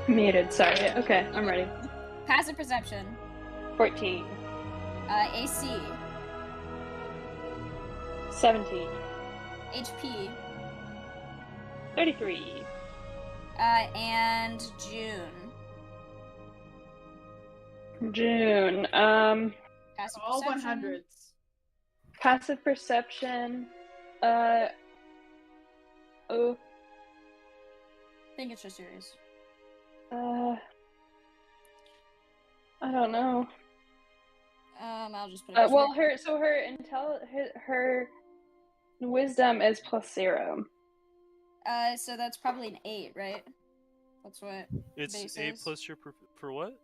Muted, sorry. Okay, I'm ready. Passive perception. 14. AC. 17. HP. 33. And June. June. Passive All perception. 100s. Passive perception. Oh. I think it's just yours. I don't know. I'll just put it. Well, her wisdom is +0. So that's probably an 8, right? That's what It's base 8 is. plus your for what?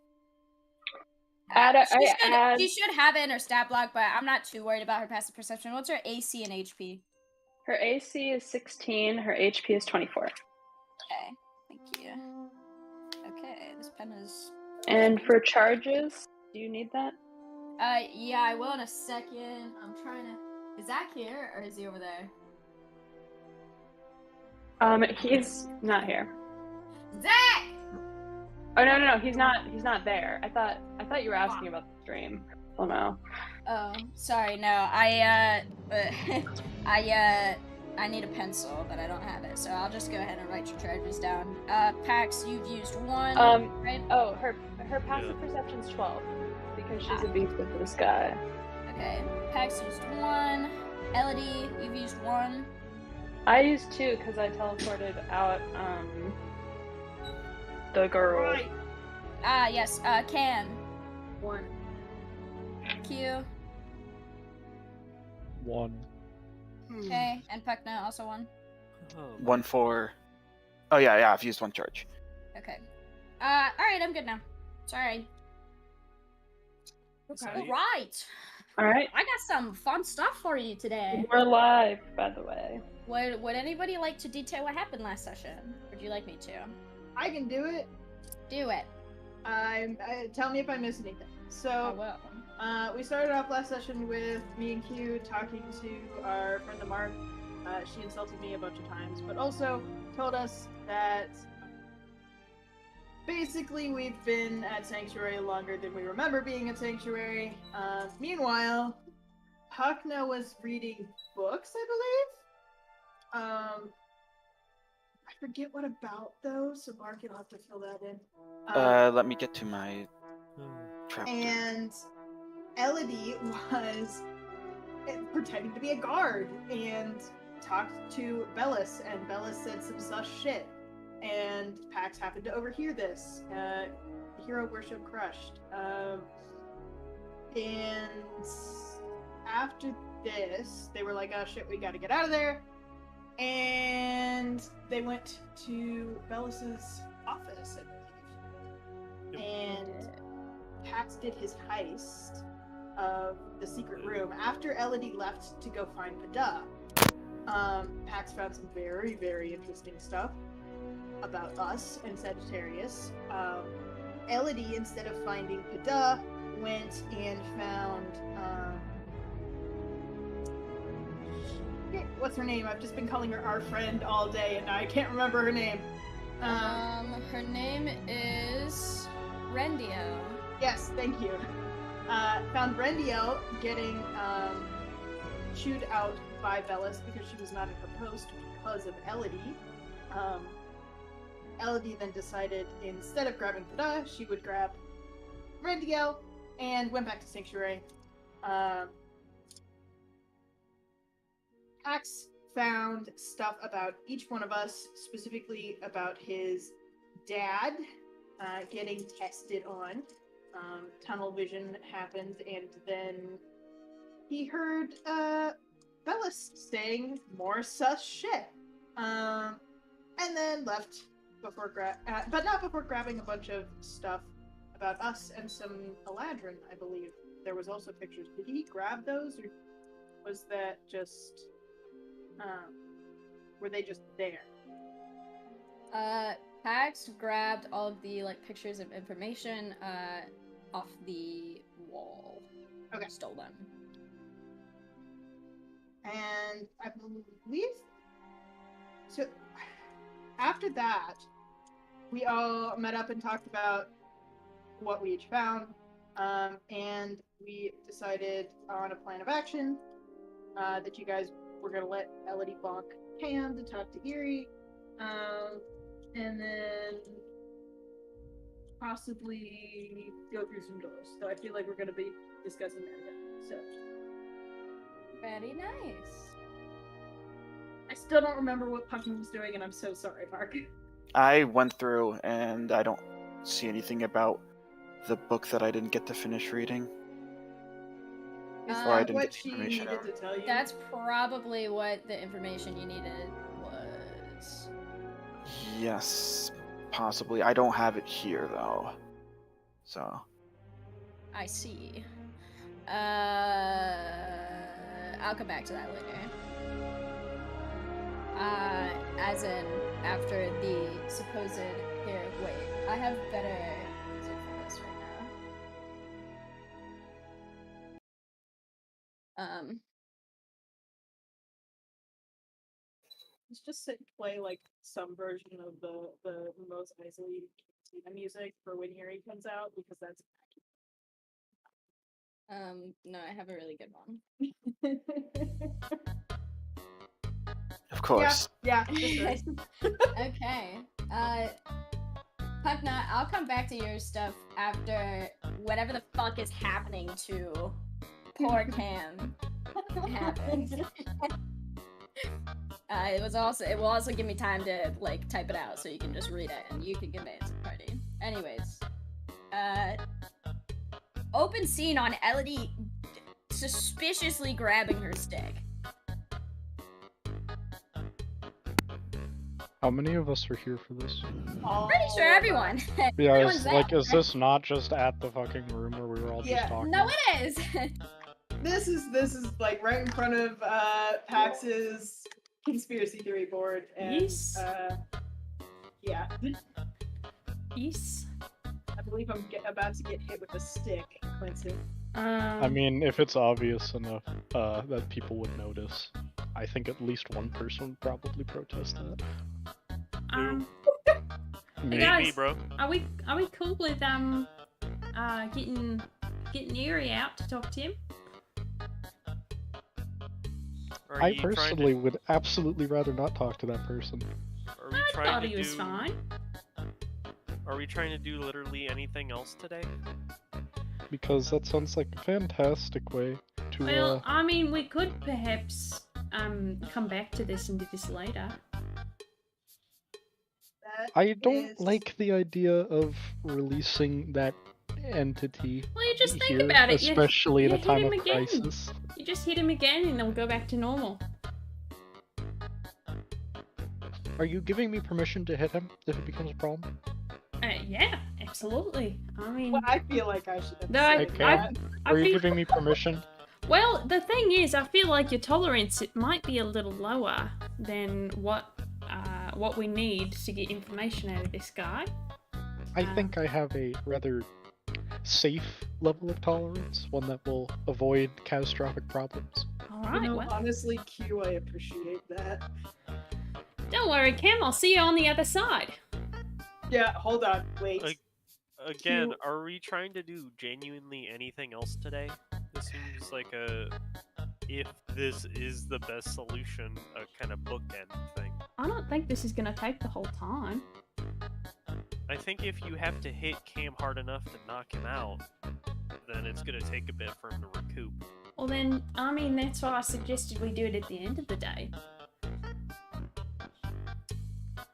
She should have it in her stat block, but I'm not too worried about her passive perception. What's her AC and HP? Her AC is 16. Her HP is 24. Okay, thank you. Okay, this pen is. And for charges, do you need that? Yeah, I will in a second. I'm trying to. Is Zach here or is he over there? He's not here. Zach! Oh no, he's not there. I thought you were asking about the stream. Oh no. Oh, sorry, no. I need a pencil, but I don't have it, so I'll just go ahead and write your charges down. Pax, you've used 1, right? Oh, her passive perception's 12 because she's a beast of the sky. Okay, Pax used 1. Elodie, you've used 1. I used 2 because I teleported out the girl. Right. Yes, Can. 1. Q. 1. Okay, and Pekna also 1. Oh, 1 for. Oh yeah, I've used 1 charge. Okay. Alright, I'm good now. Sorry. Okay. Alright. Alright. I got some fun stuff for you today. We're live, by the way. Would anybody like to detail what happened last session? Would you like me to? I can do it. Do it. Tell me if I miss anything. I So, will. we started off last session with me and Q talking to our friend the Mark. She insulted me a bunch of times, but also told us that basically we've been at Sanctuary longer than we remember being at Sanctuary. Meanwhile, Hakna was reading books, I believe. I forget what about those, so Mark, you'll have to fill that in. Let me get to my chapter. And Elodie was pretending to be a guard and talked to Bellis, and Bellis said some sus shit. And Pax happened to overhear this. Hero worship crushed. And after this, they were like, oh shit, we gotta get out of there. And they went to Bellis's office, I believe. And Pax did his heist of the secret room. After Elodie left to go find Pada, Pax found some very, very interesting stuff about us and Sagittarius. Elodie, instead of finding Pada, went and found what's her name? I've just been calling her our friend all day and I can't remember her name. Her name is Rendio. Yes, thank you. Found Rendio getting chewed out by Bellis because she was not at her post because of Elodie. Elodie then decided instead of grabbing Pada, she would grab Rendio and went back to Sanctuary. Pax found stuff about each one of us, specifically about his dad getting tested on. Tunnel vision happened, and then he heard Bellis saying more sus shit. And then left before but not before grabbing a bunch of stuff about us and some Eladrin, I believe. There was also pictures. Did he grab those, or was that just were they just there? Pax grabbed all of the pictures of information off the wall. Okay. Stole them. And I believe so. After that, we all met up and talked about what we each found, and we decided on a plan of action that you guys were going to let Elodie bonk Cam to talk to Erie, and then possibly go through some doors. So I feel like we're going to be discussing that again. So Very nice. I still don't remember what Pumpkin was doing, and I'm so sorry, Mark. I went through and I don't see anything about the book that I didn't get to finish reading. Is Or I that didn't what get the she information needed out. to tell you? That's probably what the information you needed was. Yes, possibly. I don't have it here though. So. I see. I'll come back to that later. As in, after the supposed... Here, wait. I have better music for this right now. Let's just sit and play like some version of the most isolated music for when Yuri comes out, because that's No, I have a really good one. Of course. Yeah, just Okay. Pucknut, I'll come back to your stuff after whatever the fuck is happening to poor Cam happens. It will also give me time to like type it out so you can just read it and you can convey it to the party. Anyways, open scene on Elodie suspiciously grabbing her stick. How many of us are here for this? Pretty sure everyone. Yeah, Everyone's is this not just at the fucking room where we were all just talking? No, it is. This is like right in front of Pax's conspiracy theory board, and Yes. Yeah. Yes. I believe I'm about to get hit with a stick, Quincy. I mean, if it's obvious enough that people would notice, I think at least one person would probably protest that. Hey guys, bro. Are we cool with getting Erie out to talk to him? I personally would absolutely rather not talk to that person. I thought he was fine. Are we trying to do literally anything else today? Because that sounds like a fantastic way to. Well, I mean, we could perhaps come back to this and do this later. I don't like the idea of releasing that entity. Well, you just here, think about it. especially you in a hit time him of again. crisis. You just hit him again, and they'll go back to normal. Are you giving me permission to hit him if it becomes a problem? Yeah, absolutely. I mean, Well, I feel like I should have No, said I- that. Are you giving me permission? well, the thing is, I feel like your tolerance it might be a little lower than what we need to get information out of this guy. I think I have a rather safe level of tolerance, one that will avoid catastrophic problems. All right. You know, Well, honestly, Q, I appreciate that. don't worry, Cam. I'll see you on the other side. Yeah, hold on, wait. Again, Q- are we trying to do genuinely anything else today? This seems like if this is the best solution, a kind of bookend thing. I don't think this is gonna take the whole time. I think if you have to hit Cam hard enough to knock him out, then it's gonna take a bit for him to recoup. Well then, I mean, that's why I suggested we do it at the end of the day.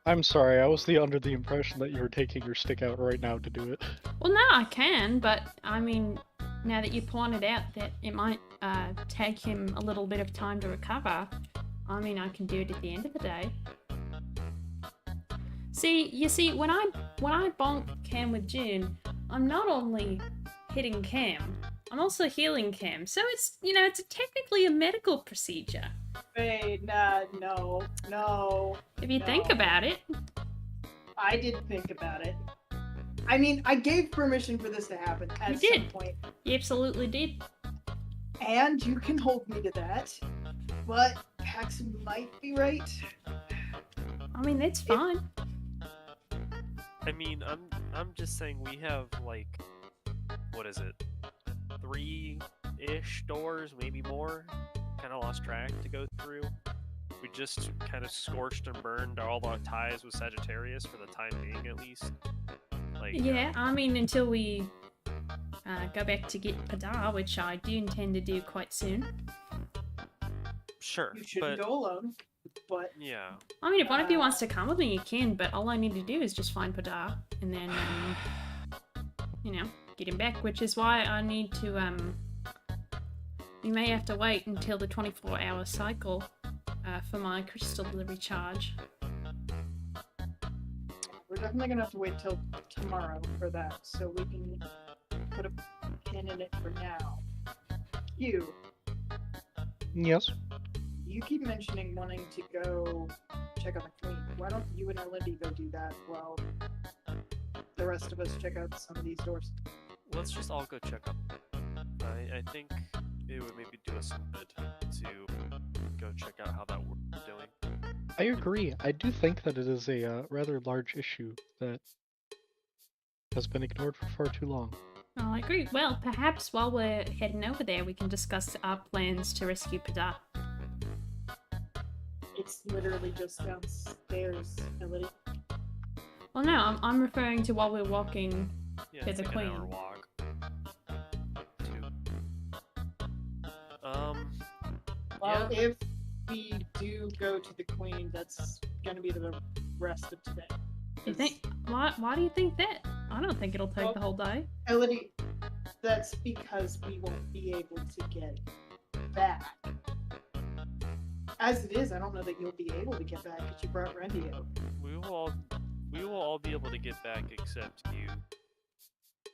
I'm sorry, I was under the impression that you were taking your stick out right now to do it. Well, no, I can, but I mean, now that you pointed out that it might take him a little bit of time to recover, I mean, I can do it at the end of the day. You see, when I bonk Cam with June, I'm not only hitting Cam, I'm also healing Cam. So it's, it's technically a medical procedure. Wait, no. If you think about it. I did think about it. I mean, I gave permission for this to happen at some point. You absolutely did. And you can hold me to that. But Pax might be right. I mean, that's fine. I mean, I'm just saying we have like, what is it, 3-ish doors, maybe more. Kind of lost track to go through. We just kind of scorched and burned all our ties with Sagittarius for the time being, at least. Like, Yeah, I mean, until we go back to get Padar, which I do intend to do quite soon. sure, You shouldn't but go alone, but yeah, I mean, if one of you wants to come with me, you can, but all I need to do is just find Padar, and then, you know, get him back, which is why I need to, we may have to wait until the 24-hour cycle for my crystal to recharge. we're definitely gonna have to wait till tomorrow for that, so we can put a pin in it for now. You Yes. keep mentioning wanting to go check on the queen. Why don't you and Lindy go do that while the rest of us check out some of these doors? let's just all go check up. I think it would maybe do us some good to go check out how that work is doing. I agree. I do think that it is a rather large issue that has been ignored for far too long. Oh, I agree. Well, perhaps while we're heading over there, we can discuss our plans to rescue Padar. It's literally just downstairs, Elodie. Well, no, I'm referring to while we're walking Yeah, to it's the like queen. an hour walk. 2. Well, Yeah. if we do go to the queen, that's gonna be the rest of today. You think? Why do you think that? I don't think it'll take Well- the whole day. Elodie, that's because we won't be able to get back. As it is, I don't know that you'll be able to get back because you brought Randy out. We will all be able to get back except you,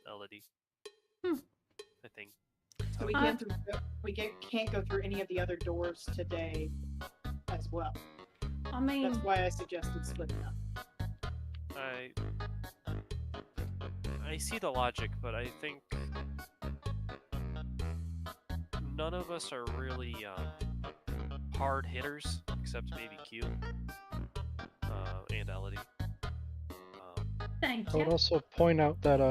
Elodie. Hmm. I think. So can't go through any of the other doors today as well. I mean, That's why I suggested splitting up. I see the logic, but I think none of us are really hard hitters, except maybe Q and Elodie. thank I would you. also point out that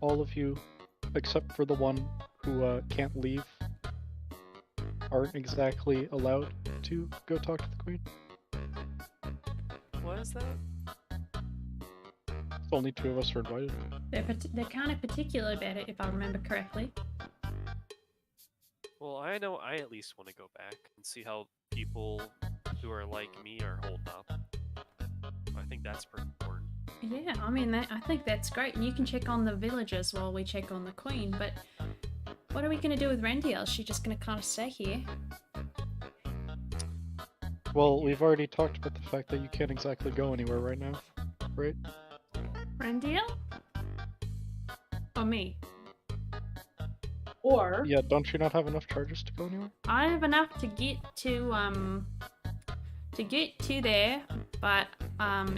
all of you, except for the one who can't leave, aren't exactly allowed to go talk to the queen. What is that? Only 2 of us are invited. They're kind of particular about it, if I remember correctly. Well, I know I at least want to go back and see how people who are like me are holding up. I think that's pretty important. Yeah, I mean, I think that's great. And you can check on the villagers while we check on the queen, but what are we going to do with Randiel? Is she just going to kind of stay here? Well, we've already talked about the fact that you can't exactly go anywhere right now, right? Randiel? Or me? Or Yeah, don't you not have enough charges to go anywhere? I have enough to get to there, but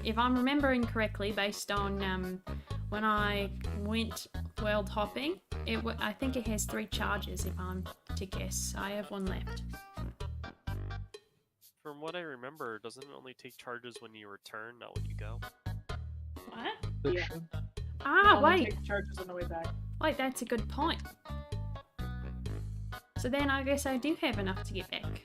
if I'm remembering correctly, based on when I went world hopping, I think it has 3 charges. If I'm to guess, I have 1 left. From what I remember, doesn't it only take charges when you return, not when you go? What? It Yeah. should. Ah, only wait, take charges on the way back. wait, that's a good point. So then I guess I do have enough to get back.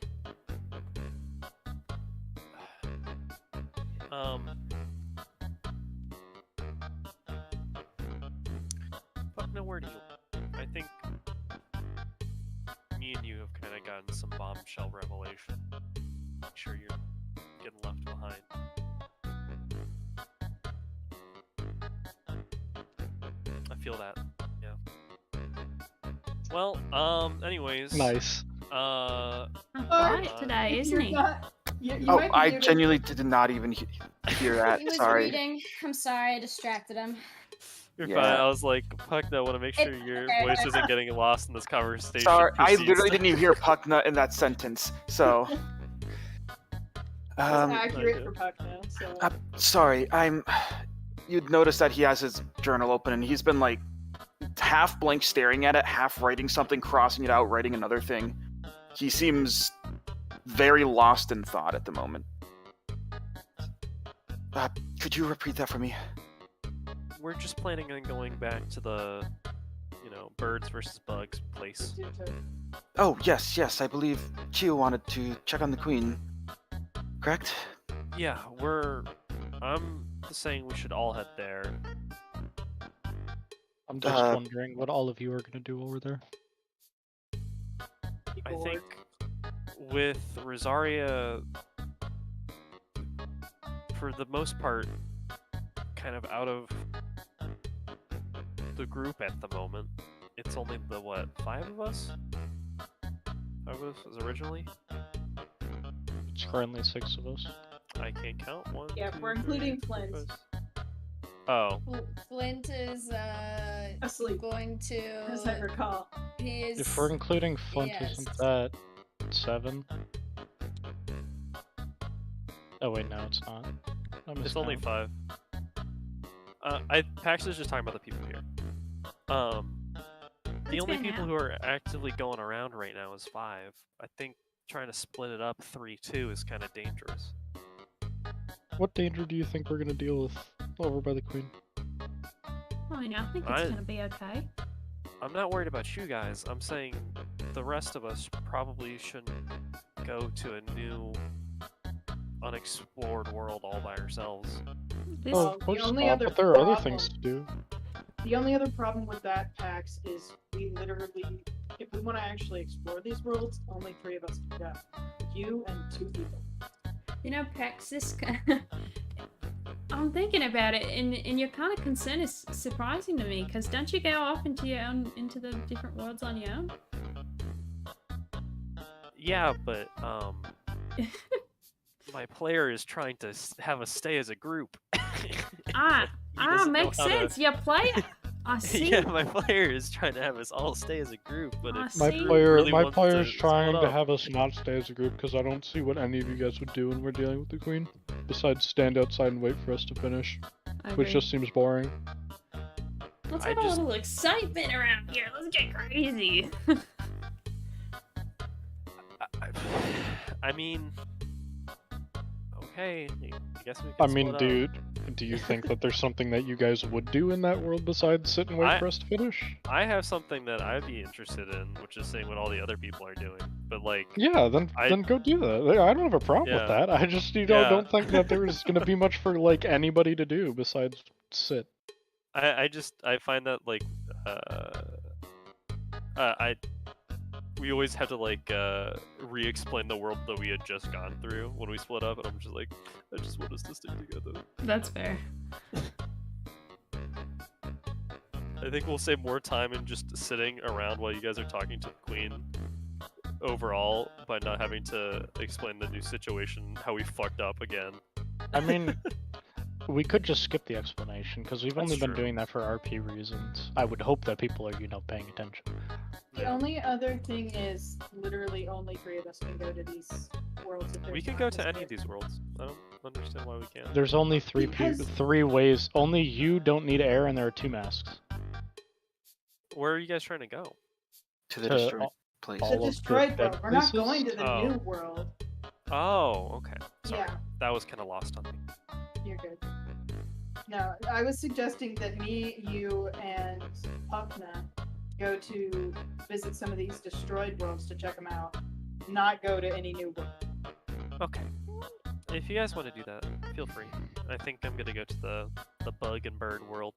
Fuck no, where do you? I think me and you have kind of gotten some bombshell revelation. Make sure you're getting left behind. I feel that. Yeah. Well, anyways. Nice. I'm quiet today, isn't he? You Oh, might be I able- genuinely did not even hear that. He was Sorry. reading. I'm sorry, I distracted him. You're Yeah. fine. I was like, fuck no, I want to make sure It's your okay. voice isn't getting lost in this conversation. Sorry, I Proceeds. literally didn't even hear Pucknut in that sentence. So, It's um, accurate okay. for Puck now, so sorry. You'd notice that he has his journal open and he's been like half blank staring at it, half writing something, crossing it out, writing another thing. He seems very lost in thought at the moment. Could you repeat that for me? we're just planning on going back to the, birds versus bugs place. Oh, yes, I believe Chio wanted to check on the queen. Correct? Yeah, I'm saying we should all head there. I'm just wondering what all of you are going to do over there. I think with Rosaria, for the most part, kind of out of the group at the moment. It's only the, 5 of us? 5 of us originally? It's currently 6 of us. I can't count. 1, Yeah, 2, we're 3, including 4, Flint. 5. Oh. Flint is asleep. going to. As I recall. He is. If we're including Flint, yes. isn't that 7? Oh wait, no, it's not. It's only 5. Pax is just talking about the people here. The only people who are actively going around right now is 5. I think trying to split it up 3-2 is kind of dangerous. What danger do you think we're gonna deal with over by the queen? I mean, I think it's gonna be okay. I'm not worried about you guys. I'm saying the rest of us probably shouldn't go to a new, unexplored world all by ourselves. Well, but there are other things to do. The only other problem with that, Pax, is we literally, if we want to actually explore these worlds, only 3 of us can go. You and 2 people. Pax, I'm thinking about it, and your kind of concern is surprising to me, because don't you go off into the different worlds on your own? Yeah, but, my player is trying to have us stay as a group. Makes sense. Your player. I see. Yeah, my player is trying to have us all stay as a group, but if my really player is trying to up. have us not stay as a group because I don't see what any of you guys would do when we're dealing with the queen, besides stand outside and wait for us to finish, which just seems boring. Let's have a little excitement around here. Let's get crazy. I mean, okay. I guess we can I mean, split up. do you think that there's something that you guys would do in that world besides sit and wait for us to finish? I have something that I'd be interested in, which is seeing what all the other people are doing. But yeah, then go do that. I don't have a problem with that. I just don't think that there's gonna be much for anybody to do besides sit. I find that we always have to re-explain the world that we had just gone through when we split up, and I'm just like, I just want us to stick together. That's fair. I think we'll save more time in just sitting around while you guys are talking to the queen overall by not having to explain the new situation, how we fucked up again. I mean, we could just skip the explanation because we've only been true. doing that for RP reasons. I would hope that people are, paying attention. The only other thing is literally only 3 of us can go to these worlds. If We can go to any of these worlds. I don't understand why we can't. There's only 3 ways. Only you don't need air, and there are 2 masks. Where are you guys trying to go? To the destroyed place. The destroyed world. We're not going to the new world. Oh, okay. Sorry. Yeah. That was kind of lost on me. You're good. No, I was suggesting that me, you, and Pupna go to visit some of these destroyed worlds to check them out, not go to any new world. Okay. If you guys want to do that, feel free. I think I'm gonna go to the bug and bird world.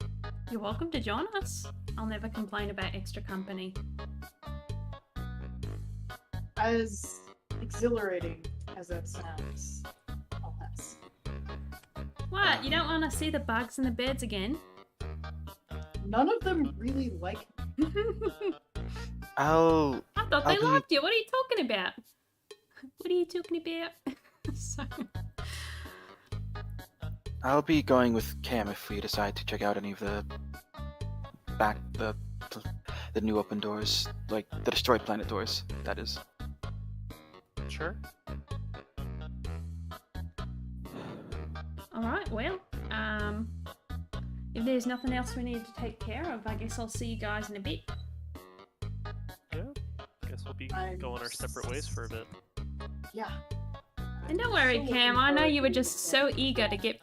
You're welcome to join us. I'll never complain about extra company. As exhilarating as that sounds, alas. What? You don't want to see the bugs and the birds again? None of them really like me. Oh. I thought they liked you. What are you talking about? What are you talking about? Sorry. I'll be going with Cam if we decide to check out any of the new open doors, like the destroyed planet doors, that is. Sure. Alright, well, if there's nothing else we need to take care of, I guess I'll see you guys in a bit. Yeah. Guess we'll be going our separate ways for a bit. Yeah. And don't worry, Cam, I know you were just so eager to get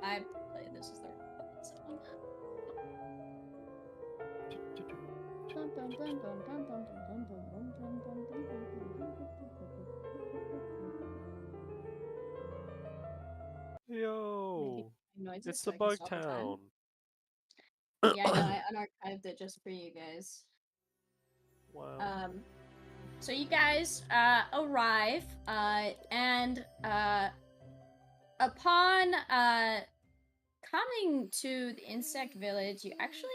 I played this is the wrong song. Yo, Noises it's so the I can Bug stop the time. Town. Yeah, I know. I unarchived it just for you guys. Wow. So you guys arrive, and upon coming to the insect village, you actually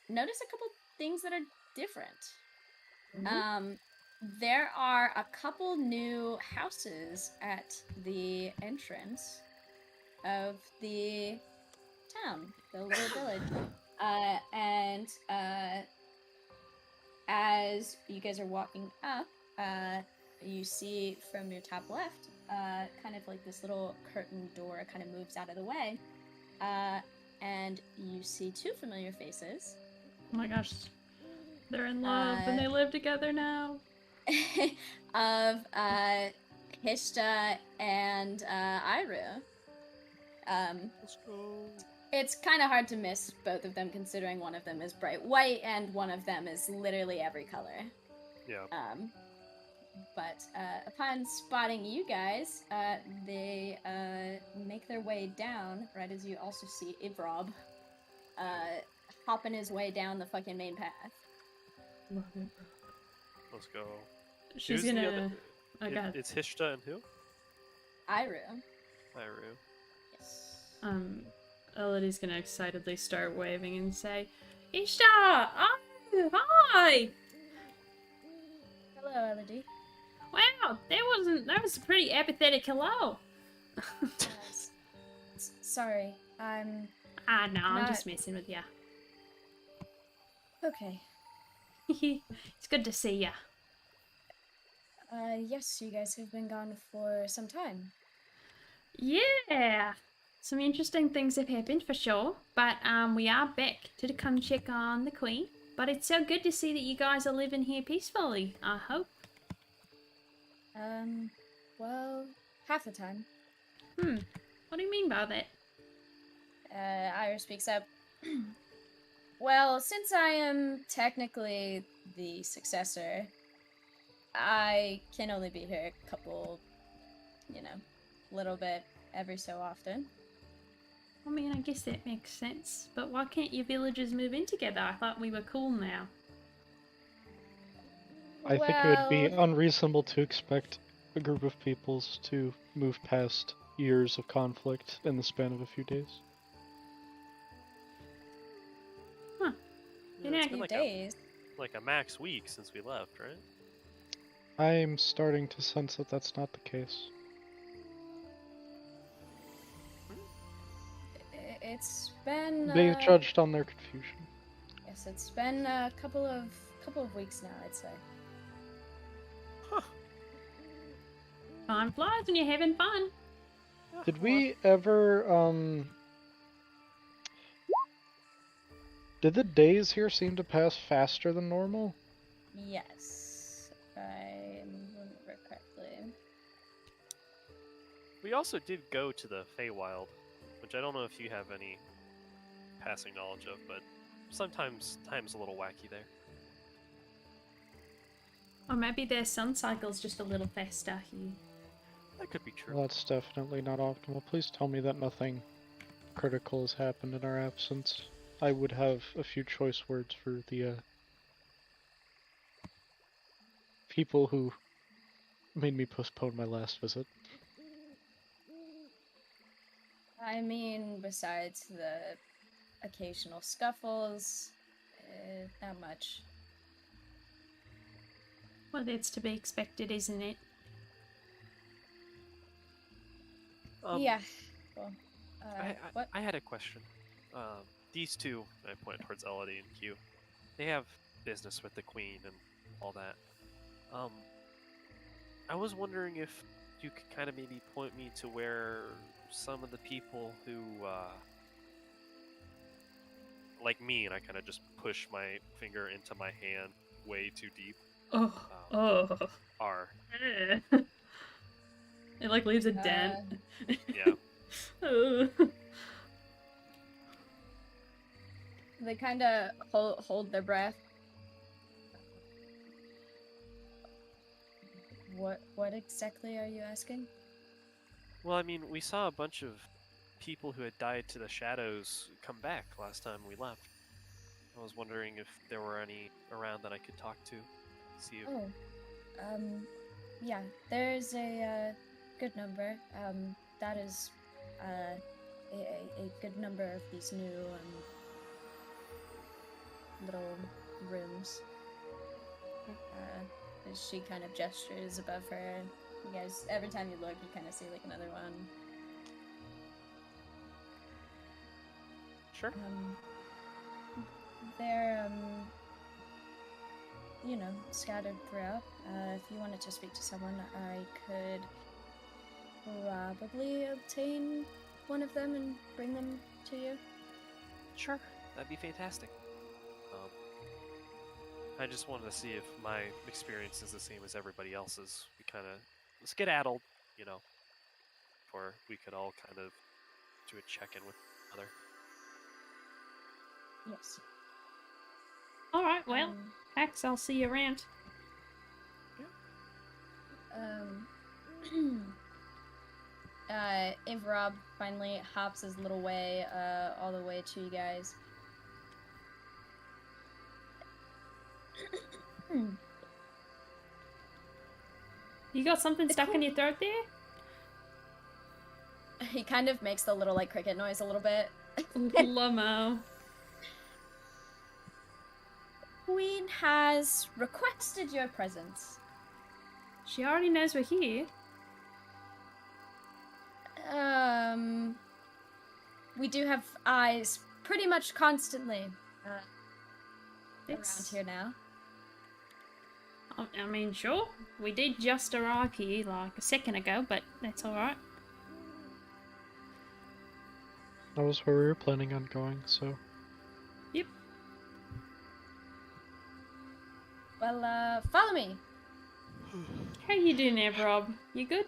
notice a couple things that are different. There are a couple new houses at the entrance of the town, the little village. And as you guys are walking up, you see from your top left, kind of like this little curtain door kind of moves out of the way. And you see two familiar faces. Oh my gosh. They're in love and they live together now. Of Hishta and Iru. Let's go. It's kind of hard to miss both of them, considering one of them is bright white and one of them is literally every color. Yeah. But upon spotting you guys, they make their way down, right as you also see Ivrob hopping his way down the fucking main path. Let's go. She's Who's the gonna. other- Oh god. It's Hishta and who? Iru. Iru. Yes. Elodie's gonna excitedly start waving and say, Ishta! Oh, hi! Hello, Elodie. Wow, that was a pretty apathetic hello. Sorry, I'm... No, I'm Not- just messing with ya. Okay. It's good to see ya. Yes, you guys have been gone for some time. Yeah! Some interesting things have happened for sure, but we are back to come check on the Queen. But it's so good to see that you guys are living here peacefully, I hope. Well, half the time. What do you mean by that? Iris speaks up. Well, since I am technically the successor, I can only be here a couple, little bit every so often. I mean, I guess that makes sense. But why can't your villagers move in together? I thought we were cool now. I think it would be unreasonable to expect a group of peoples to move past years of conflict in the span of a few days. Huh. In it's a been few like days. like a max week since we left, right? I'm starting to sense that that's not the case. It's been. They judged on their confusion. Yes, it's been a couple of weeks now, I'd say. Time flies when you're having fun. Did we ever, did the days here seem to pass faster than normal? Yes, if I remember correctly. We also did go to the Feywild, which I don't know if you have any passing knowledge of, but sometimes time's a little wacky there. Or maybe their sun cycle's just a little faster here. That could be true. Well, that's definitely not optimal. Please tell me that nothing critical has happened in our absence. I would have a few choice words for the, people who made me postpone my last visit. I mean, besides the occasional scuffles, not much. Well, that's to be expected, isn't it? Yeah. Well, what? I had a question. These two, I point towards Elodie and Q, they have business with the Queen and all that. I was wondering if you could kind of maybe point me to where some of the people who, like me, and I kind of just push my finger into my hand way too deep, Oh. are. It like leaves a dent. Yeah. Oh. They kind of hold their breath. What exactly are you asking? Well, I mean, we saw a bunch of people who had died to the shadows come back last time we left. I was wondering if there were any around that I could talk to. See if... Oh, yeah, there's a good number. That is a good number of these new little rooms. She kind of gestures above her. You guys, every time you look, you kind of see like another one. Sure. They're you know, scattered throughout. If you wanted to speak to someone, I could probably obtain one of them and bring them to you. Sure. That'd be fantastic. I just wanted to see if my experience is the same as everybody else's. We kind of skedaddled, you know, before we could all kind of do a check-in with each other. Yes. Alright, well, Pax, I'll see you around. If Rob finally hops his little way, all the way to you guys. You got something stuck in your throat there? He kind of makes the little, like, cricket noise a little bit. Lamo. Queen has requested your presence. She already knows we're here. We do have eyes pretty much constantly around here now. I mean, sure. We did just arrive here like a second ago, but that's alright. That was where we were planning on going, so... Yep. Well, follow me. How you doing there, Rob? You good?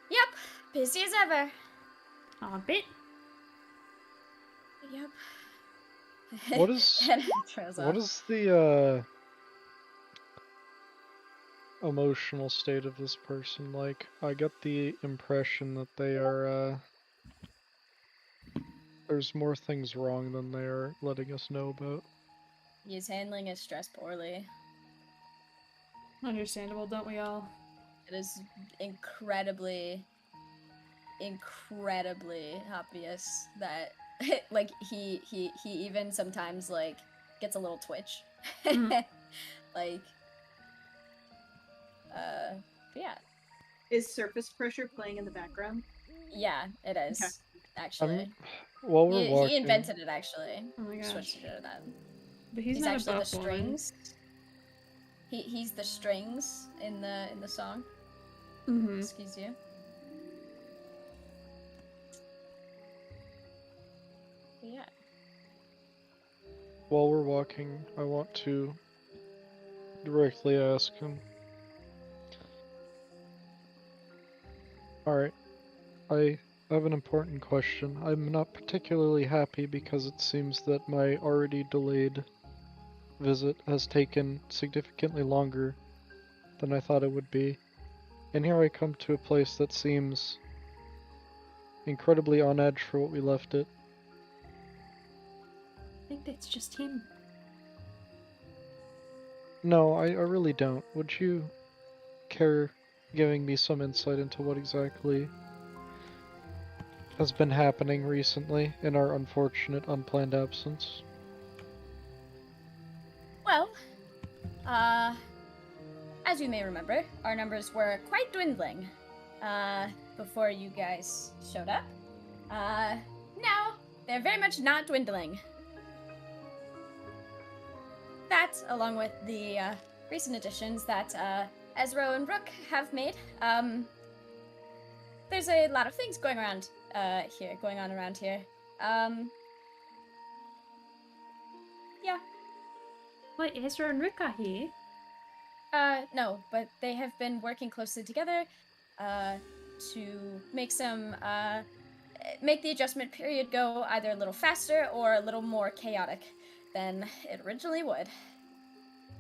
Yep, busy as ever. I bet. Yep. What is... Trails what off. is the, emotional state of this person like? I get the impression that they are, there's more things wrong than they are letting us know about. He's handling his stress poorly. Understandable, don't we all? It is incredibly obvious that like he even sometimes like gets a little twitch. Like yeah. Is surface pressure playing in the background? Yeah, it is. Okay. Actually. While we're walking... He invented it actually. Oh my gosh. Switched it to that. But he's He's not actually a the buff woman. strings. He's the strings in the song. Mm-hmm. Excuse you. Yeah. While we're walking, I want to directly ask him. Alright, I have an important question. I'm not particularly happy because it seems that my already delayed visit has taken significantly longer than I thought it would be. And here I come to a place that seems incredibly on edge for what we left it. I think that's just him. No, I really don't. Would you care giving me some insight into what exactly has been happening recently in our unfortunate unplanned absence? Well, as you may remember, our numbers were quite dwindling, before you guys showed up. Now, they're very much not dwindling. That, along with the, recent additions that, Ezra and Rook have made, there's a lot of things going on around here. Yeah. Wait, Ezra and Rick are here? No, but they have been working closely together, to make the adjustment period go either a little faster or a little more chaotic than it originally would.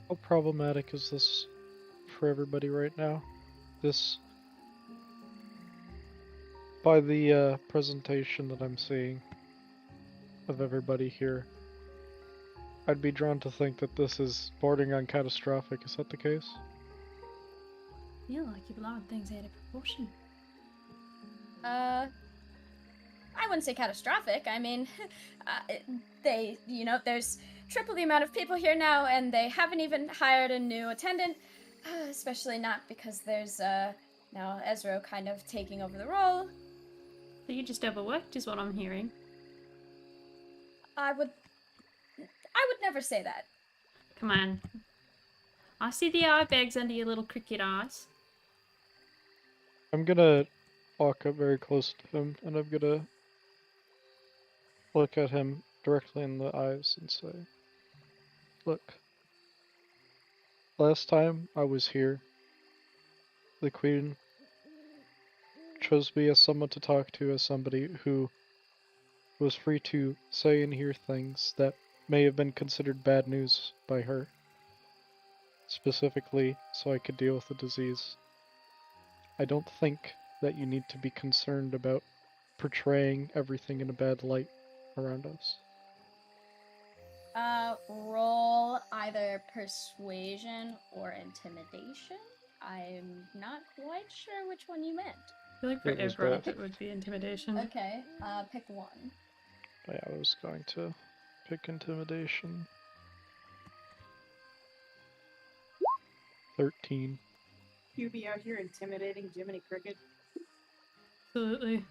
How problematic is this for everybody right now? This, by the presentation that I'm seeing of everybody here, I'd be drawn to think that this is bordering on catastrophic. Is that the case? I feel like you're blowing things out of proportion. I wouldn't say catastrophic. I mean, there's triple the amount of people here now, and they haven't even hired a new attendant, especially not because there's, now Ezra kind of taking over the role. So you just overworked, is what I'm hearing. I would never say that. Come on. I see the eye bags under your little cricket eyes. I'm gonna walk up very close to him, and I'm gonna look at him directly in the eyes and say, "Look, last time I was here, the Queen chose me as someone to talk to, as somebody who was free to say and hear things that may have been considered bad news by her, specifically so I could deal with the disease. I don't think that you need to be concerned about portraying everything in a bad light around us." Roll either persuasion or intimidation. I'm not quite sure which one you meant. I feel like for It was Evroth both. it would be intimidation. Okay, pick one. Yeah, I was going to pick intimidation. 13. You be out here intimidating Jiminy Cricket. Absolutely.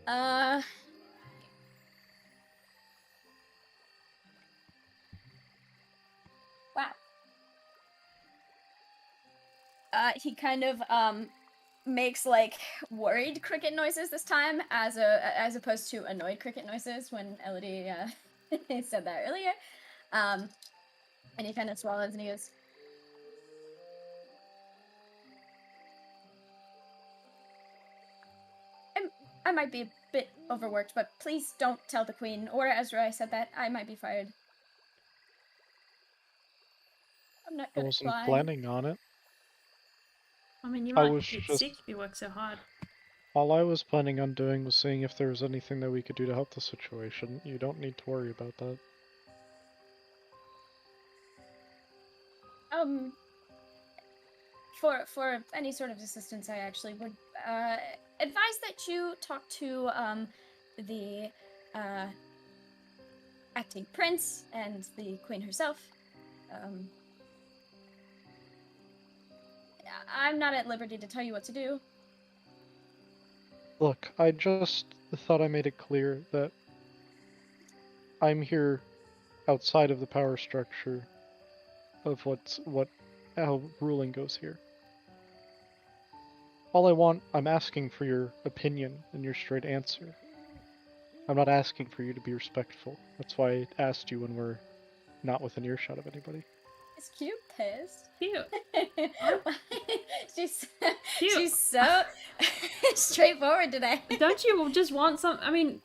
Wow. He kind of makes like worried cricket noises this time, as opposed to annoyed cricket noises when Elodie said that earlier. And he kind of swallows and he goes, I might be a bit overworked, but please don't tell the Queen or Ezra I said that. I might be fired. I'm not I good at wasn't flying. planning on it. I mean, you I might was get just- sick if you work so hard. All I was planning on doing was seeing if there was anything that we could do to help the situation. You don't need to worry about that. For any sort of assistance, I actually would advise that you talk to the acting prince and the queen herself. I'm not at liberty to tell you what to do. Look, I just thought I made it clear that I'm here outside of the power structure of how ruling goes here. I'm asking for your opinion and your straight answer. I'm not asking for you to be respectful. That's why I asked you when we're not within earshot of anybody. Is Cute pissed? Cute. she's Cute. she's so straightforward today. Don't you just want some? I mean,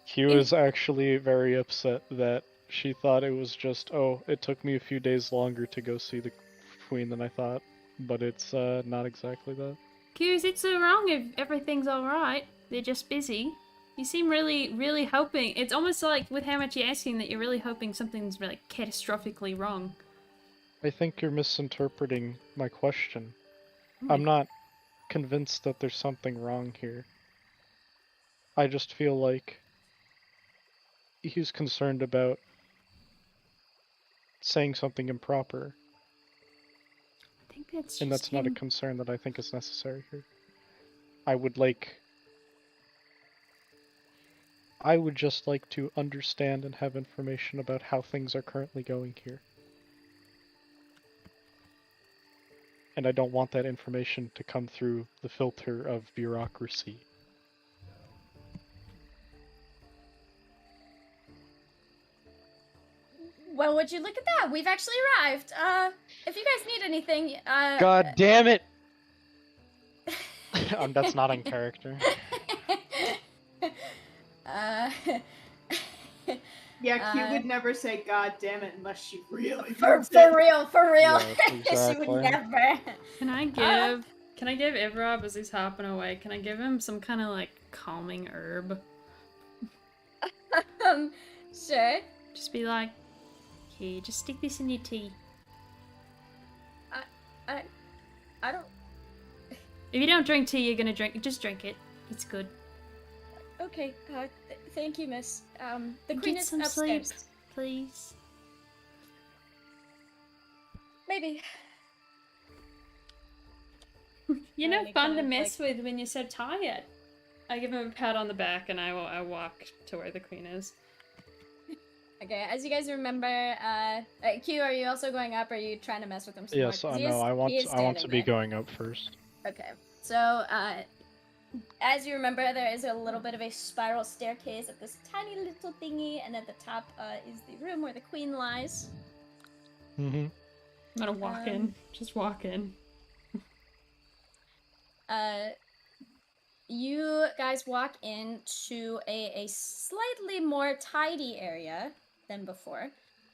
Q is actually very upset that she thought it was just, oh, it took me a few days longer to go see the Queen than I thought, but it's not exactly that. Q's, it's so wrong if everything's alright. They're just busy. You seem really, really hoping. It's almost like with how much you're asking that you're really hoping something's like catastrophically wrong. I think you're misinterpreting my question. Oh I'm not convinced that there's something wrong here. I just feel like he's concerned about saying something improper, I think that's just and that's not a him. concern that I think is necessary here. I would just like to understand and have information about how things are currently going here. And I don't want that information to come through the filter of bureaucracy. Well, would you look at that? We've actually arrived. if you guys need anything, God damn it! That's not in character. uh, Yeah, Q would never say "God damn it" unless she really for meant it. real, for real. Yes, She would exactly. never. Can I give Ivrob as he's hopping away? Can I give him some kind of like calming herb? Sure. Just be like, here, just stick this in your tea. I don't. If you don't drink tea, you're gonna drink. Just drink it. It's good. Okay. Thank you, Miss. The queen Get is some upstairs. sleep, please. Maybe. You're no They fun kind to of, mess with when you're so tired. I give him a pat on the back and I walk to where the queen is. Okay, as you guys remember, Q, are you also going up, or are you trying to mess with him some Yes, more? I 'Cause know. I want he is to be standing there. going up first. Okay, so, as you remember, there is a little bit of a spiral staircase at this tiny little thingy, and at the top, is the room where the queen lies. Mm-hmm. I'm gonna walk in. Just walk in. You guys walk into a slightly more tidy area than before.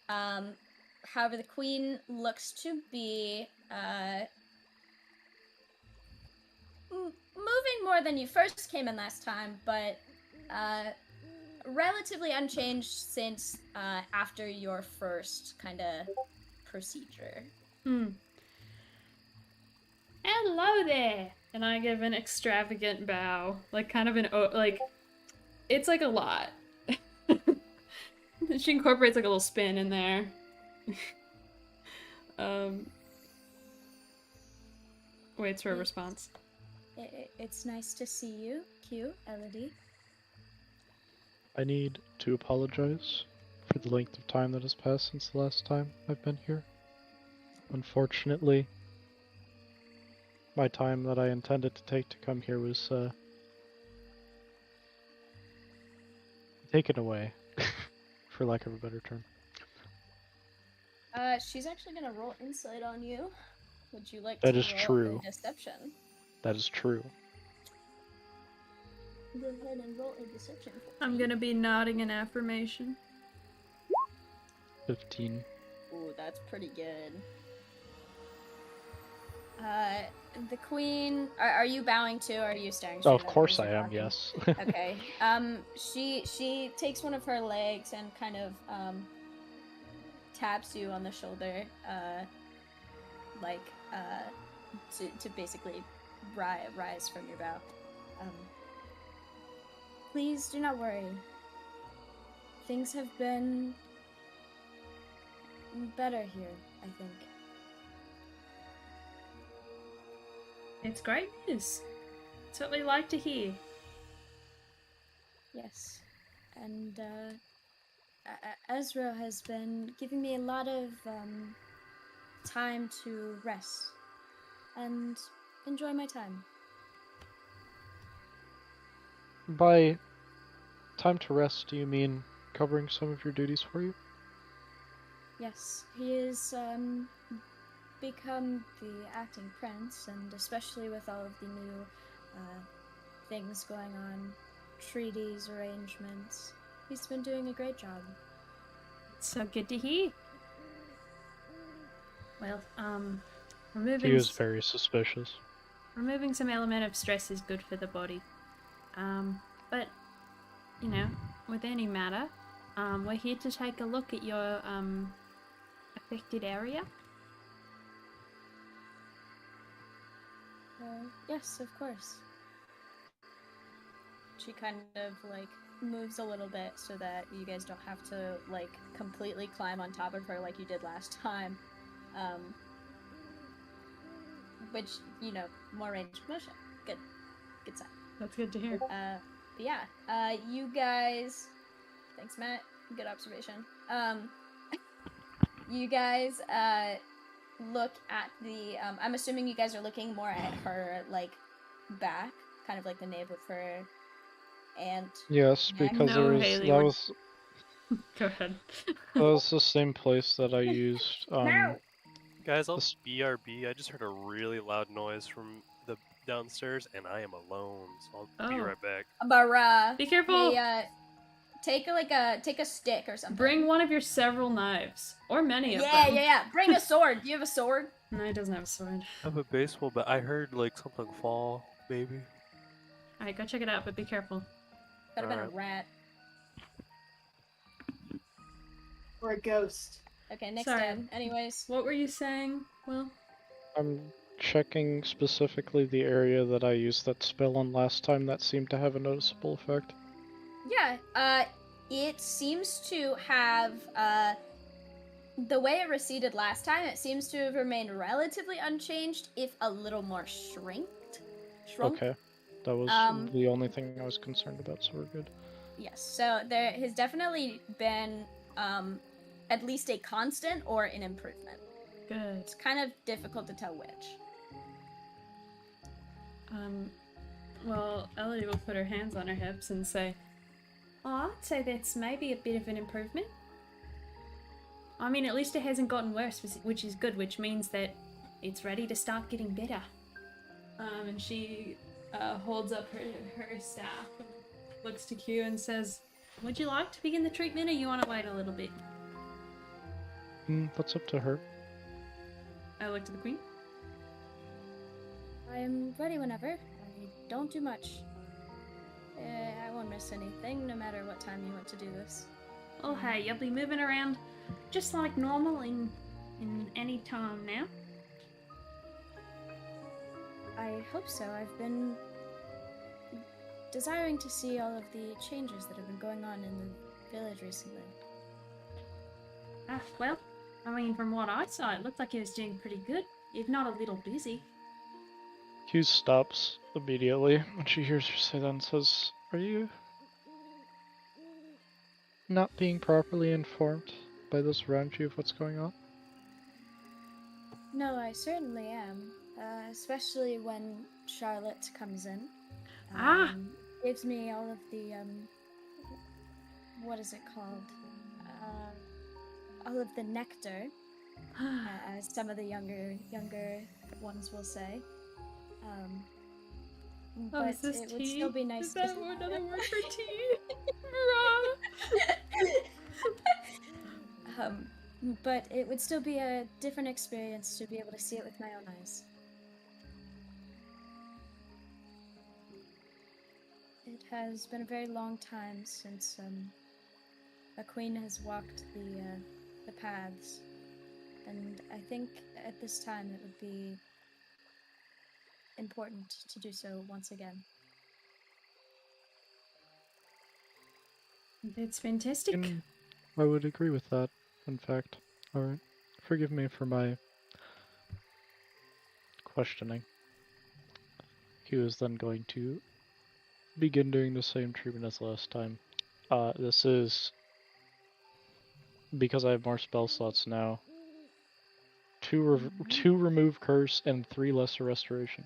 However, the queen looks to be moving more than you first came in last time, but relatively unchanged since after your first kind of procedure. Hello there! And I give an extravagant bow. Like, kind of like, it's like a lot. She incorporates like a little spin in there. Waits for a response. It's nice to see you, Q, Elodie. I need to apologize for the length of time that has passed since the last time I've been here. Unfortunately, my time that I intended to take to come here was taken away, for lack of a better term. She's actually gonna roll insight on you. Would you like That to is roll true. a deception? That is true. Go ahead and roll a deception. I'm gonna be nodding an affirmation. 15. Ooh, that's pretty good. The queen. Are you bowing too, or are you staring? Oh, of straight at her course as I you're am. walking? Yes. Okay. She takes one of her legs and kind of taps you on the shoulder, to basically rise from your bow. Please do not worry. Things have been better here, I think. It's great news. It's what we like to hear. Yes. And Ezra has been giving me a lot of time to rest and enjoy my time. By time to rest, do you mean covering some of your duties for you? Yes, he has become the acting prince, and especially with all of the new things going on, treaties, arrangements, he's been doing a great job. So good to hear. Well, He was very suspicious. removing some element of stress is good for the body. But, you know, with any matter, we're here to take a look at your, affected area. Yes, of course. She kind of, like, moves a little bit so that you guys don't have to, like, completely climb on top of her like you did last time. Which, you know, more range of motion. Good. Good sign. That's good to hear. But yeah, you guys... Thanks, Matt. Good observation. You guys, look at the... I'm assuming you guys are looking more at her, like, back. Kind of like the nape of her and... Yes, neck. because No, there was Haley, that we're- was Go ahead. that was the same place that I used No! Guys, I'll This- BRB. I just heard a really loud noise from the downstairs, and I am alone, so I'll be Oh. right back. Bara, Be careful. hey, take a stick or something. Bring one of your several knives, or many of Yeah, them. yeah, yeah. Bring a sword. Do you have a sword? No, he doesn't have a sword. I have a baseball bat. I heard like something fall, maybe. All right, go check it out, but be careful. Could have been a Alright. rat. Or a ghost. Okay, next Sorry. time. Anyways. What were you saying, Will? I'm checking specifically the area that I used that spell on last time that seemed to have a noticeable effect. Yeah, it seems to have, the way it receded last time, it seems to have remained relatively unchanged, if a little more shrunk. Okay. That was Um, the only thing I was concerned about, so we're good. Yes, so there has definitely been, at least a constant or an improvement. Good. It's kind of difficult to tell which. Well, Elodie will put her hands on her hips and say, "Oh, I'd say that's maybe a bit of an improvement. I mean, at least it hasn't gotten worse, which is good, which means that it's ready to start getting better." And she holds up her staff and looks to Q and says, "Would you like to begin the treatment, or you want to wait a little bit?" That's up to her. I look to the queen. I am ready whenever. I don't do much. I won't miss anything, no matter what time you want to do this. Oh, hey, you'll be moving around just like normal in any time now. I hope so. I've been desiring to see all of the changes that have been going on in the village recently. Ah, well, I mean, from what I saw, it looked like he was doing pretty good, if not a little busy. Hugh stops immediately when she hears her say that and says, "Are you not being properly informed by those around you of what's going on?" No, I certainly am. Especially when Charlotte comes in. Gives me all of the, what is it called? All of the nectar, as some of the younger ones will say. Oh, But is this it tea? would still be nice Is that to... another word for tea? But it would still be a different experience to be able to see it with my own eyes. It has been a very long time since a queen has walked the paths, and I think at this time it would be important to do so once again. That's fantastic. I would agree with that, in fact. Alright. Forgive me for my questioning. He was then going to begin doing the same treatment as last time. This is because I have more spell slots now. 2 remove curse and 3 lesser restoration.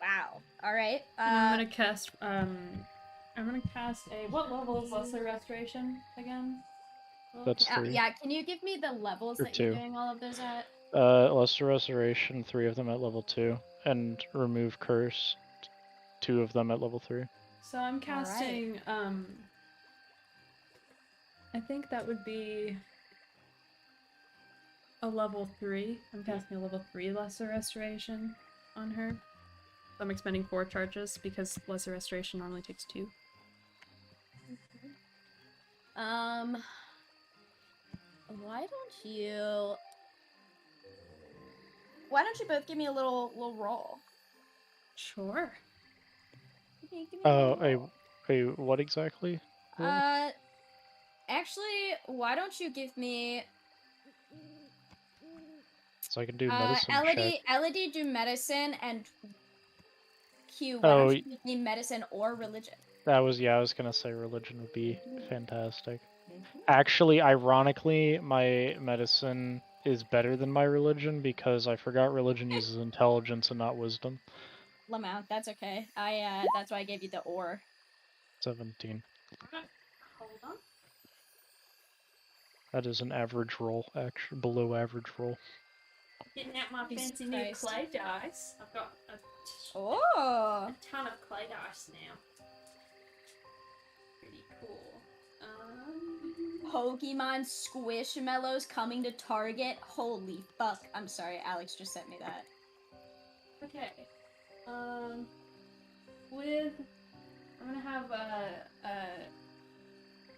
Wow. All right. And I'm gonna cast a, what level is lesser restoration again? That's 3. Yeah. Can you give me the levels Or that you're 2. doing all of those at? Lesser restoration, 3 of them at level 2, and remove curse, 2 of them at level 3. So I'm casting, I think that would be a level 3. I'm casting a level 3 lesser restoration on her. I'm expending 4 charges because lesser restoration normally takes 2. Why don't you both give me a little roll? Sure. Give me a little roll. What exactly? Actually, why don't you give me So I can do medicine check. Elodie do medicine, and Q, why Oh, don't you give me medicine or religion? I was gonna say religion would be fantastic. Actually, ironically, my medicine is better than my religion because I forgot religion uses intelligence and not wisdom. Lamount, that's okay. That's why I gave you the or. 17. Hold on. That is an average roll, actually, below average roll. Getting out my Jesus fancy new Christ. clay dice. I've got Oh. a ton of clay dice now. Pretty cool. Pokemon Squishmallows coming to Target. Holy fuck. I'm sorry, Alex just sent me that. Okay. With I'm gonna have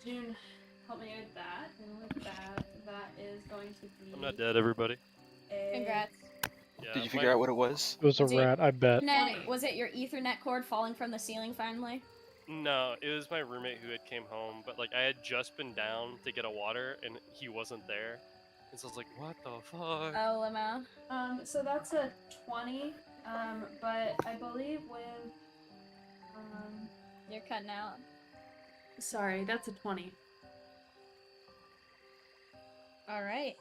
June help me with that, and with that is going to be. I'm not dead, everybody. Congrats. Yeah, Did you figure out what it was? It was a Was it- rat, I bet. Ethernet, was it your Ethernet cord falling from the ceiling finally? No, it was my roommate who had came home, but like I had just been down to get a water and he wasn't there, and so I was like, "What the fuck?" Oh, limo. So that's a 20. But I believe with You're cutting out. sorry, that's a 20. Alright.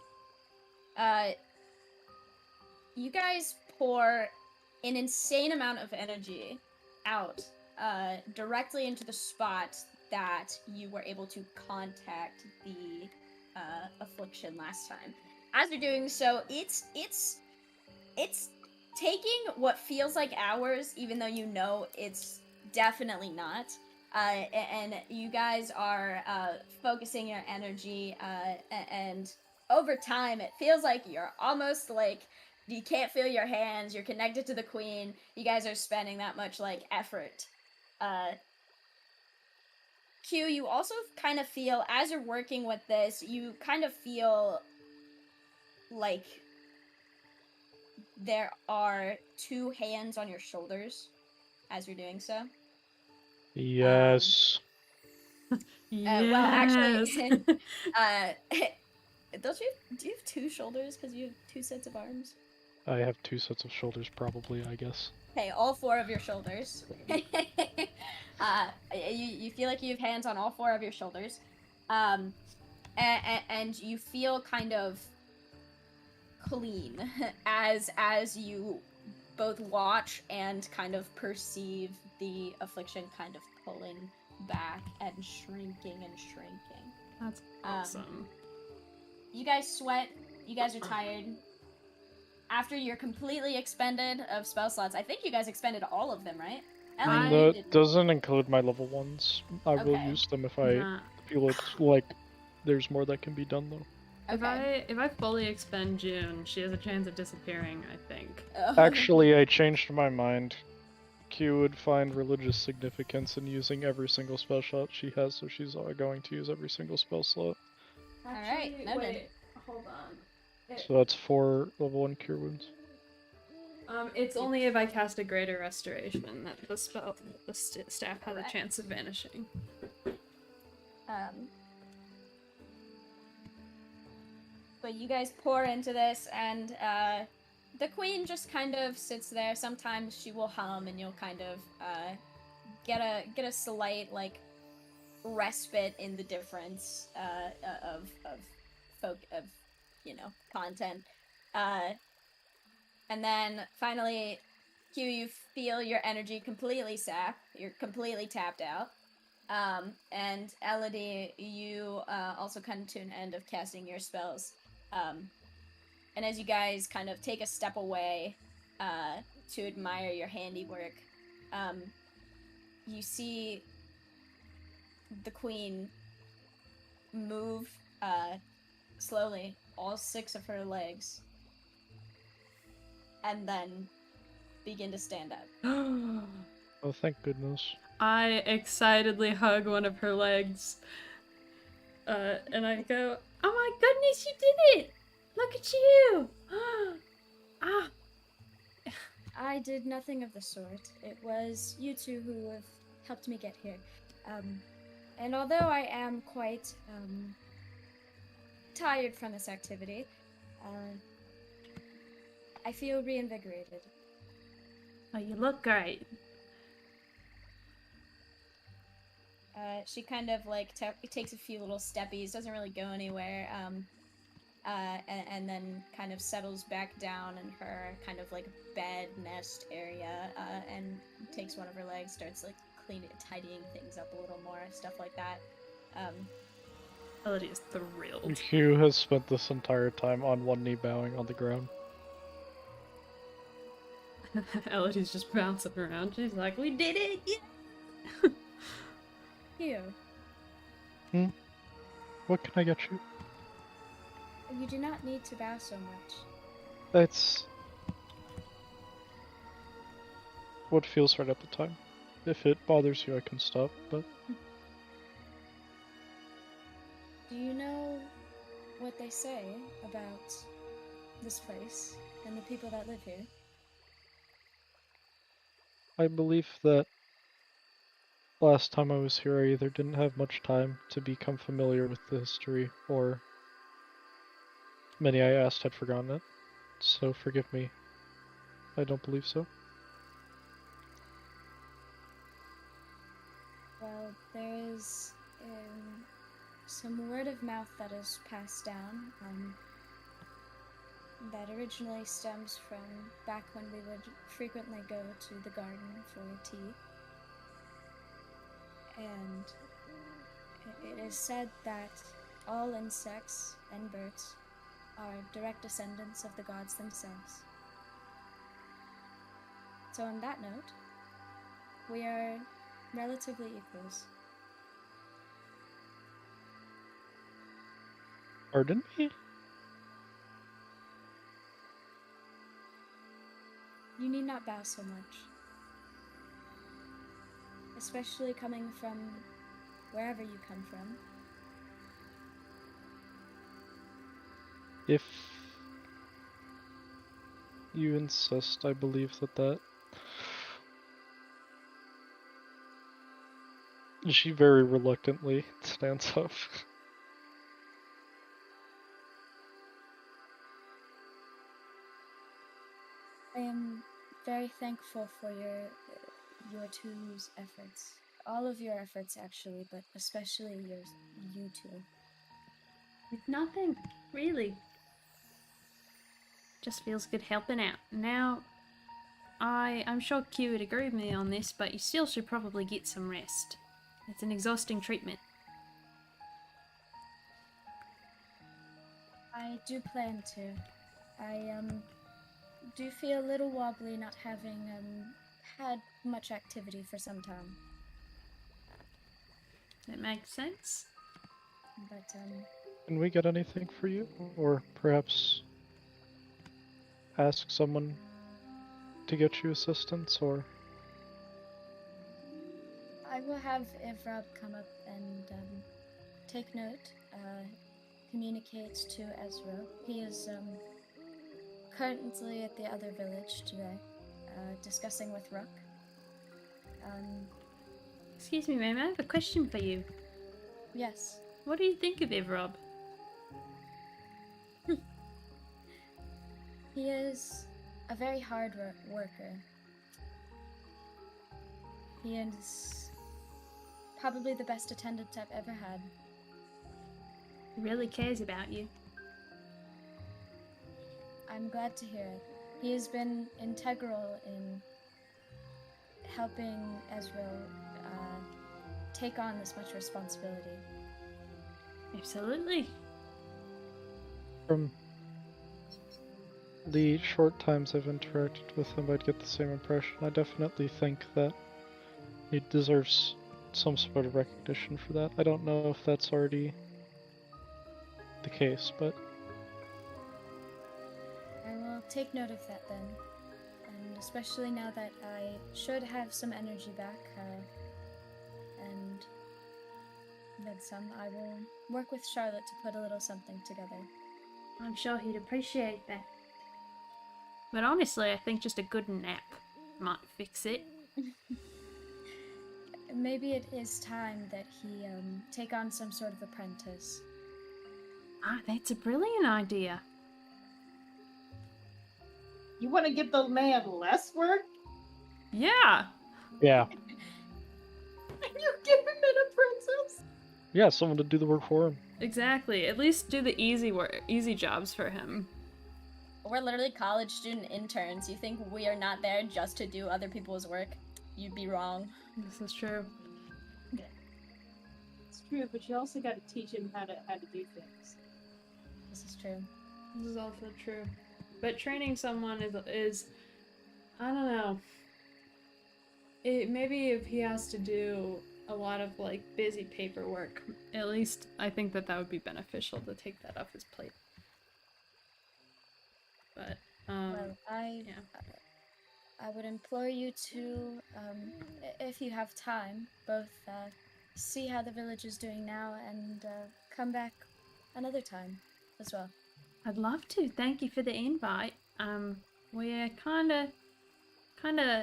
You guys pour an insane amount of energy out directly into the spot that you were able to contact the affliction last time. As you're doing so, it's taking what feels like hours, even though you know it's definitely not. And you guys are focusing your energy, and over time, it feels like you're almost like you can't feel your hands. You're connected to the queen. You guys are spending that much like effort. Q, you also kind of feel as you're working with this, you kind of feel like there are two hands on your shoulders as you're doing so. Yes. Well, actually, do you have two shoulders because you have two sets of arms? I have two sets of shoulders, probably, I guess. Okay, all four of your shoulders. You feel like you have hands on all four of your shoulders. And you feel kind of clean as you both watch and kind of perceive the affliction kind of pulling back and shrinking and shrinking. That's awesome. You guys sweat. You guys are tired. After you're completely expended of spell slots, I think you guys expended all of them, right? Ellen, you That didn't. doesn't include my level 1s. I will Okay. use them if I Nah. feel it's like there's more that can be done, though. If I fully expend June, she has a chance of disappearing, I think. Actually, I changed my mind. Q would find religious significance in using every single spell slot she has, so she's going to use every single spell slot. Alright, noted. wait, hold on. So that's 4 level 1 cure wounds. It's only if I cast a greater restoration that the staff has a Correct. chance of vanishing. But you guys pour into this, and the queen just kind of sits there. Sometimes she will hum, and you'll kind of get a slight like respite in the difference of content. And then finally, Q, you feel your energy completely sap. You're completely tapped out. And Elodie, you also come to an end of casting your spells. And as you guys kind of take a step away to admire your handiwork, you see the queen move slowly all 6 of her legs and then begin to stand up. Oh, thank goodness. I excitedly hug one of her legs. And I go, "Oh my goodness, you did it! Look at you! Ah! I did nothing of the sort. It was you two who have helped me get here. And although I am quite tired from this activity, I feel reinvigorated. Oh, you look great." She kind of like takes a few little steppies, doesn't really go anywhere, and then kind of settles back down in her kind of like bed nest area, and takes one of her legs, starts like tidying things up a little more, stuff like that. Elodie is thrilled. Q has spent this entire time on one knee bowing on the ground. Elodie's just bouncing around. She's like, we did it! Yeah! Here, What can I get you? you do not need to bow so much. That's what feels right at the time. If it bothers you, I can stop, but Do you know what they say about this place and the people that live here? I believe that last time I was here, I either didn't have much time to become familiar with the history, or many I asked had forgotten it. So forgive me. I don't believe so. Well, there is some word of mouth that is passed down that originally stems from back when we would frequently go to the garden for tea. And it is said that all insects and birds are direct descendants of the gods themselves. So on that note, we are relatively equals. Pardon me? You need not bow so much. Especially coming from wherever you come from. If you insist, I believe that She very reluctantly stands up. I am very thankful for your two's efforts. All of your efforts, actually, but especially you two. With nothing, really. Just feels good helping out. Now, I'm sure Q would agree with me on this, but you still should probably get some rest. It's an exhausting treatment. I do plan to. I do feel a little wobbly not having had much activity for some time. That makes sense. But Can we get anything for you? Or perhaps ask someone to get you assistance, or... I will have Ivrob come up and take note, communicate to Ezra. He is currently at the other village today, discussing with Ruck. Excuse me, ma'am, I have a question for you. Yes. What do you think of Ivrob? He is a very hard worker. He is probably the best attendant I've ever had. He really cares about you. I'm glad to hear it. He has been integral in helping Ezra take on this much responsibility. Absolutely. From the short times I've interacted with him, I'd get the same impression. I definitely think that he deserves some sort of recognition for that. I don't know if that's already the case, but... I will take note of that then. And especially now that I should have some energy back, and then some, I will work with Charlotte to put a little something together. I'm sure he'd appreciate that. But honestly, I think just a good nap might fix it. Maybe it is time that he take on some sort of apprentice. Ah, that's a brilliant idea. You want to give the man less work? Yeah. Yeah. You give him an apprentice? Yeah, someone to do the work for him. Exactly. At least do the easy jobs for him. We're literally college student interns. You think we are not there just to do other people's work? You'd be wrong. This is true. It's true, but you also got to teach him how to do things. This is true. This is also true. But training someone is I don't know. Maybe if he has to do a lot of like busy paperwork, at least I think that would be beneficial to take that off his plate. But Well, yeah. I would implore you to, if you have time, both see how the village is doing now and come back another time as well. I'd love to. Thank you for the invite. We're kind of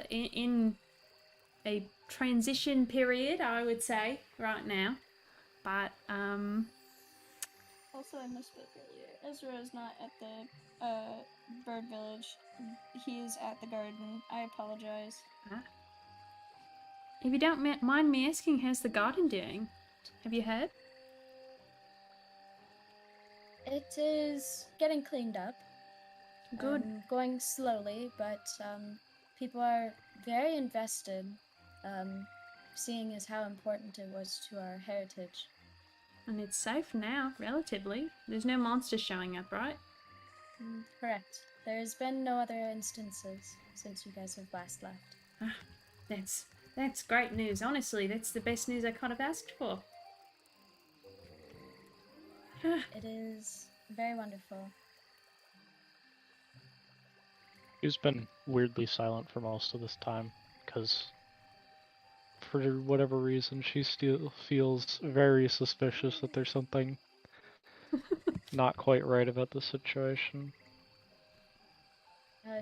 in a transition period, I would say, right now. But Also, I misspoke earlier. Ezra is not at the bird village. He's at the garden. I apologize. if you don't mind me asking, how's the garden doing? Have you heard? It is getting cleaned up. Good. Going slowly, but people are very invested, seeing as how important it was to our heritage. And it's safe now, relatively. There's no monsters showing up, right? Correct. There has been no other instances since you guys have last left. That's great news. Honestly, that's the best news I could have asked for. It is very wonderful. She's been weirdly silent for most of this time, because for whatever reason she still feels very suspicious that there's something not quite right about the situation.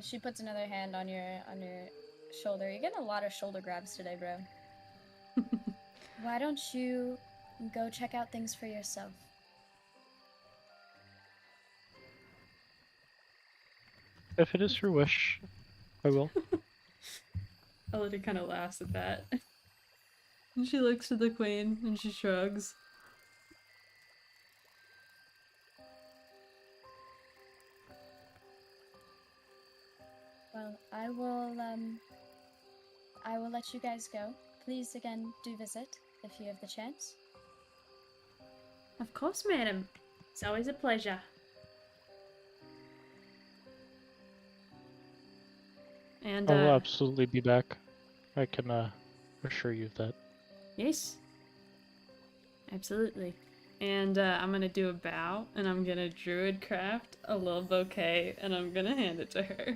She puts another hand on your shoulder. You're getting a lot of shoulder grabs today, bro. Why don't you go check out things for yourself? If it is your wish, I will. Elodie kind of laughs at that. And she looks at the queen and she shrugs. Well, I will let you guys go. Please again do visit if you have the chance. Of course, madam. It's always a pleasure. And I will absolutely be back. I can assure you of that. Yes. Absolutely. And I'm gonna do a bow, and I'm gonna druid craft a little bouquet, and I'm gonna hand it to her.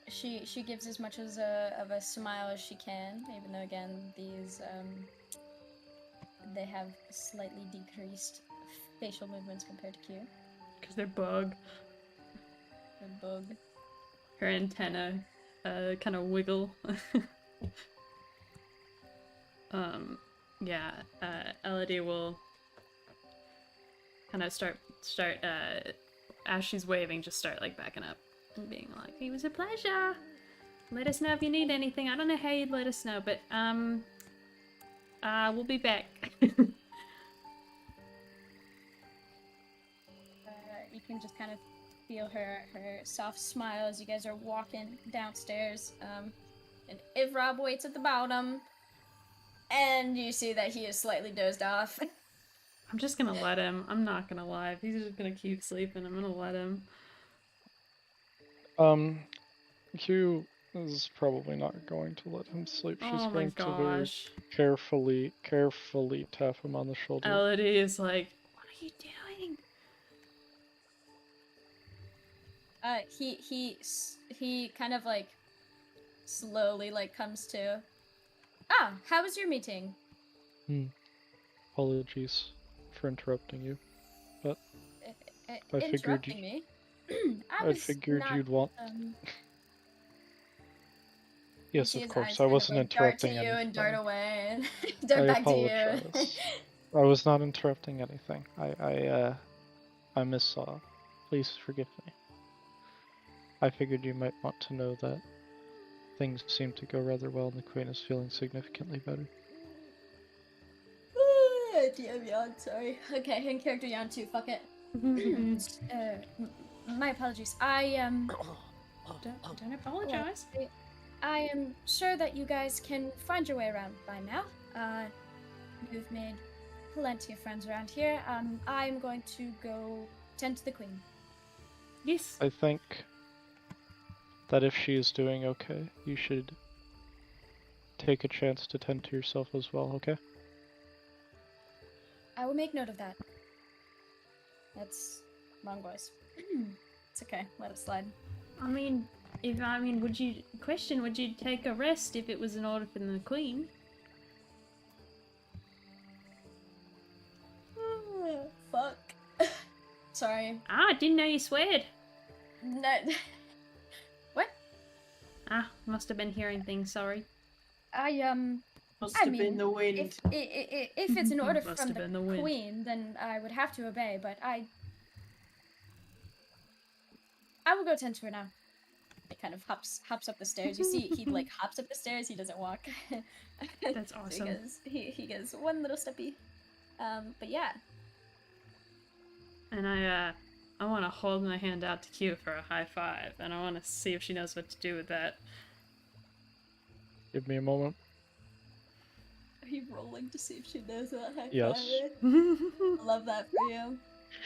She gives as much as of a smile as she can, even though again these they have slightly decreased facial movements compared to Q. Because they're bug. They're bug. Her antenna kind of wiggle. Yeah, Elodie will kind of start as she's waving, just start like backing up and being like, "It was a pleasure. Let us know if you need anything." I don't know how you'd let us know, but we'll be back. You can just kind of feel her soft smile as you guys are walking downstairs. And Ivrob waits at the bottom, and you see that he is slightly dozed off. I'm just gonna let him. I'm not gonna lie. If he's just gonna keep sleeping, I'm gonna let him. Q is probably not going to let him sleep. She's Oh my going to very gosh. carefully tap him on the shoulder. Elodie is like, "What are you doing?" He kind of like slowly like comes to. How was your meeting? Apologies for interrupting you, but I figured Interrupting me? I figured you'd want. Yes, See of his course. eyes I kind of, wasn't like, dart interrupting to you anything. and dart away and dart I back to you. apologize. I was not interrupting anything. I missaw. Please forgive me. I figured you might want to know that things seem to go rather well and the Queen is feeling significantly better. DM yawn, sorry. Okay, in character yawn too, fuck it. My apologies. Don't apologize. I am sure that you guys can find your way around by now. You've made plenty of friends around here. I'm going to go tend to the Queen. Yes. I think that if she is doing okay, you should take a chance to tend to yourself as well, okay? I will make note of that. That's wrong voice. It's okay. Let it slide. I mean, would you take a rest if it was an order from the Queen? Fuck. Sorry. Ah, I didn't know you sweared. No. What? Ah, must have been hearing things, sorry. Must I have been mean, the wind. If it's an order Must from have been the wind. Queen, then I would have to obey, but I will go tend to her now. He kind of hops up the stairs. You see, he like hops up the stairs. He doesn't walk. That's awesome. He goes one little steppy. But yeah. And I want to hold my hand out to Q for a high five, and I want to see if she knows what to do with that. Give me a moment. Are you rolling to see if she knows what high Yes. five is? I love that for you.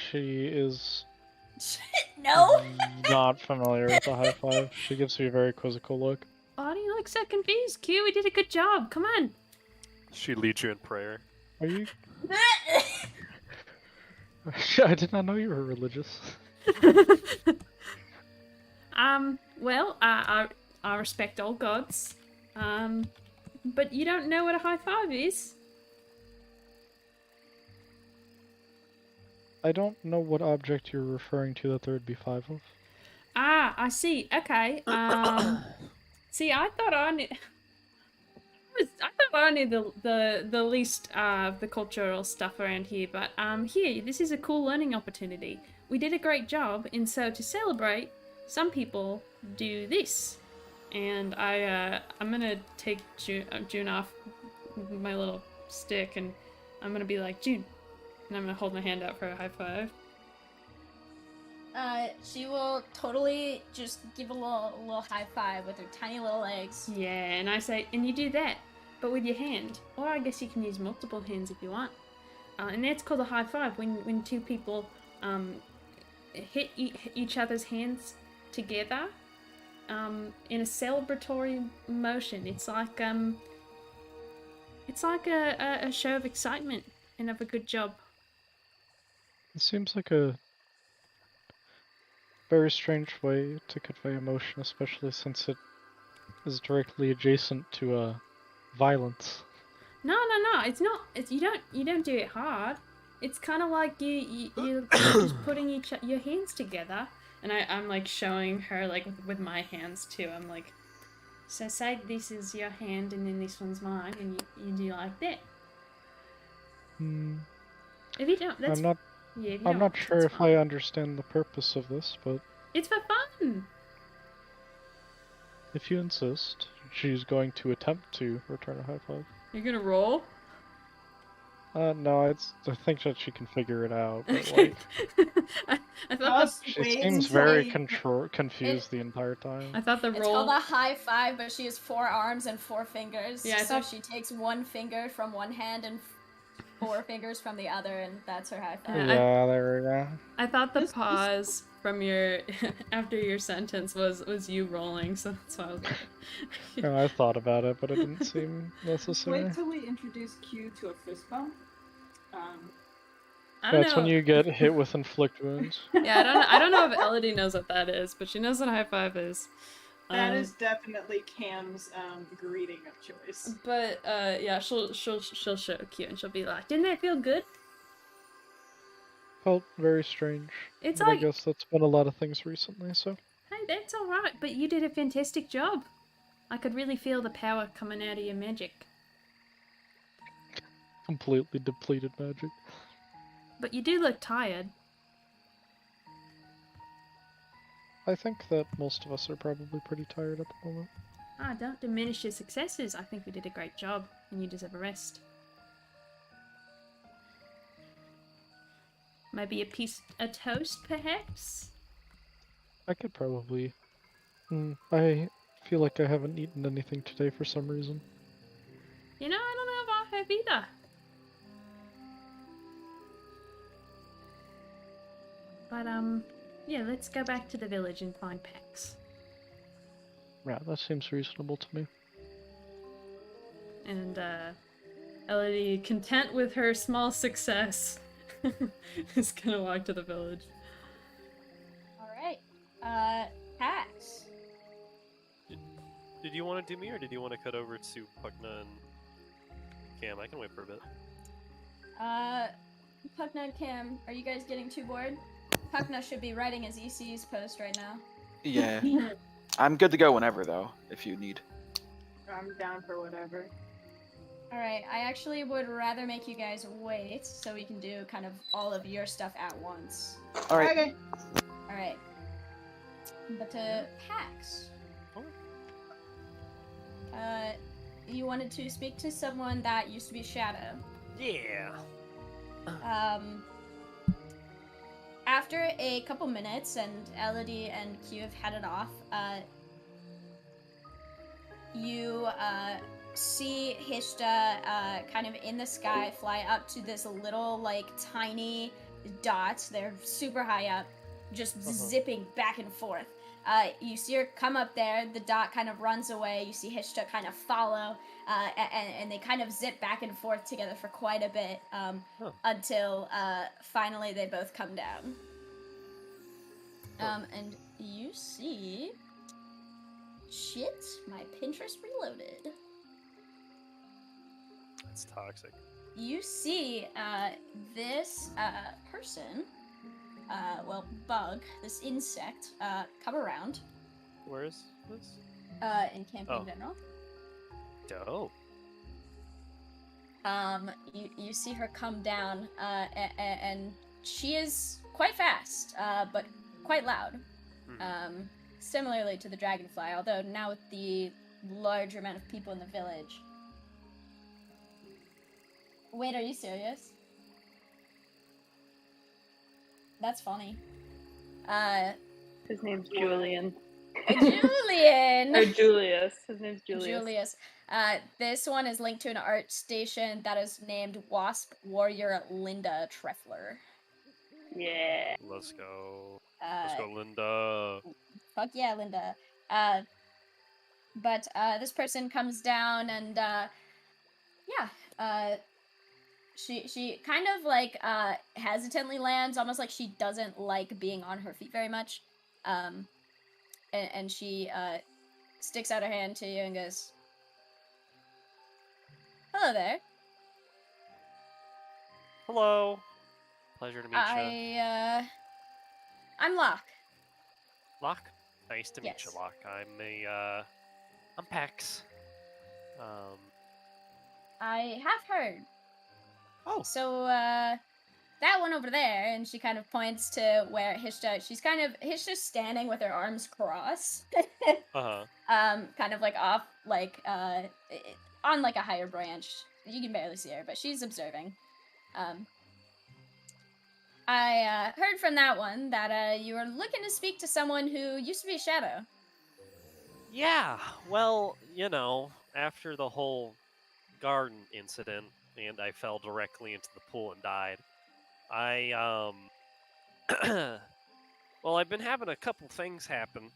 She is No. not familiar with the high five. She gives me a very quizzical look. Why do you look so confused, Q? We did a good job. Come on. She leads you in prayer. Are you? I did not know you were religious. Well, I respect all gods. But you don't know what a high five is? I don't know what object you're referring to that there would be 5 of. Ah, I see. Okay. See, I thought I knew. I thought I knew the least of the cultural stuff around here, but here, this is a cool learning opportunity. We did a great job, and so to celebrate, some people do this. And I'm gonna take June off my little stick, and I'm gonna be like, June, and I'm gonna hold my hand out for a high five. She will totally just give a little high five with her tiny little legs. Yeah, and I say, and you do that, but with your hand, or I guess you can use multiple hands if you want. And that's called a high five when two people hit each other's hands together. In a celebratory motion. It's like a show of excitement and of a good job. It seems like a very strange way to convey emotion, especially since it is directly adjacent to violence. No, it's not. You don't do it hard. It's kind of like you're just putting your hands together. And I'm like showing her like with my hands too. I'm like, so say this is your hand and then this one's mine, and you do like that. If you don't, that's I'm not. Yeah, if you I'm don't, not sure that's if fine. I understand the purpose of this, but It's for fun. if you insist, she's going to attempt to return a high five. You're gonna roll. No, I think that she can figure it out. But like, I thought Just she wait seems until very you- confused the entire time. I thought the It's roll. called a high five, but she has 4 arms and 4 fingers. Yeah, I so thought- she takes 1 finger from one hand and 4 fingers from the other, and that's her high five. Yeah, Yeah, there we go. I thought the pause from your after your sentence was you rolling, so that's why I was like. Yeah, I thought about it, but it didn't seem necessary. Wait till we introduce Q to a fist bump. I don't That's know. when you get hit with inflict wounds. Yeah, I don't know if Elodie knows what that is, but she knows what high five is. That is definitely Cam's greeting of choice. But yeah, she'll show Q and she'll be like, "Didn't that feel good?" Felt very strange. It's but like, I guess that's been a lot of things recently, so. hey, that's all right, but you did a fantastic job. I could really feel the power coming out of your magic. Completely depleted magic. But you do look tired. I think that most of us are probably pretty tired at the moment. Ah, don't diminish your successes. I think we did a great job, and you deserve a rest. Maybe a toast, perhaps? I could probably... I feel like I haven't eaten anything today for some reason. You know, I don't know if I have either. But, Yeah, let's go back to the village and find Pax. Yeah, that seems reasonable to me. And Elodie, content with her small success, is gonna walk to the village. All right. Pax. Did you want to do me, or did you want to cut over to Pugna and Cam? I can wait for a bit. Pugna and Cam, are you guys getting too bored? Pugna should be writing his EC's post right now. Yeah. I'm good to go whenever, though, if you need. I'm down for whatever. Alright, I actually would rather make you guys wait so we can do kind of all of your stuff at once. Alright. Okay. Alright. But Pax. You wanted to speak to someone that used to be Shadow. Yeah. After a couple minutes and Elodie and Q have headed off, you see Hishta kind of in the sky fly up to this little, like, tiny dot. They're super high up, just zipping back and forth. You see her come up there, the dot kind of runs away, you see Hishta kind of follow, and they kind of zip back and forth together for quite a bit, until finally they both come down. And you see... Shit, my Pinterest reloaded. That's toxic. You see this person, bug, this insect, come around. Where is this? In Campaign General. Dope. You see her come down, and she is quite fast, but quite loud. Similarly to the dragonfly, although now with the larger amount of people in the village. Wait, are you serious? That's funny. His name's Julian. Julian! Or Julius. His name's Julius. Julius. This one is linked to an art station that is named Wasp Warrior Linda Treffler. Yeah. Let's go. Let's go, Linda. Fuck yeah, Linda. But this person comes down and, she kind of, like, hesitantly lands, almost like she doesn't like being on her feet very much. And she, sticks out her hand to you and goes, "Hello there. Hello. Pleasure to meet you. I'm Locke." Locke? Nice to meet Yes. you, Locke. I'm Pax. I have heard. Oh. So, that one over there, and she kind of points to where Hishta's standing with her arms crossed. Kind of like off, like, on like a higher branch. You can barely see her, but she's observing. I heard from that one that you were looking to speak to someone who used to be a Shadow. Yeah, well, you know, after the whole garden incident, and I fell directly into the pool and died, well, I've been having a couple things happen,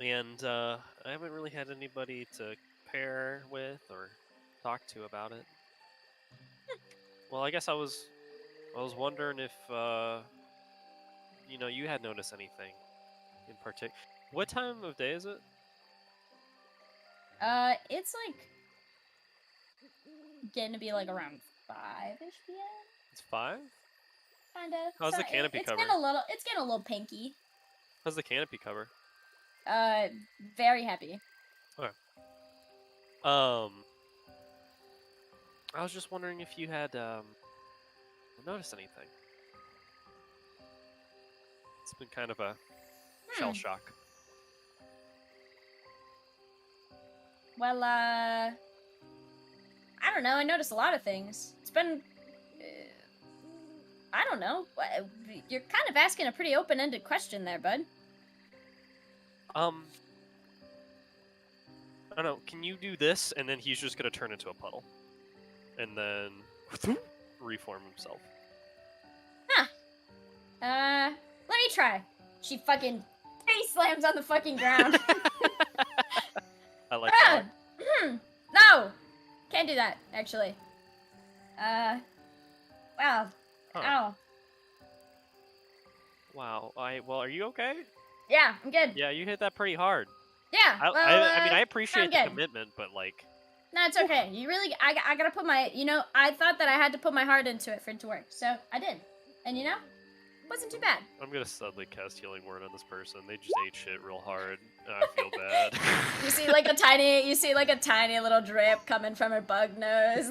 and I haven't really had anybody to pair with or talk to about it. Well, I guess I was wondering if, you had noticed anything in particular. What time of day is it? It's like getting to be like around 5-ish p.m. It's 5? Kinda. How's the canopy it's cover? It's getting a little pinky. How's the canopy cover? Very heavy. Okay. I was just wondering if you had noticed anything. It's been kind of a shell shock. Well, I don't know. I noticed a lot of things. It's been, I don't know. You're kind of asking a pretty open-ended question there, bud. I don't know. Can you do this, and then he's just gonna turn into a puddle, and then reform himself? Let me try. She fucking face slams on the fucking ground. I like Ah, that. no! Can't do that, actually. Wow. Huh. Ow. Wow. Well, are you okay? Yeah, I'm good. Yeah, you hit that pretty hard. Yeah, I mean, I appreciate I'm the good. commitment, but like, No, it's okay. You really, I gotta put my, I thought that I had to put my heart into it for it to work, so I did. And wasn't too bad. I'm gonna suddenly cast Healing Word on this person. They just ate shit real hard. And I feel bad. You see like a tiny little drip coming from her bug nose.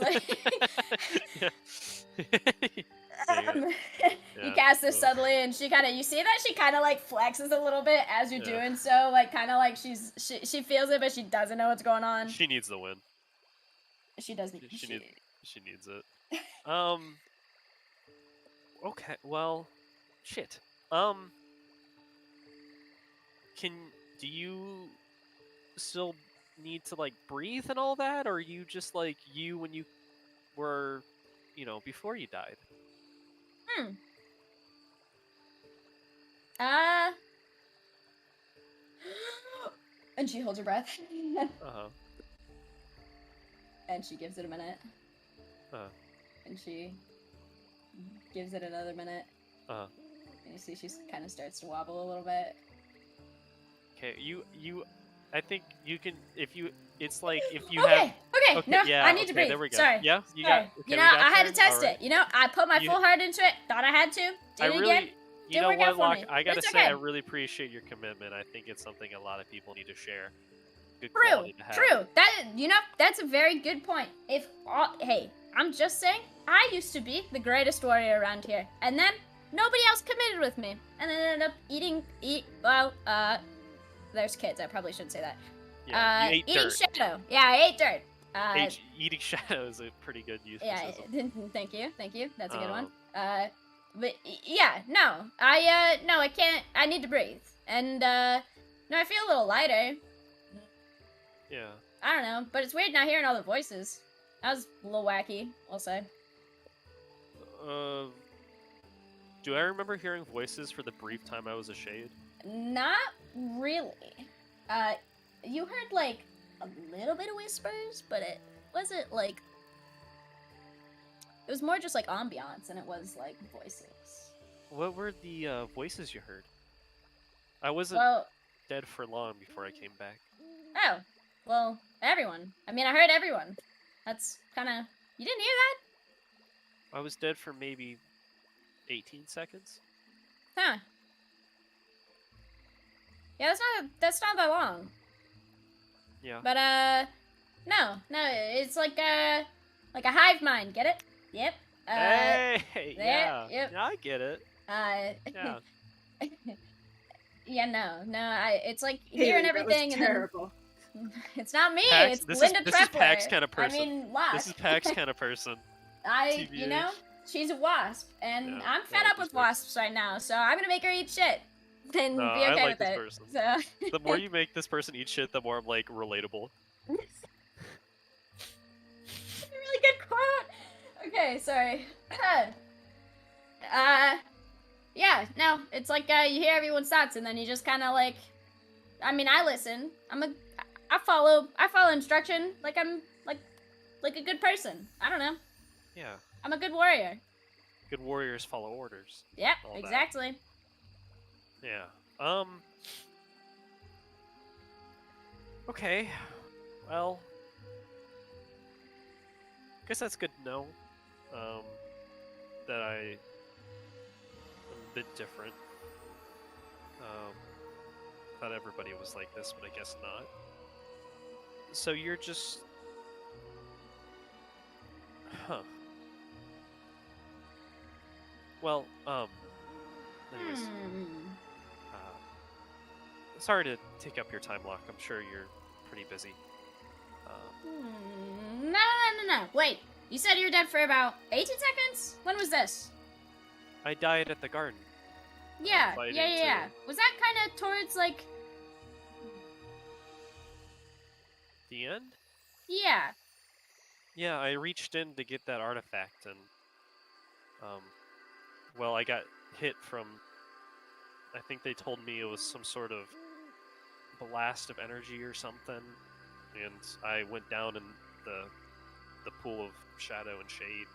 Yeah. Um, Yeah, you cast this ugh. subtly, and you see that she kind of like flexes a little bit as you're Yeah. doing so, like kind of like she feels it, but she doesn't know what's going on. She needs the win. She doesn't. She needs it. Okay. Well, shit. Do you still need to like breathe and all that, or are you just like you when you were, before you died? And she holds her breath. Uh-huh. And she gives it a minute. Uh-huh. And she gives it another minute. Uh-huh. And you see she kind of starts to wobble a little bit. Okay, I think you can, it's like if you Okay, no, yeah, I need to breathe. there we go. Sorry. Yeah, you Sorry. got, okay, you we know, got I had to there? test Alright. it. I put my full heart into it, thought I had to, did it again. You Didn't know work what, out for Locke? me. I gotta It's say, I okay. really appreciate your commitment. I think it's something a lot of people need to share. Good True, quality to have. true. That's a very good point. Hey, I'm just saying, I used to be the greatest warrior around here, and then nobody else committed with me, and then ended up there's kids. I probably shouldn't say that. Yeah, you ate eating dirt. shadow. Yeah, I ate dirt. Eating shadow is a pretty good use. Yeah, thank you. That's a good one. Um, But yeah, no, I can't. I need to breathe, and no, I feel a little lighter. Yeah. I don't know, but it's weird not hearing all the voices. That was a little wacky, I'll say. Do I remember hearing voices for the brief time I was a shade? Not really. You heard like a little bit of whispers, but it wasn't like. It was more just like ambiance than it was like voices. What were the voices you heard? I wasn't Well, dead for long before I came back. oh, well, everyone. I mean, I heard everyone. That's kind of. You didn't hear that? I was dead for maybe 18 seconds. Huh. Yeah, that's not that long. Yeah. But no, it's like a hive mind. Get it? Yep. Hey, there, yeah. yep. Yeah, I get it. Yeah. Yeah, no. It's like hearing Haley, that was everything, and then terrible. it's not me. Pax, It's this Linda is Pax Trepler. kind of person. I mean, Wasp. This is Pax kind of person. TBH. She's a wasp, and Yeah, I'm I fed like up this with wasps right now. So I'm gonna make her eat shit, and No, be I okay like with this it. person. So The more you make this person eat shit, the more I'm like relatable. really good quote. Okay, sorry. Yeah, no, it's like you hear everyone's thoughts, and then you just kind of like. I mean, I listen. I follow instruction like I'm like a good person. I don't know. Yeah. I'm a good warrior. Good warriors follow orders. Yep, All that. exactly. Yeah. Okay. Well. Guess that's good to know. That I am a bit different. Thought everybody was like this, but I guess not. So you're just... Huh. Well, anyways, sorry to take up your time, Locke. I'm sure you're pretty busy. No. Wait, you said you were dead for about 18 seconds? When was this? I died at the garden. Yeah. fighting Was that kind of towards, like... The end? Yeah. Yeah, I reached in to get that artifact, and well, I got hit from I think they told me it was some sort of blast of energy or something, and I went down in the pool of shadow and shade.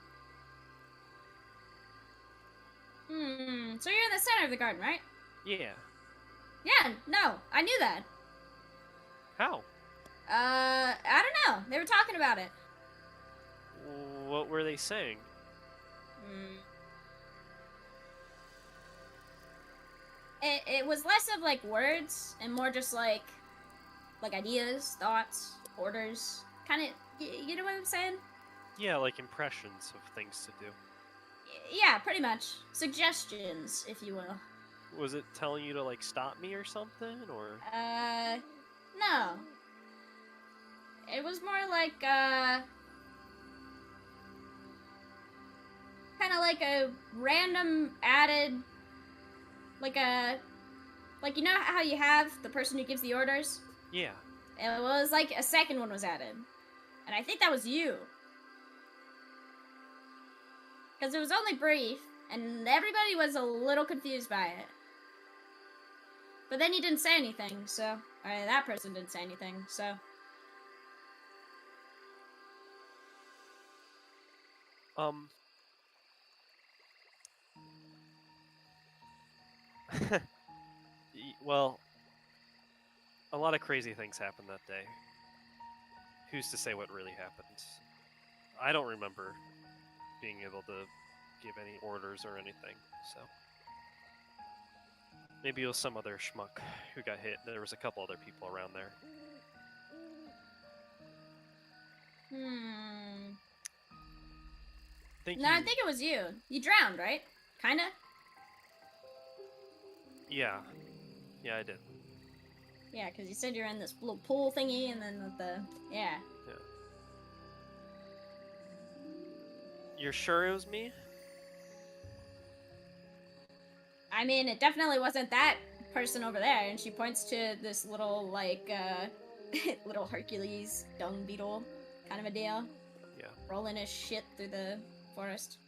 So you're in the center of the garden, right? Yeah. Yeah, no, I knew that. How? I don't know. They were talking about it. What were they saying? It was less of like words and more just like ideas, thoughts, orders. Kind of, you know what I'm saying? Yeah, like impressions of things to do. Yeah, pretty much. Suggestions, if you will. Was it telling you to like stop me or something, or? No. It was more like, kind of like a random added, like you know how you have the person who gives the orders? Yeah. It was like a second one was added. And I think that was you. Because it was only brief, and everybody was a little confused by it. But then you didn't say anything, so... that person didn't say anything, so... Well, a lot of crazy things happened that day. Who's to say what really happened? I don't remember being able to give any orders or anything, so... Maybe it was some other schmuck who got hit. There was a couple other people around there. I think it was you. You drowned, right? Kinda? Yeah. Yeah, I did. Yeah, because you said you're in this little pool thingy, and then yeah. Yeah. You're sure it was me? I mean, it definitely wasn't that person over there, and she points to this little, like, little Hercules dung beetle kind of a deal. Yeah. Rolling his shit through the forest.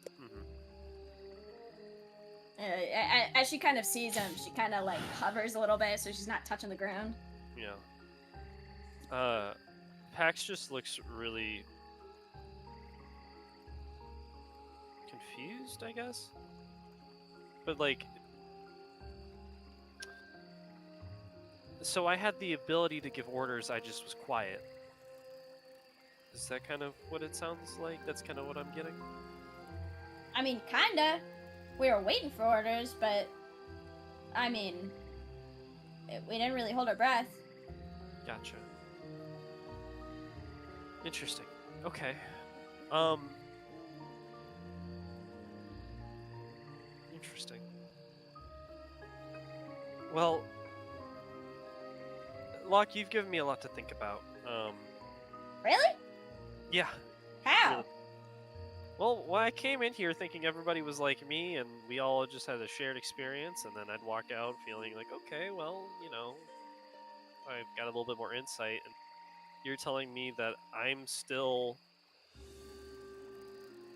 As she kind of sees him, she kind of, like, hovers a little bit so she's not touching the ground. Yeah. Pax just looks really... confused, I guess? But, like... So I had the ability to give orders, I just was quiet. Is that kind of what it sounds like? That's kind of what I'm getting? I mean, kinda. We were waiting for orders, but... I mean... we didn't really hold our breath. Gotcha. Interesting. Okay. Interesting. Well... Locke, you've given me a lot to think about. Really? Yeah. How? Really. Well, I came in here thinking everybody was like me, and we all just had a shared experience, and then I'd walk out feeling like, okay, well, you know, I've got a little bit more insight, and you're telling me that I'm still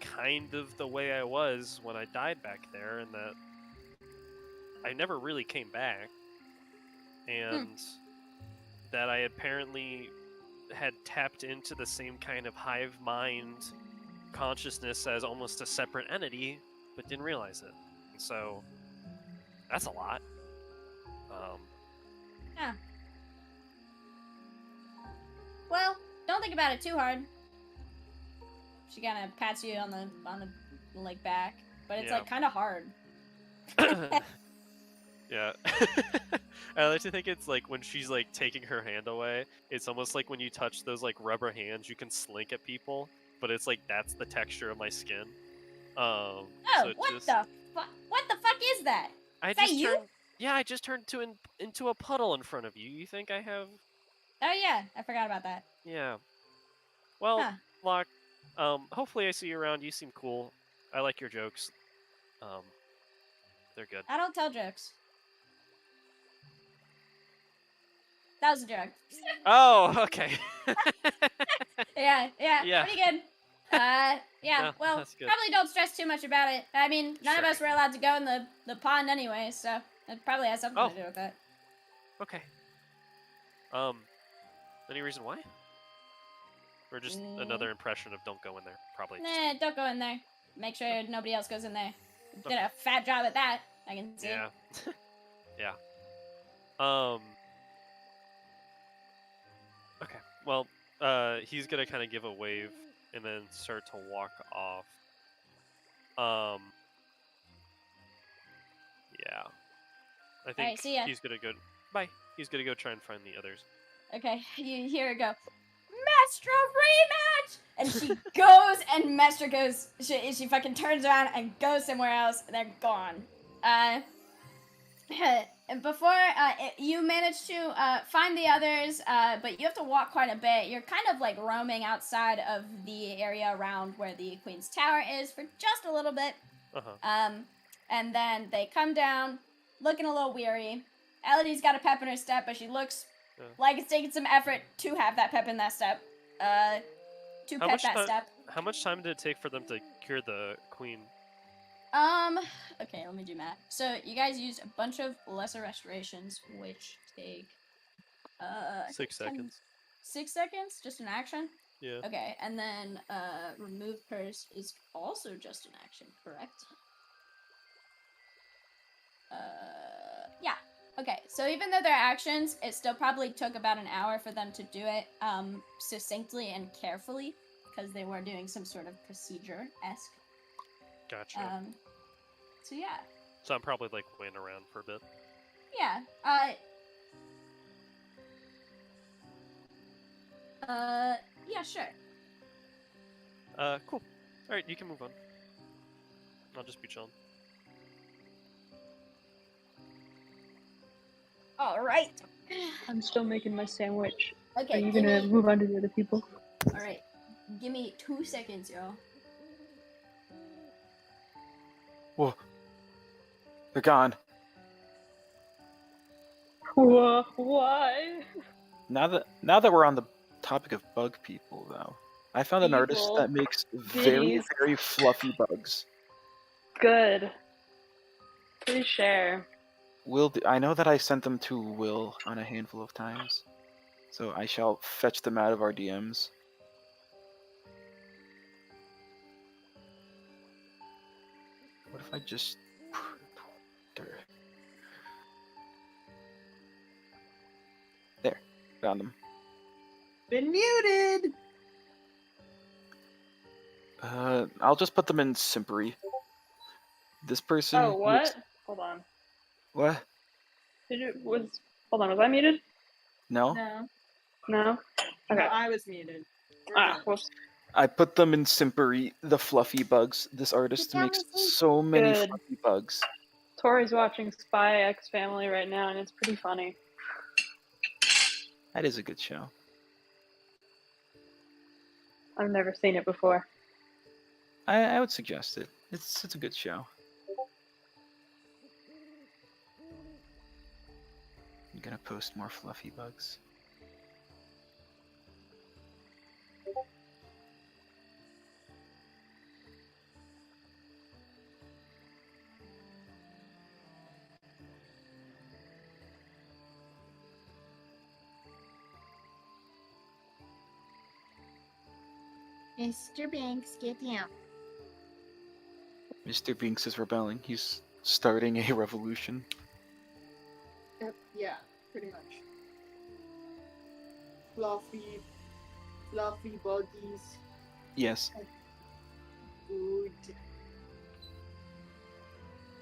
kind of the way I was when I died back there, and that I never really came back, and that I apparently had tapped into the same kind of hive mind consciousness as almost a separate entity, but didn't realize it. And so, that's a lot. Yeah. Well, don't think about it too hard. She kind of pats you on the like back, but it's like kind of hard. Yeah. I like to think it's like when she's like taking her hand away, it's almost like when you touch those like rubber hands you can slink at people, but it's like that's the texture of my skin. Oh, so what just... the fuck? What the fuck is that? I Is that just you? turned... Yeah, I just turned into a puddle in front of you. You think I have... Oh yeah, I forgot about that. Yeah. Well, Huh. Locke, hopefully I see you around. You seem cool. I like your jokes. They're good. I don't tell jokes. That was a joke. Oh, okay. Yeah, Yeah. pretty good. Yeah, No, well, that's good. probably don't stress too much about it. I mean, none of Sure. us were allowed to go in the pond anyway, so, It probably has something to do with it. Okay. Any reason why? Or just another impression of don't go in there? Probably. Nah, don't go in there. Make sure nobody else goes in there. Did a fat job at that, I can see. Yeah. Yeah. Okay. Well, he's gonna kind of give a wave and then start to walk off. Yeah. I think Alright, see ya. he's gonna go. Bye. He's gonna go try and find the others. Okay, you hear her go, Mestra rematch! And she goes, and Mestra goes, she fucking turns around and goes somewhere else, and they're gone. And before you manage to find the others, but you have to walk quite a bit. You're kind of like roaming outside of the area around where the Queen's Tower is for just a little bit. And then they come down, looking a little weary. Elodie's got a pep in her step, but she looks like it's taking some effort to have that pep in that step. To pep that step. How much time did it take for them to cure the queen? Okay, let me do math. So you guys used a bunch of lesser restorations, which take 6 seconds. 6 seconds? Just an action? Yeah. Okay, and then remove curse is also just an action, correct? Yeah. Okay, so even though they're actions, it still probably took about an hour for them to do it succinctly and carefully, because they were doing some sort of procedure-esque. Gotcha. So yeah. So I'm probably like waiting around for a bit. Yeah. Yeah, sure. Cool. Alright, you can move on. I'll just be chilling. Alright. I'm still making my sandwich. Okay, Are you gonna move on to the other people? Alright. Give me 2 seconds, yo. Whoa. They're gone. Why? Now that we're on the topic of bug people, though, I found an artist Evil that makes very, ditties. very fluffy bugs. Good. Please share. I know that I sent them to Will on a handful of times, so I shall fetch them out of our DMs. What if I just... There, found them. Been muted! I'll just put them in Simpery. This person... Oh, what? Hold on. What? Hold on, was I muted? No? No. No? No, Okay. I was muted. Whoops. I put them in Simpery, the fluffy bugs. This artist makes so many Good. fluffy bugs. Tori's watching Spy X Family right now, and it's pretty funny. That is a good show. I've never seen it before. I would suggest it. It's a good show. I'm gonna post more fluffy bugs. Mr. Banks, get down. Mr. Binks is rebelling. He's starting a revolution. Yeah, pretty much. Fluffy buggies. Yes. Good.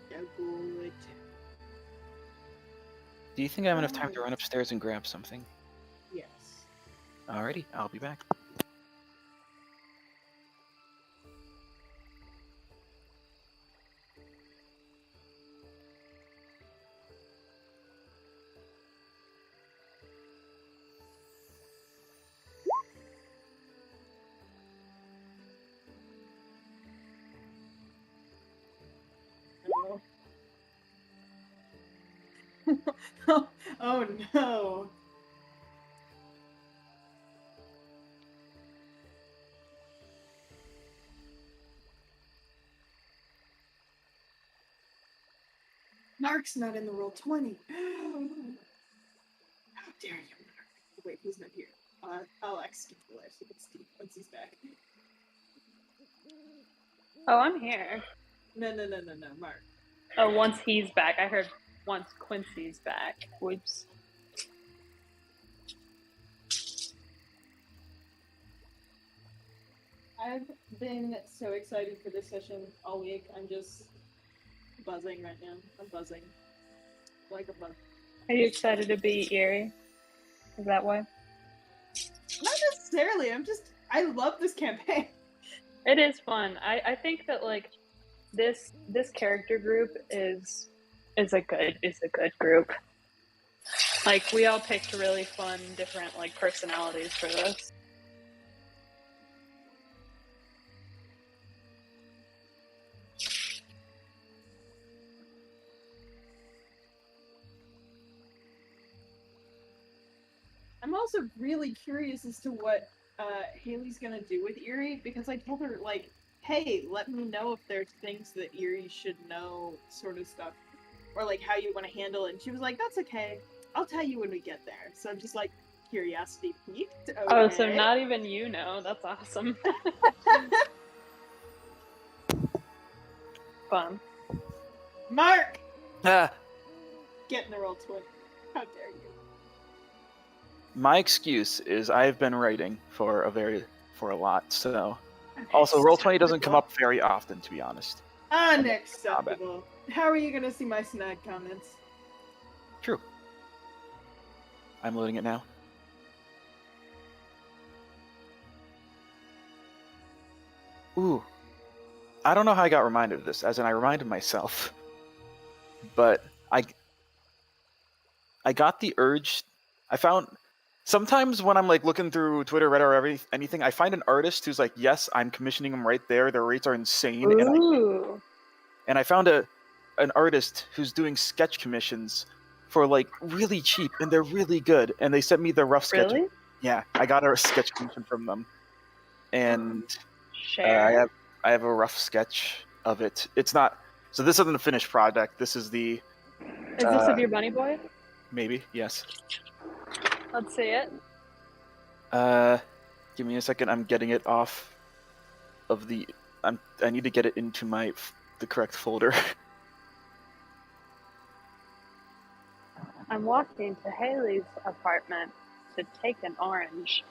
They're good. Do you think I have enough time to run upstairs and grab something? Yes. Alrighty, I'll be back. Oh no. Mark's not in the roll 20. How dare you, Mark? Wait, he's not here. I'll execute the life once he's back. Oh, I'm here. No, Mark. Oh, once he's back. I heard once Quincy's back. Whoops. I've been so excited for this session all week. I'm just buzzing right now. I'm buzzing. Like a bug. Are you excited to be Erie? Is that why? Not necessarily. I love this campaign. It is fun. I think that like this character group is a good group. Like we all picked really fun, different like personalities for this. I'm also really curious as to what Haley's gonna do with Erie, because I told her, like, hey, let me know if there's things that Erie should know, sort of stuff. Or, like, how you want to handle it. And she was like, that's okay. I'll tell you when we get there. So I'm just like, curiosity peaked. Okay. Oh, so not even you know. That's awesome. Fun. Mark! Ah, Get in the roll 20. How dare you? my excuse is I've been writing for a lot, so also roll 20 doesn't come up very often, to be honest. Unacceptable. How are you gonna see my snag comments? True. I'm loading it now. Ooh. I don't know how I got reminded of this, as in I reminded myself. But I got the urge. I found sometimes when I'm like looking through Twitter, Reddit, or anything, I find an artist who's like, yes, I'm commissioning them right there. Their rates are insane. Ooh. And I found an artist who's doing sketch commissions for like really cheap, and they're really good. And they sent me the rough sketch. Really? Yeah, I got a sketch commission from them, and Share. I have a rough sketch of it. It's not. So this isn't a finished project. This is the. Is this of your bunny boy? Maybe, yes. Let's see it. Give me a second. I'm getting it off of the. I need to get it into the correct folder. I'm walking to Haley's apartment to take an orange.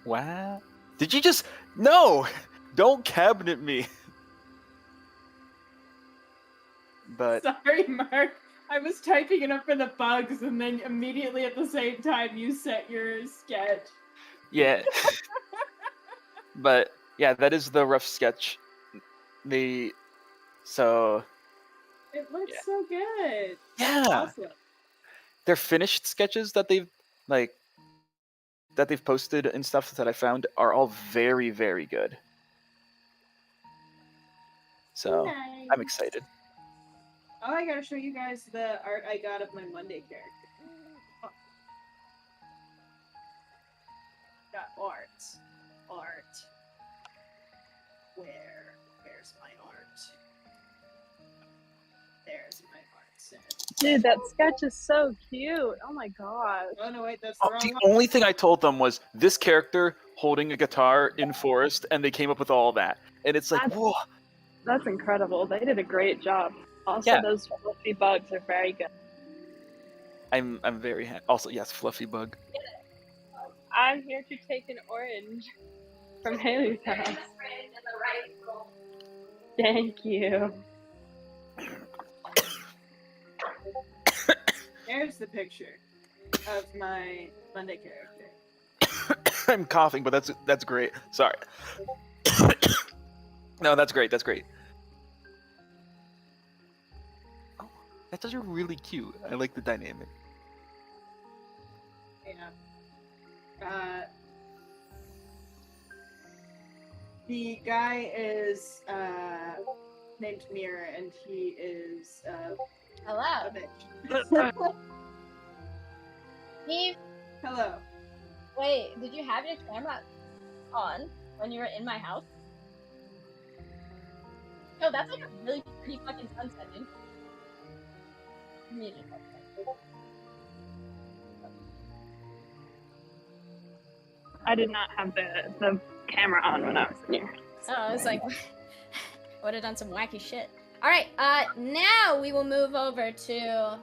Wow. Did you just. No! Don't cabinet me! But. Sorry, Mark. I was typing it up for the bugs, and then immediately at the same time you set your sketch. Yeah. But, yeah, that is the rough sketch. So. It looks so good. Yeah. Awesome. Their finished sketches that they've posted and stuff that I found are all very, very good. So Nice. I'm excited. Oh, I gotta show you guys the art I got of my Monday character. Oh. Got art. Where's my art? There's my art set. Dude, that sketch is so cute. Oh my god. Oh no, wait, that's the wrong The one. only thing I told them was this character holding a guitar in forest, and they came up with all that. And it's like, That's- whoa. That's incredible. They did a great job. Also, Yeah. those fluffy bugs are very good. I'm very happy. Also, yes, Fluffy Bug. I'm here to take an orange from Haley's house. Thank you. There's the picture of my Monday character. I'm coughing, but that's great. Sorry. No, that's great. That's great. Oh, that does are really cute. I like the dynamic. Yeah. The guy is named Mir, and he is a Hello. bitch. Eve, Hello. wait, did you have your camera on when you were in my house? Yo, that's like a really pretty fucking sunset, dude. Music. I did not have the camera on when I was in here. Oh, I was like, would have done some wacky shit. Alright, now we will move over to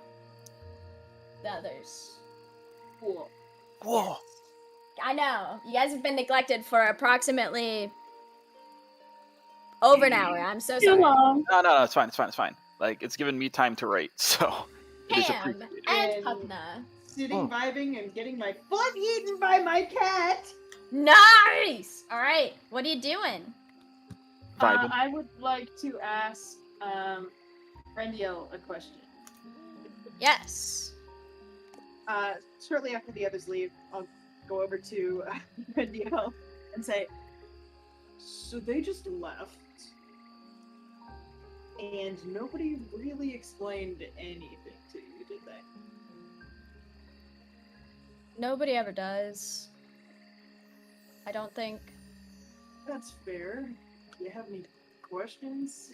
the others. Cool. Whoa. I know, you guys have been neglected for approximately over an hour. I'm so Too sorry. long. No, it's fine. Like, it's given me time to write, so it is Pam appreciated. and Pupna. Sitting, vibing, and getting my foot eaten by my cat. Nice! Alright, what are you doing? Vibing. I would like to ask Rendiel a question. Yes. Shortly after the others leave, I'll go over to Rendiel and say, so they just left, and nobody really explained anything to you, did they? Nobody ever does. I don't think. That's fair. Do you have any questions?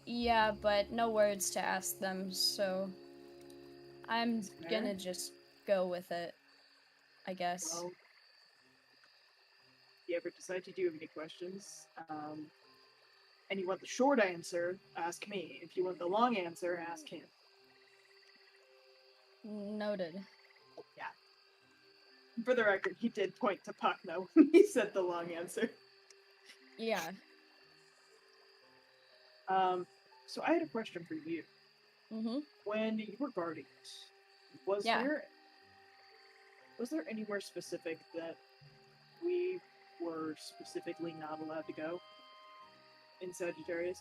Yeah, but no words to ask them, so I'm gonna just go with it, I guess. Well, if you ever decide you do have any questions, and you want the short answer, ask me. If you want the long answer, ask him. Noted. Yeah. For the record, he did point to Puckno when he said the long answer. Yeah. So I had a question for you. Mm-hmm. When you were guardians, was there anywhere specific that we were specifically not allowed to go in Sagittarius?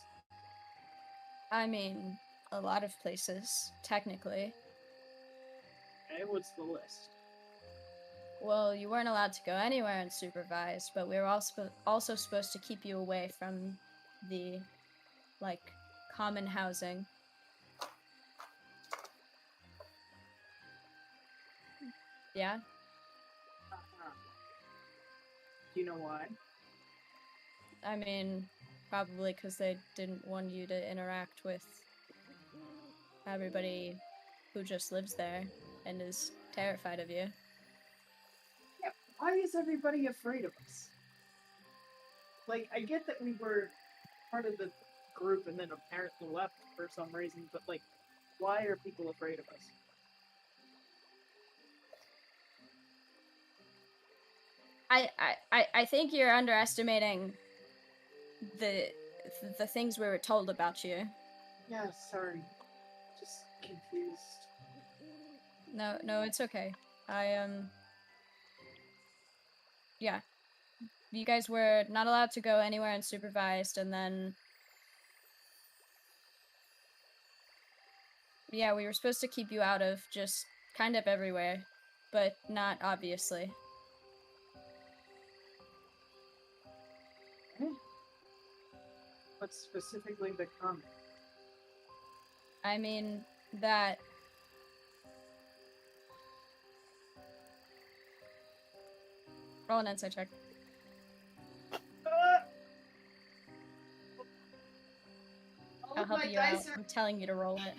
I mean, a lot of places, technically. Okay, what's the list? Well, you weren't allowed to go anywhere unsupervised, but we were also supposed to keep you away from the, like, common housing. Yeah? Do you know why? I mean, probably because they didn't want you to interact with everybody who just lives there and is terrified of you. Yeah, why is everybody afraid of us? Like, I get that we were part of the group and then apparently left for some reason, but, like, why are people afraid of us? I think you're underestimating the things we were told about you. Yeah, sorry. Just confused. No, it's okay. Yeah. You guys were not allowed to go anywhere unsupervised, and then... Yeah, we were supposed to keep you out of just kind of everywhere, but not obviously. What's specifically the comment? I mean, that... Roll an insight check. I'll help you out. I'm telling you to roll it.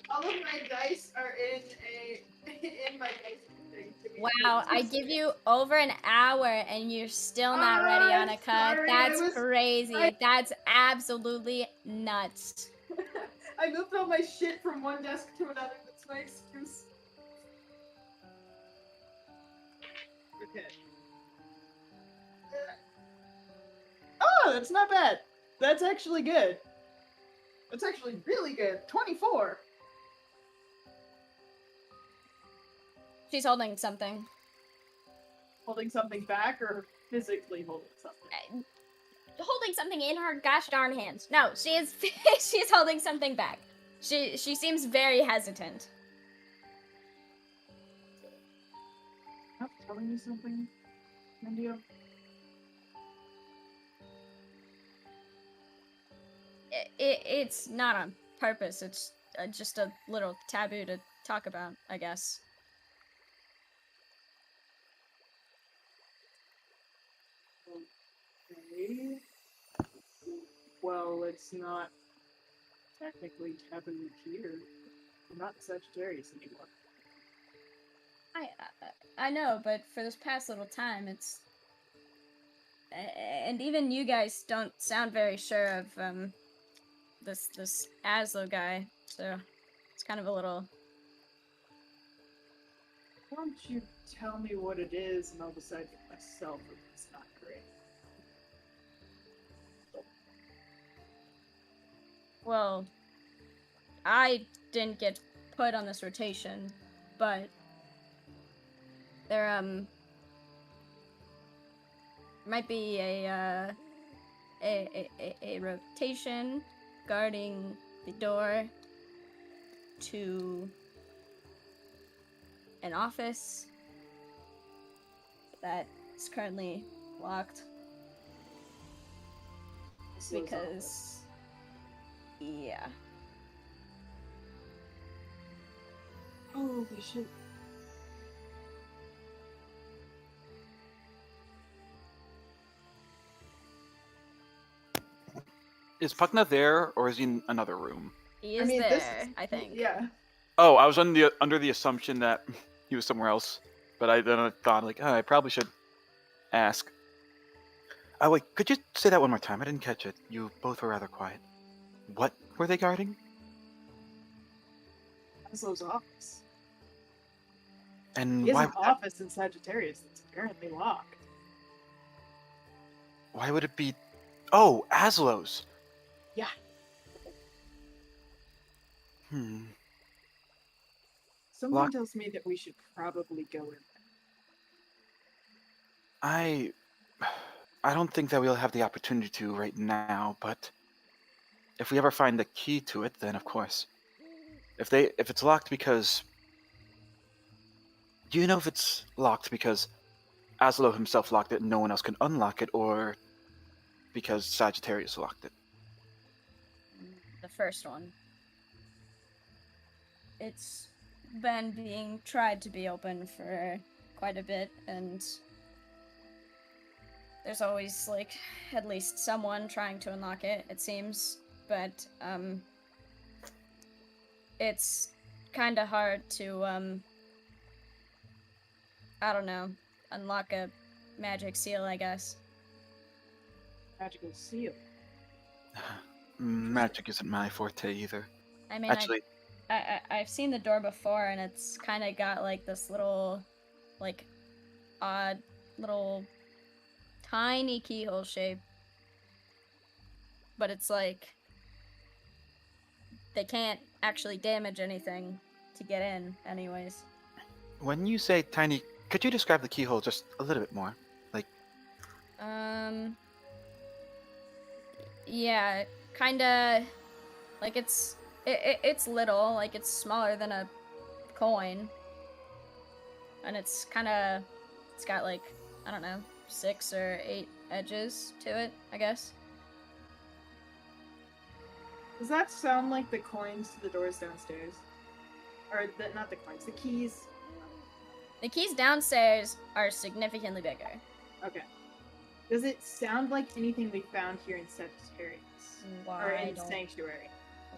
All of my dice are in my dice thing. Wow, I give you over an hour and you're still not ready, Annika. Sorry, That's crazy. That's absolutely nuts. I moved all my shit from one desk to another. That's my excuse. Okay. Oh, that's not bad. That's actually good. That's actually really good. 24. She's holding something. Holding something back or physically holding something? Holding something in her gosh darn hands. No, she is. She's holding something back. She seems very hesitant. Not telling you something? India? It's not on purpose. It's just a little taboo to talk about, I guess. Okay. Well, it's not technically taboo here. I'm not Sagittarius anymore. I know, but for this past little time, it's and even you guys don't sound very sure of this Aslo guy, so it's kind of a little. Why don't you tell me what it is, and I'll decide for myself if it's not great. Well, I didn't get put on this rotation, but there might be a rotation guarding the door to an office that is currently locked because yeah. Oh, we should. Is Puckna there, or is he in another room? He is I think. Yeah. Oh, I was under the assumption that he was somewhere else, but I thought like, oh, I probably should ask. Oh wait, could you say that one more time? I didn't catch it. You both were rather quiet. What were they guarding? Aslo's office. And He has why? an office in Sagittarius that's apparently locked. Why would it be? Oh, Aslo's. Yeah. Someone Lock- tells me that we should probably go in there. I don't think that we'll have the opportunity to right now, but if we ever find the key to it, then of course. If it's locked because, do you know if it's locked because Aslo himself locked it and no one else can unlock it, or because Sagittarius locked it? The first one. It's been being tried to be open for quite a bit, and there's always, like, at least someone trying to unlock it, it seems. But, it's kind of hard to, I don't know, unlock a magic seal, I guess. Magical seal. Magic isn't my forte either. I mean, Actually, I've seen the door before, and it's kind of got, like, this little, like, odd little tiny keyhole shape. But it's like they can't actually damage anything to get in anyways. when you say tiny, could you describe the keyhole just a little bit more? Like, Yeah, kinda like it's little, like it's smaller than a coin. And it's got like, I don't know, 6 or 8 edges to it, I guess. Does that sound like the coins to the doors downstairs? Or not the coins, the keys. The keys downstairs are significantly bigger. Okay. Does it sound like anything we found here in Sagittarius? Or in Sanctuary?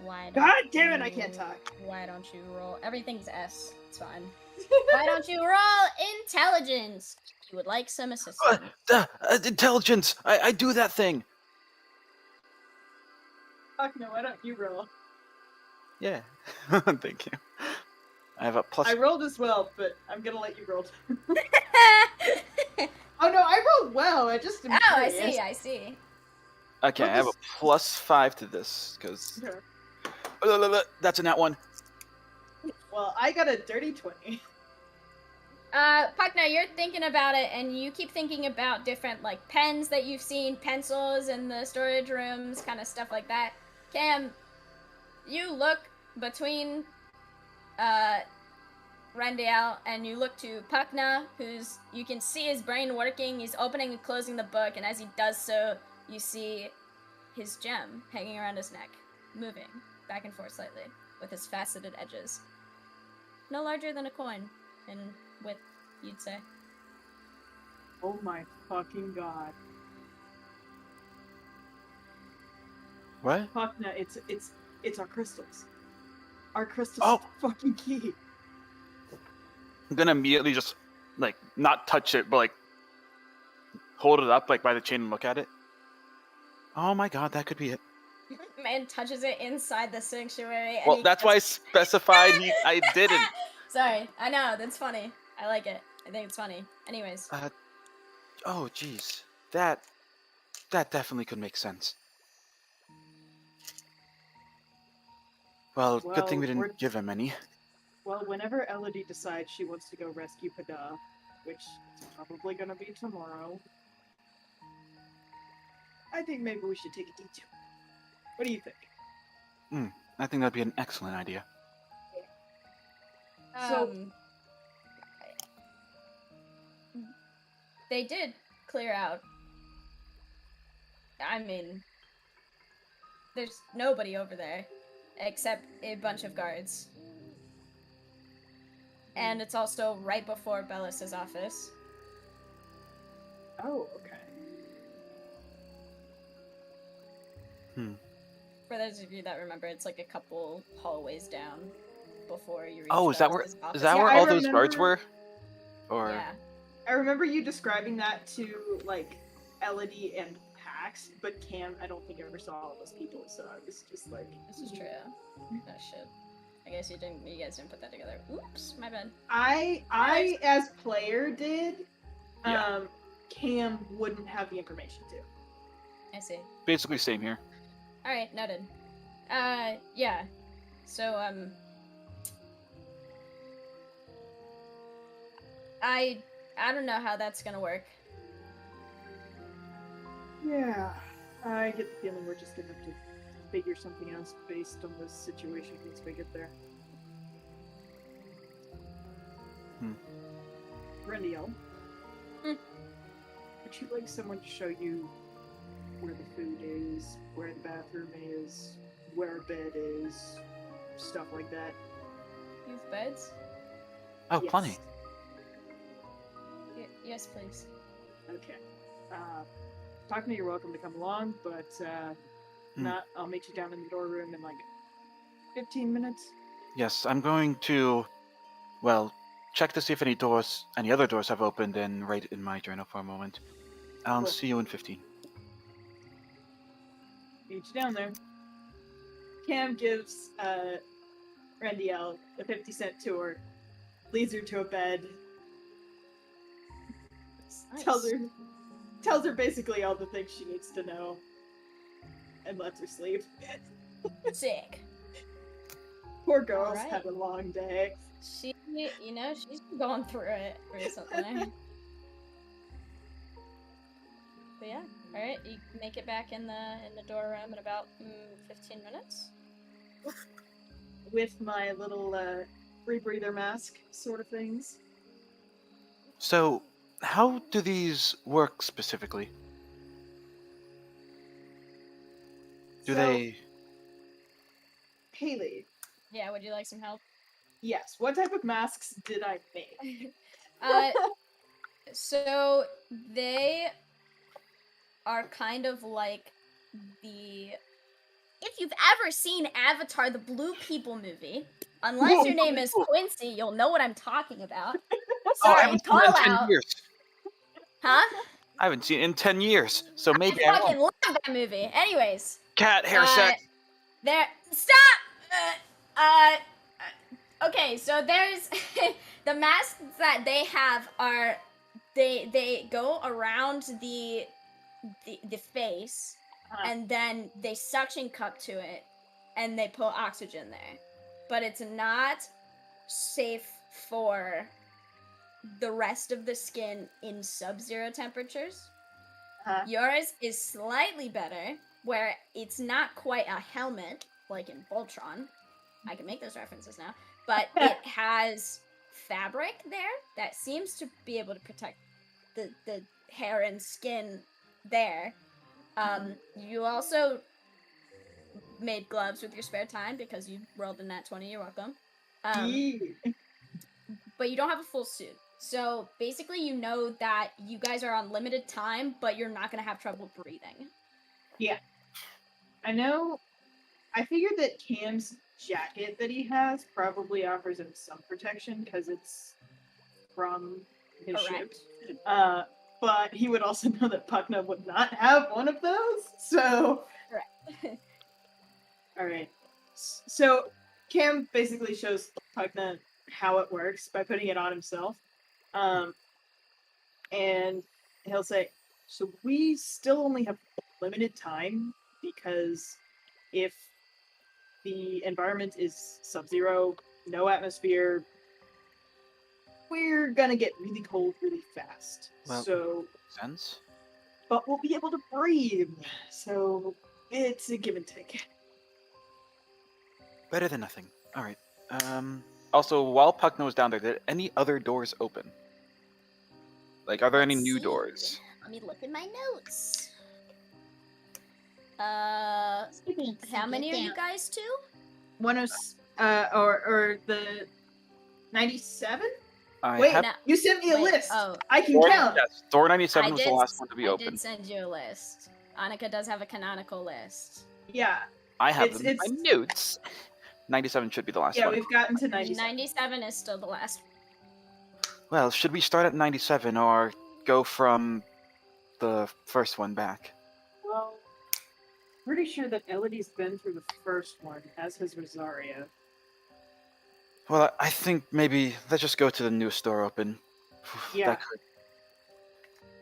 God damn it, I can't talk. Why don't you roll? Everything's S. It's fine. Why don't you roll intelligence? You would like some assistance. intelligence! I do that thing! Fuck no, why don't you roll? Yeah. Thank you. I have a plus. I rolled as well, but I'm gonna let you roll. Oh no, I rolled well, I just am curious. I see. Okay, I have a +5 to this, because... Sure. That's a nat 1. Well, I got a dirty 20. Puckner, you're thinking about it, and you keep thinking about different, like, pens that you've seen, pencils in the storage rooms, kind of stuff like that. Cam, you look between, Rendiel, and you look to Pukna, you can see his brain working. He's opening and closing the book, and as he does so, you see his gem hanging around his neck, moving back and forth slightly with his faceted edges. No larger than a coin in width, you'd say. Oh my fucking god. What? Pakna, it's our crystals. Our crystals Oh. are fucking key. I'm gonna immediately just, like, not touch it, but, like, hold it up, like, by the chain and look at it. Oh my god, that could be it. Man touches it inside the sanctuary. And Well, he that's why I goes, specified I didn't. Sorry, I know, that's funny. I like it. I think it's funny. Anyways. Oh, jeez. That definitely could make sense. Well, good thing we Well, didn't give him any. Well, whenever Elodie decides she wants to go rescue Pada, which is probably gonna be tomorrow, I think maybe we should take a detour. What do you think? I think that'd be an excellent idea. They did clear out. I mean, there's nobody over there except a bunch of guards. And it's also right before Bellis's office. Oh, okay. For those of you that remember, it's like a couple hallways down before you reach Oh, is that where Bellis's office. Yeah, where I all those guards remember- were? Or Yeah. I remember you describing that to, like, Elodie and Pax, but Cam, I don't think I ever saw all those people, so I was just like... This is true. Oh shit. I guess you guys didn't put that together. Oops, my bad. I as player did, Yeah. Cam wouldn't have the information to. I see. basically same here. Alright, noted. Yeah. So, I don't know how that's gonna work. Yeah, I get the feeling we're just gonna have to figure something else based on this situation once we get there. Rendiel, would you like someone to show you where the food is, where the bathroom is, where a bed is, stuff like that? You have beds? Oh, Yes. plenty. Yes, please. Okay. Talk to me, you're welcome to come along, but not. I'll meet you down in the door room in like 15 minutes. Yes, I'm going to, well, check to see if any other doors have opened and write in my journal for a moment. I'll Cool. see you in 15. Meet you down there. Cam gives Rendiel a 50-cent tour, leads her to a bed, Nice. tells her basically all the things she needs to know, and lets her sleep. Sick. Poor girl's Alright. had a long day. She's been going through it recently. But yeah, alright, you make it back in the door room in about 15 minutes. With my little rebreather mask sort of things. So, how do these work specifically? Do So, they... Haley, Yeah, would you like some help? yes, what type of masks did I make? So they are kind of like if you've ever seen Avatar the Blue People movie, unless your name is Quincy, you'll know what I'm talking about. Oh, I Sorry, haven't seen call it in 10 out. years. Huh? I haven't seen it in 10 years, so maybe I I fucking won't. love that movie. Anyways. Cat hair sex. There. Stop! Okay, so there's the masks that they have are they go around the face, and then they suction cup to it, and they put oxygen there. But it's not safe for the rest of the skin in sub-zero temperatures. Yours is slightly better, where it's not quite a helmet, like in Voltron. I can make those references now. But it has fabric there that seems to be able to protect the hair and skin there. You also made gloves with your spare time because you rolled in that 20. You're welcome. But you don't have a full suit. So basically, you know that you guys are on limited time, but you're not going to have trouble breathing. Yeah. I know. I figured that Cam's jacket that he has probably offers him some protection because it's from his Correct. ship. But he would also know that Puckna would not have one of those. So. Correct. All right. So Cam basically shows Puckna how it works by putting it on himself. And he'll say, so we still only have limited time because if the environment is sub-zero, no atmosphere, we're gonna get really cold really fast. Well, so, sense. but we'll be able to breathe. So it's a give and take. Better than nothing. All right. Also, while Puckna was down there, did any other doors open? Like, are there any Let's new see. doors? Let me look at my notes. How many are you guys to? or the 97? I Wait, have. No. you sent me a Wait, list. oh. I can Door, count. yes, door 97 was the did- last one to be I open. did send you a list. Annika does have a canonical list. Yeah, I have It's- them in my notes. 97 should be the last yeah, one. we've gotten to 97. 97 is still the last. Well, should we start at 97 or go from the first one back? Well, pretty sure that Elodie's been through the first one, as has Rosaria. Well, I think maybe let's just go to the newest door open. Yeah. That could...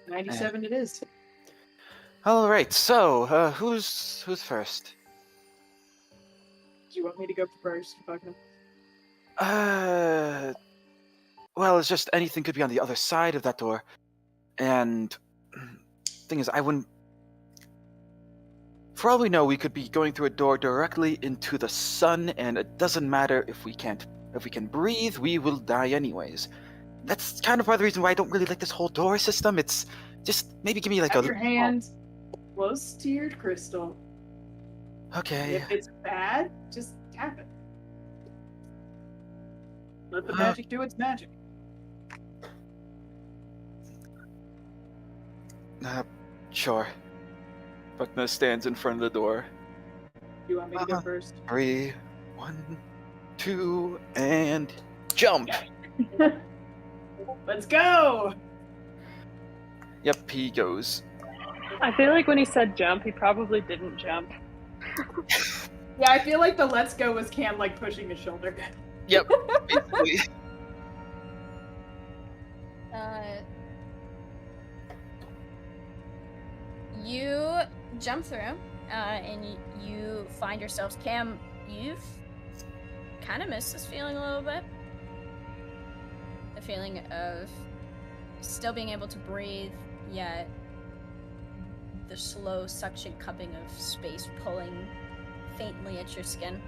97 it is. All right. So, who's first? Do you want me to go first, Buckner? Well, it's just anything could be on the other side of that door, and thing is, I wouldn't. For all we know, we could be going through a door directly into the sun, and it doesn't matter if we can breathe, we will die anyways. That's kind of part of the reason why I don't really like this whole door system. It's just maybe give me like Have a your hand close to your crystal. Okay. If it's bad, just tap it. Let the magic do its magic. Sure. Buckna stands in front of the door. Do you want me to go first? 3, 1, 2, and jump! Let's go! Yep, he goes. I feel like when he said jump, he probably didn't jump. Yeah, I feel like the let's go was Cam like pushing his shoulder. Yep, basically. You jump through, and you find yourselves. Cam, you've kind of missed this feeling a little bit. The feeling of still being able to breathe, yet the slow suction cupping of space pulling faintly at your skin.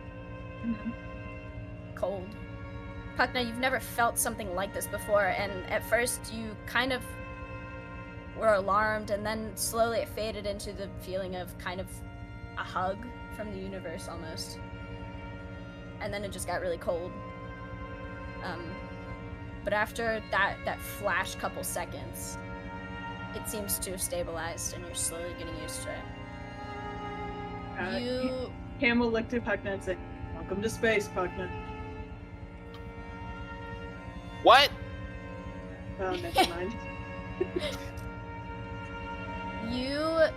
Mm-hmm. Cold. Puckna, you've never felt something like this before, and at first you kind of were alarmed, and then slowly it faded into the feeling of kind of a hug from the universe almost. And then it just got really cold. But after that flash couple seconds, it seems to have stabilized, and you're slowly getting used to it. Cam will look to Puckna and say, "Welcome to space, Puckna." What? Oh, never mind. You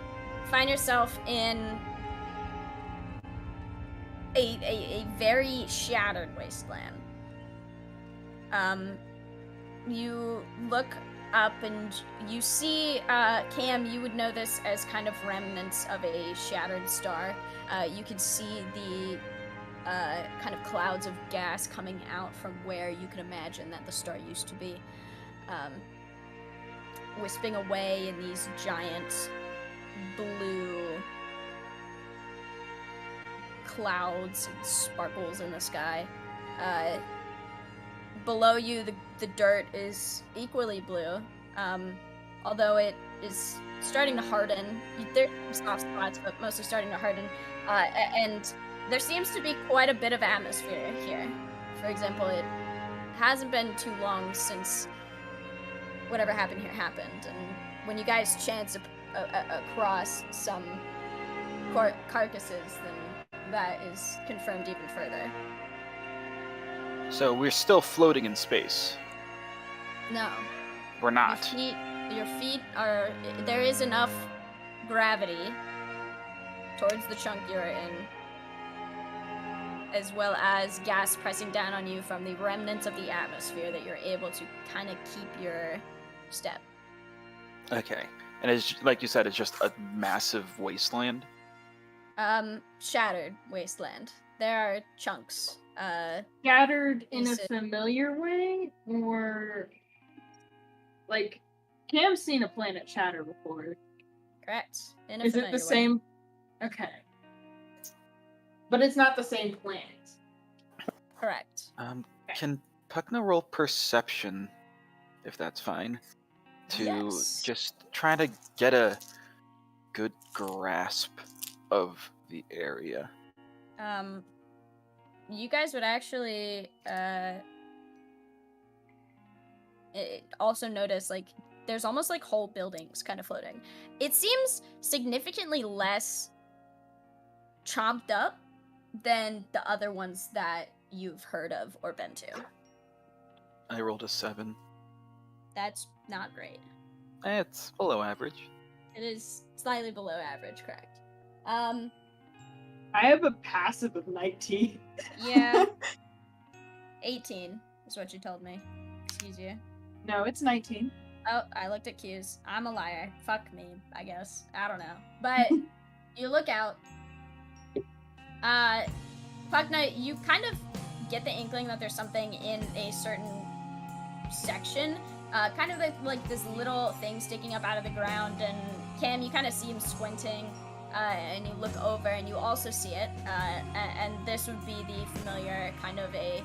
find yourself in a very shattered wasteland. You look up and you see, Cam, you would know this as kind of remnants of a shattered star. You could see the kind of clouds of gas coming out from where you can imagine that the star used to be. Wisping away in these giant blue clouds and sparkles in the sky. below you, the dirt is equally blue, although it is starting to harden. There's some soft spots, but mostly starting to harden. And there seems to be quite a bit of atmosphere here. For example, it hasn't been too long since whatever happened here happened, and when you guys chance across some carcasses, then that is confirmed even further. So we're still floating in space. No. We're not. Your feet are... There is enough gravity towards the chunk you're in, as well as gas pressing down on you from the remnants of the atmosphere, that you're able to kind of keep your step. Okay. And it's like you said, it's just a massive wasteland? Shattered wasteland. There are chunks. Scattered in a Is it- familiar way, or like Cam's seen a planet shatter before. Correct. In a Is it familiar the way. same? Okay. But it's not the same planet. Correct. Can Puckna roll perception, if that's fine, to Yes. just try to get a good grasp of the area? You guys would actually also notice, like, there's almost like whole buildings kind of floating. It seems significantly less chomped up than the other ones that you've heard of or been to. I rolled a 7. That's not great. It's below average. It is slightly below average, correct. I have a passive of 19. Yeah. 18 is what you told me. Excuse you. No, it's 19. Oh, I looked at cues. I'm a liar. Fuck me, I guess. I don't know. But you look out. Puckna, you kind of get the inkling that there's something in a certain section. Kind of like this little thing sticking up out of the ground, and Cam, you kind of see him squinting, and you look over and you also see it, and this would be the familiar kind of a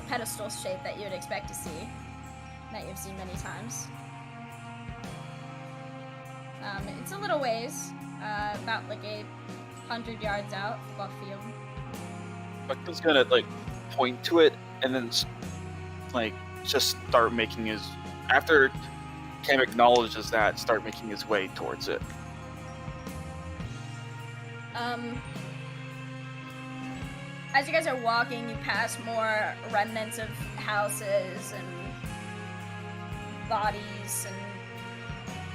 pedestal shape that you would expect to see, that you've seen many times. It's a little ways, about like 100 yards out, left field. Puckna's gonna like point to it and then like just start making his, after Cam acknowledges that, start making his way towards it. As you guys are walking, you pass more remnants of houses and bodies and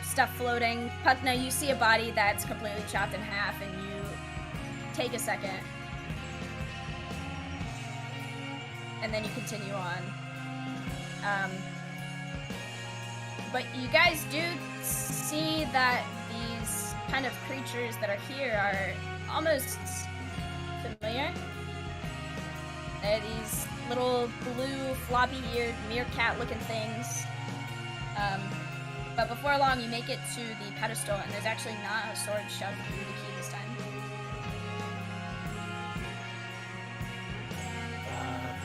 stuff floating. Puckna, you see a body that's completely chopped in half, and you take a second. And then you continue on. But you guys do see that these kind of creatures that are here are almost familiar. They're these little blue, floppy-eared, meerkat-looking things. But before long, you make it to the pedestal, and there's actually not a sword shoved through the key this time.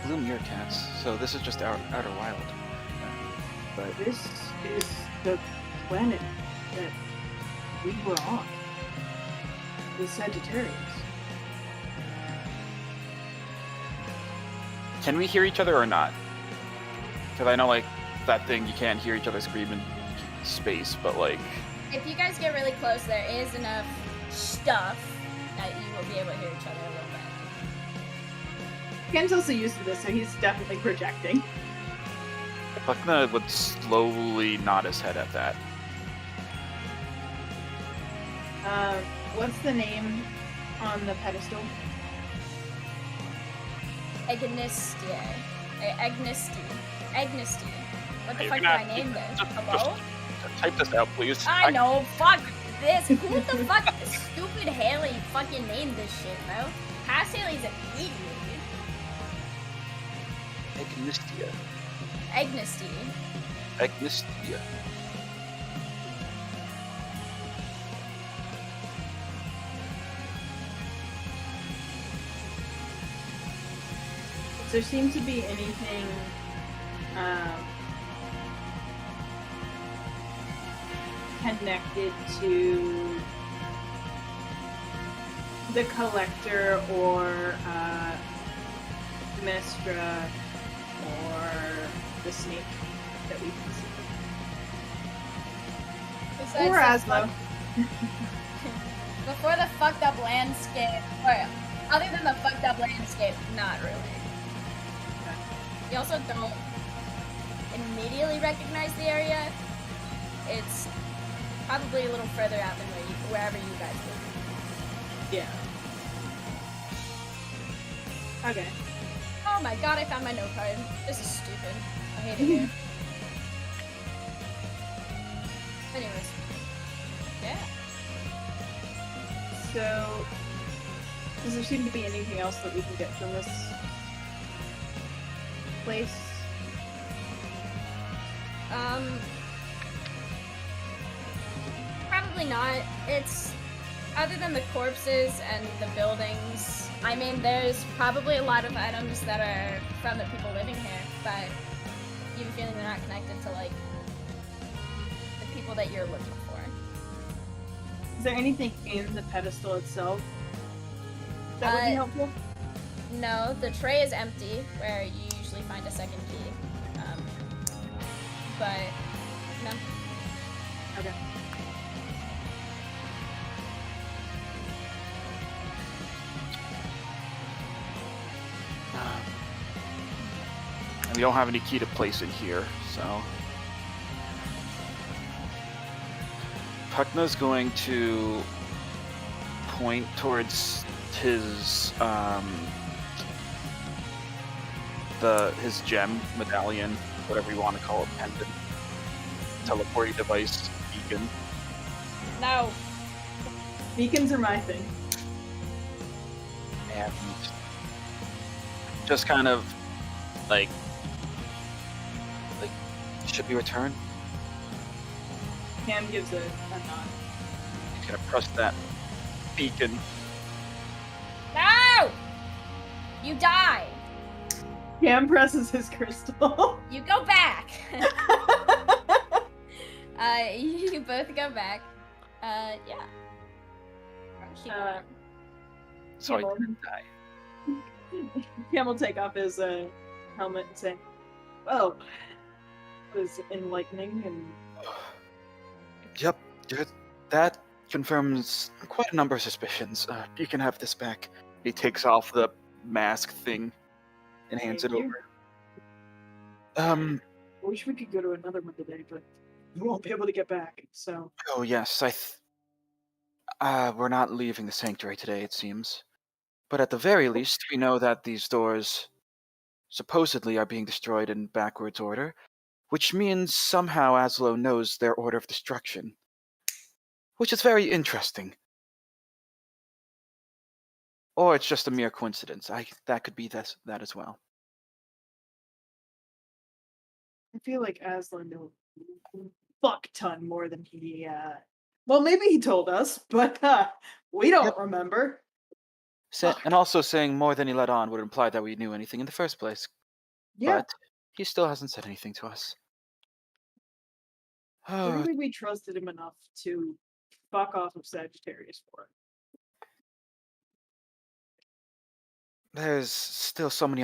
Blue meerkats. So this is just outer wild. But This is the planet that we were on. The Sagittarius. can we hear each other or not? Because I know like that thing you can't hear each other scream in space, but like. If you guys get really close, there is enough stuff that you will be able to hear each other a little bit. Ken's also used to this, so he's definitely projecting. Puckna would slowly nod his head at that. What's the name on the pedestal? Agnesty. What the You're fuck did gonna I have to- name this? just Hello? type this out, please. I know, fuck this. Who the fuck stupid Haley fucking named this shit, bro? Past Haley's an idiot, Agnestia. dude. Agnestia. Does there seem to be anything connected to the Collector or Mestra or the Snake that we can see. Besides Or the Aslo. Before the fucked up landscape, or other than the fucked up landscape, not really. You also don't immediately recognize the area. It's probably a little further out than wherever you guys live. Yeah. Okay. Oh my god, I found my note card. This is stupid. I hate it here. Anyways. Yeah. So, does there seem to be anything else that we can get from this place? Probably not. It's other than the corpses and the buildings. I mean, there's probably a lot of items that are from the people living here, but you have a feeling they're not connected to like the people that you're looking for. Is there anything in the pedestal itself that would be helpful? No, the tray is empty, where you usually find a second key. But no. Okay. And we don't have any key to place it here, so. Pukna's going to point towards his his gem medallion, whatever you want to call it, pendant, teleporting device, beacon. No. Beacons are my thing. And just kind of like should we return? Cam gives a nod. Kind of press that beacon. No! You die! Cam presses his crystal. You go back! You both go back. Yeah. Keep going. So I Cam didn't die. Cam will take off his helmet and say, "Well, it was enlightening and." Yep, that confirms quite a number of suspicions. You can have this back. He takes off the mask thing and hands Thank it you. over. I wish we could go to another one today, but we won't be able to get back. So. Oh yes, we're not leaving the sanctuary today, it seems. But at the very least, we know that these doors supposedly are being destroyed in backwards order, which means somehow Aslo knows their order of destruction. Which is very interesting. Or it's just a mere coincidence. That could be that as well. I feel like Aslan knew a fuck ton more than he. Well, maybe he told us, but we don't remember. And also saying more than he let on would imply that we knew anything in the first place. Yeah. But he still hasn't said anything to us. Clearly, we trusted him enough to fuck off of Sagittarius for it. There's still so many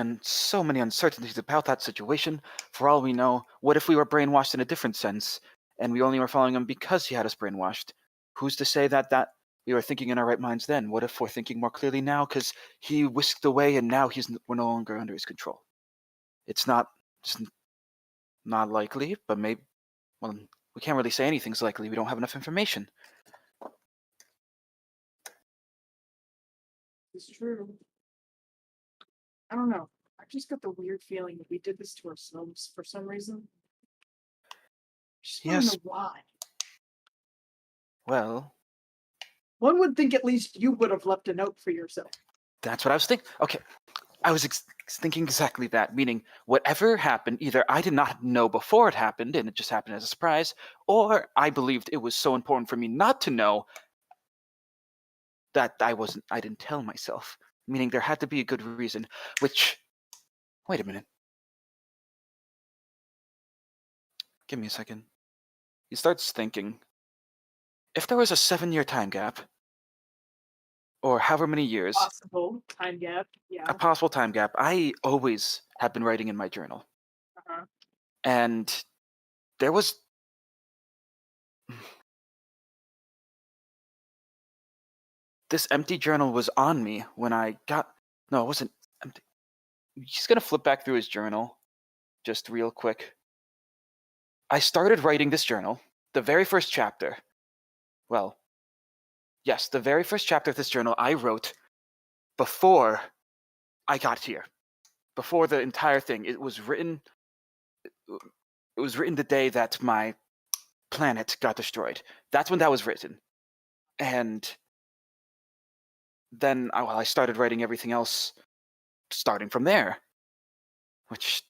uncertainties about that situation. For all we know, what if we were brainwashed in a different sense, and we only were following him because he had us brainwashed? Who's to say that we were thinking in our right minds then? What if we're thinking more clearly now because he whisked away and now we're no longer under his control? It's not likely, but maybe. Well, we can't really say anything's likely. We don't have enough information. It's true. I don't know. I just got the weird feeling that we did this to ourselves for some reason. I just want to know why. Well, one would think at least you would have left a note for yourself. That's what I was thinking. Okay, I was thinking exactly that, meaning whatever happened, either I did not know before it happened and it just happened as a surprise, or I believed it was so important for me not to know that I didn't tell myself. Meaning there had to be a good reason, which, wait a minute. Give me a second. He starts thinking. If there was a 7-year time gap, or however many years, Possible time gap. Yeah. a possible time gap, I always have been writing in my journal. Uh-huh. And there was. This empty journal was on me when I got. No, it wasn't empty. He's gonna flip back through his journal, just real quick. I started writing this journal, the very first chapter. Well, yes, the very first chapter of this journal I wrote before I got here. Before the entire thing. It was written the day that my planet got destroyed. That's when that was written. And then I started writing everything else starting from there. Which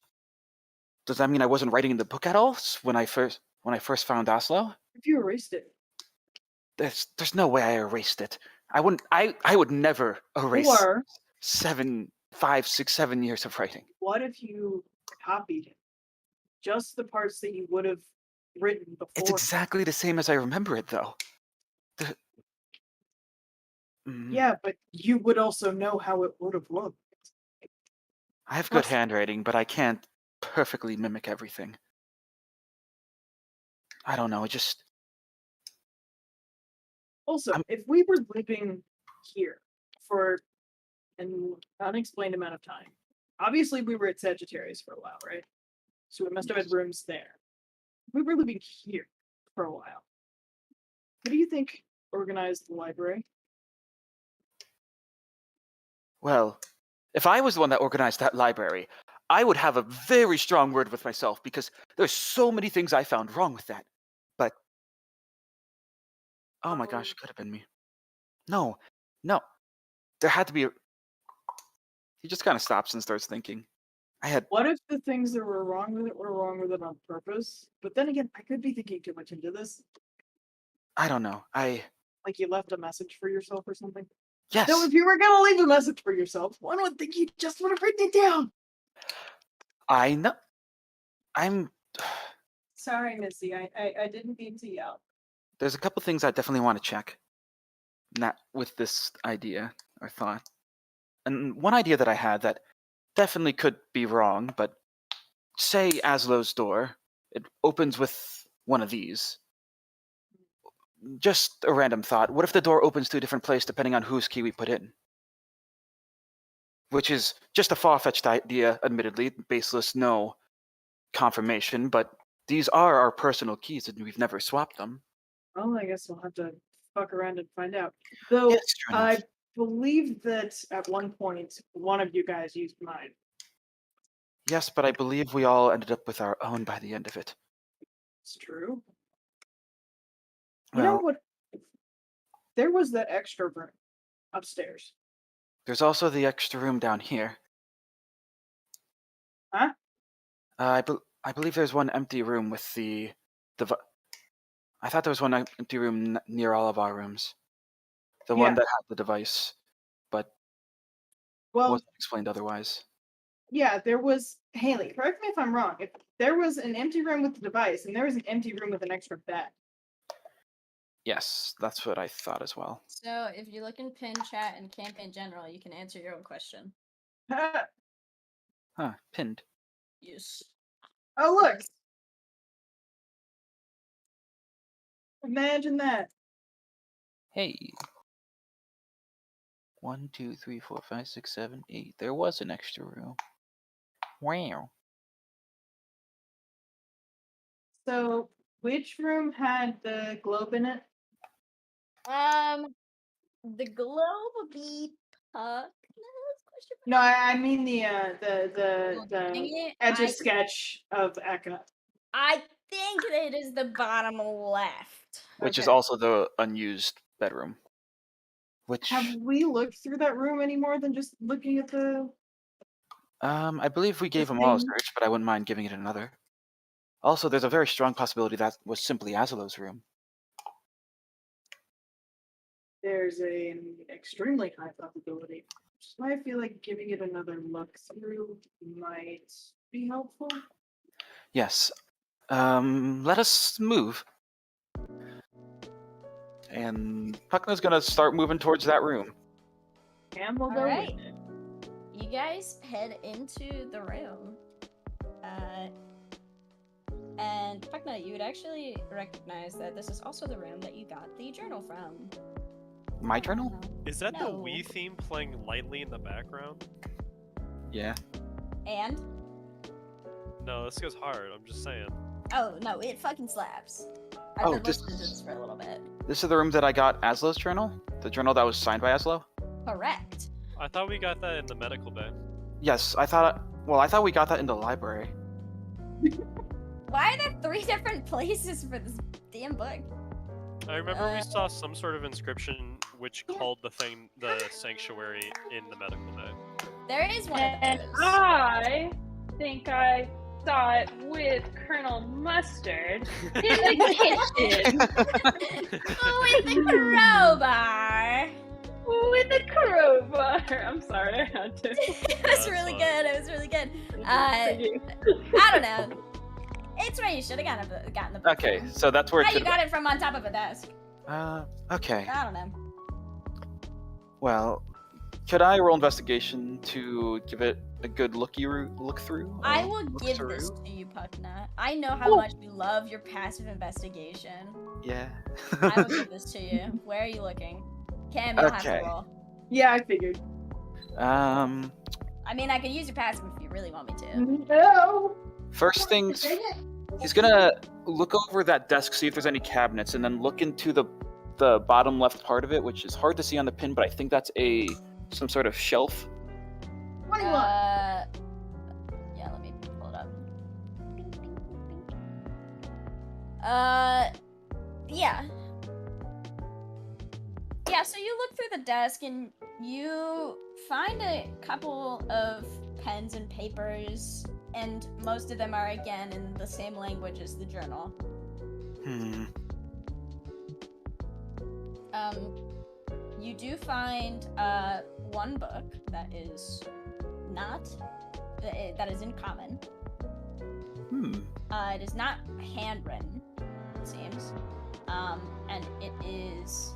does that mean I wasn't writing in the book at all when I first found Oslo? If you erased it. There's no way I erased it. I would never erase Or 7 years of writing. what if you copied it? Just the parts that you would have written before. It's exactly the same as I remember it, though. Yeah, but you would also know how it would have looked. I have good Plus- handwriting, but I can't perfectly mimic everything. I don't know. It just. Also, if we were living here for an unexplained amount of time, obviously we were at Sagittarius for a while, right? So we must have had rooms there. We were living here for a while. What do you think organized the library? Well, if I was the one that organized that library, I would have a very strong word with myself because there's so many things I found wrong with that. But oh my gosh, it could have been me. No, there had to be. He just kind of stops and starts thinking. What if the things that were wrong with it were wrong with it on purpose? But then again, I could be thinking too much into this. I don't know. Like you left a message for yourself or something. Yes. No, if you were gonna leave a message for yourself, one would think you just would have written it down. I know. I'm. Sorry, Missy. I didn't mean to yell. There's a couple things I definitely want to check. Not with this idea or thought. And one idea that I had that definitely could be wrong, but say Aslo's door, it opens with one of these. Just a random thought. What if the door opens to a different place depending on whose key we put in? Which is just a far-fetched idea, admittedly, baseless, no confirmation, but these are our personal keys and we've never swapped them. Well, I guess we'll have to fuck around and find out. Though Yes, true enough. I believe that at one point one of you guys used mine. Yes, but I believe we all ended up with our own by the end of it. It's true. You know Well, what? There was that extra room upstairs. there's also the extra room down here. Huh? I believe there's one empty room with the. I thought there was one empty room near all of our rooms. The one Yeah. that had the device, but Well, wasn't explained otherwise. yeah, there was. Haley, correct me if I'm wrong. If there was an empty room with the device, and there was an empty room with an extra bed. Yes, that's what I thought as well. So if you look in pin chat and campaign general, you can answer your own question. Huh, pinned. Yes. Oh, look! Imagine that. Hey. 1, 2, 3, 4, 5, 6, 7, 8. There was an extra room. Wow. So, which room had the globe in it? The globe would be question No, I mean the mark? the etch a sketch of Eka. I think it is the bottom left. Which is Okay. also the unused bedroom. Which Have we looked through that room any more than just looking at the? I believe we gave them all a thing? search, but I wouldn't mind giving it another. Also, there's a very strong possibility that was simply Azelo's room. There's an extremely high probability. Which is why I feel like giving it another look through might be helpful. Yes, Let us move. And Puckna's gonna start moving towards that room. And we'll go Alright. with it. You guys head into the room. And Puckna, you would actually recognize that this is also the room that you got the journal from. My journal? Is that the No. Wii theme playing lightly in the background? Yeah. And? No, this goes hard. I'm just saying. Oh, no, it fucking slaps. I've Oh, been this listening to this for a little bit. This is the room that I got Aslo's journal? The journal that was signed by Aslo? Correct. I thought we got that in the medical bay. Yes, I thought we got that in the library. Why are there 3 different places for this damn book? I remember we saw some sort of inscription which called the thing the sanctuary in the medical bay. There is one And of those. I think I saw it with Colonel Mustard in the kitchen With the crowbar. with a crowbar. I'm sorry, I had to. It was That's really fine. good. It was really good. Thank you. I don't know. It's where you should have gotten the book. Okay, from. so that's where it How you should got it from on top of a desk? okay. I don't know. Well, could I roll investigation to give it a good look through? I will Look give through? this to you, Puckna. I know how much you love your passive investigation. Yeah. I will give this to you. Where are you looking? Cam, you'll have Okay. to roll. Yeah, I figured. I mean, I could use your passive if you really want me to. No. First things, he's gonna look over that desk, see if there's any cabinets, and then look into the bottom left part of it, which is hard to see on the pin, but I think that's some sort of shelf. 21. Yeah, let me pull it up. Yeah. Yeah, so you look through the desk and you find a couple of pens and papers, and most of them are again in the same language as the journal. You do find one book that is that is in common. It is not handwritten, it seems, and it is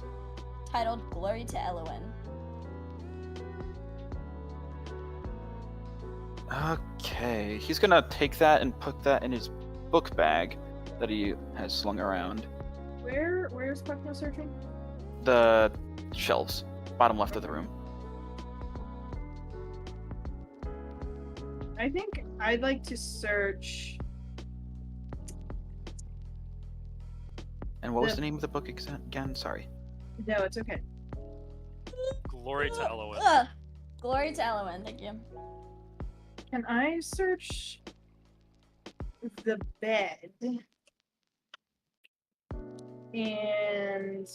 titled "Glory to Elowin." Okay, he's gonna take that and put that in his book bag that he has slung around. Where's Puckna searching? The shelves, bottom left of the room. I think I'd like to search. And what was the name of the book again? Sorry. No, it's okay. Glory to Elowen. Ugh. Glory to Elowin, thank you. Can I search the bed and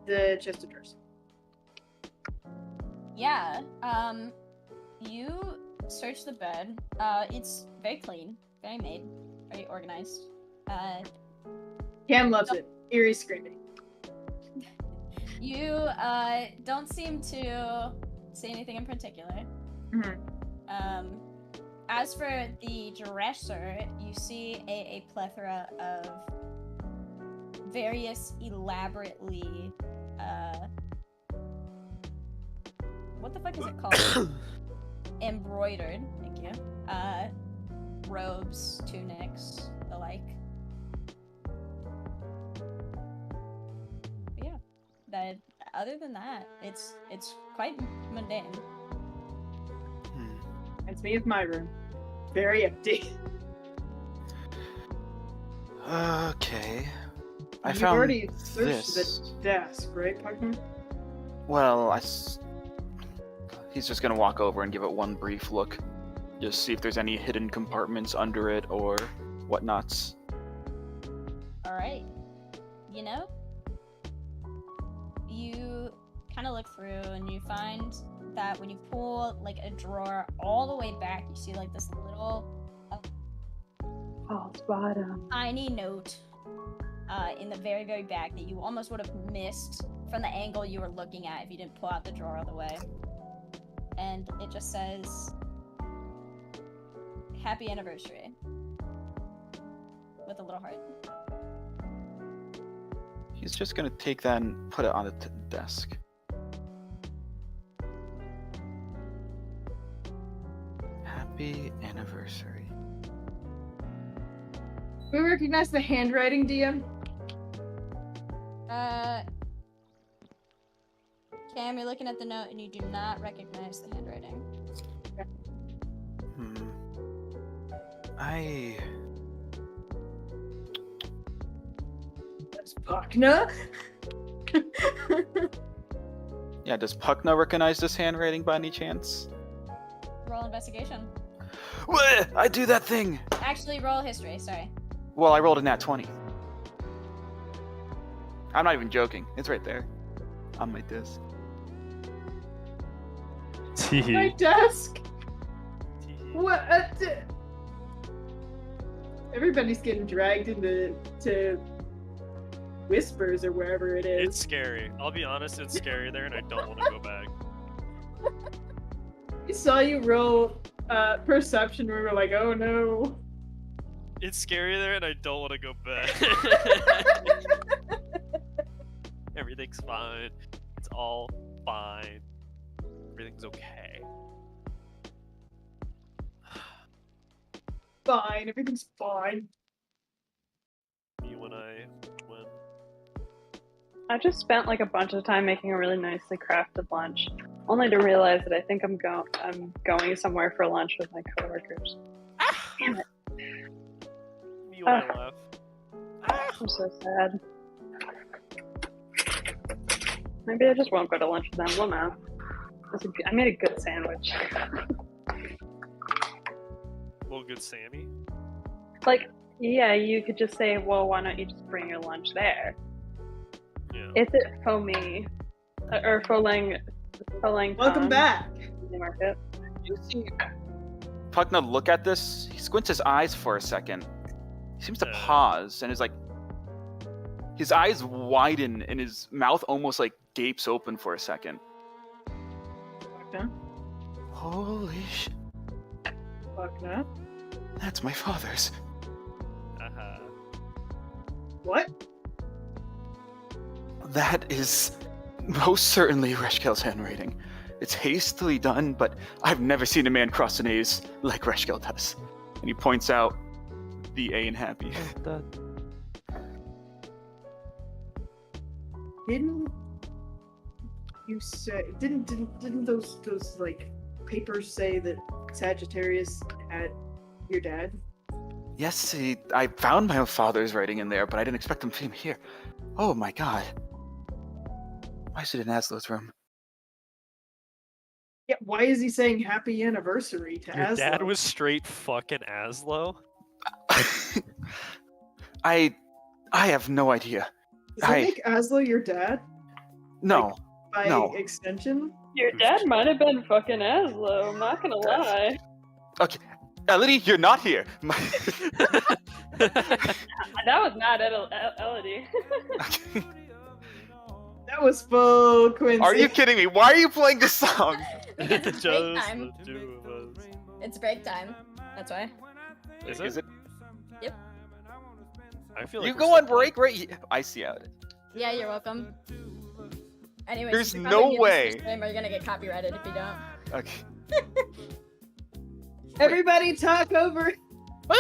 the chest of drawers? Yeah, you search the bed. It's very clean, very made, very organized. Cam loves it. Eerie screaming. You don't seem to see anything in particular. Mhm. As for the dresser, you see a plethora of various elaborately what the fuck is it called? Embroidered, thank you. Robes, tunics, the like. But yeah. That other than that, it's quite mundane. That's me with my room. Very empty. Okay. I You've found already searched this. the desk, right, Puckna? Well, he's just gonna walk over and give it one brief look. Just see if there's any hidden compartments under it or whatnots. Alright. You know? You kind of look through and you find that when you pull like a drawer all the way back, you see like this little False bottom. tiny note in the very, very back that you almost would have missed from the angle you were looking at if you didn't pull out the drawer all the way. And it just says, "Happy anniversary." with a little heart. He's just gonna take that and put it on the desk. Happy anniversary. We recognize the handwriting, DM. Cam, you're looking at the note and you do not recognize the handwriting. That's Buckna. Yeah, does Puckna recognize this handwriting by any chance? Roll investigation. What? I do that thing! Actually, roll history, sorry. Well, I rolled a nat 20. I'm not even joking. It's right there. On my desk. My desk. What? Everybody's getting dragged into Whispers or wherever it is. It's scary. I'll be honest, it's scary there, and I don't want to go back. We saw you roll perception. We were like, oh no. It's scary there, and I don't want to go back. Everything's fine. It's all fine. Everything's okay. Fine, everything's fine. Me when I just spent like a bunch of time making a really nicely crafted lunch, only to realize that I think I'm going somewhere for lunch with my coworkers. Damn it. me when I laugh. I'm so sad. Maybe I just won't go to lunch with them. We'll know. I made a good sandwich. Little good Sammy. Like, yeah, you could just say, well, why don't you just bring your lunch there? Yeah. Is it faux me? Or faux lang Welcome back. Market? You see Puckna look at this, he squints his eyes for a second. He seems to pause and is like, his eyes widen and his mouth almost like gapes open for a second. Buckna. Holy shit. Buckna. That's my father's. What? That is most certainly Reshkel's handwriting. It's hastily done, but I've never seen a man cross an A's like Reshkel does. And he points out the A in happy. Didn't you say? Didn't those like papers say that Sagittarius had your dad? Yes, I found my father's writing in there, but I didn't expect him to be here. Oh my god. Why is it in Aslo's room? Yeah. Why is he saying happy anniversary to Your Aslo? dad was straight fucking Aslo? I have no idea. Does that make Aslo your dad? No. By No. extension? Your dad might have been fucking Aslo, I'm not gonna lie. Okay. Elodie, you're not here. That was not Elodie. That was full Quincy. Are you kidding me? Why are you playing this song? Because it's break Just time. the two of us. It's break time. That's why. Is it? Yep. I feel like You we're go still on break, right? I see how it is. Yeah, you're welcome. Anyways, There's you're no probably gonna way. stream or you're gonna get copyrighted if you don't. Okay. Everybody talk over. But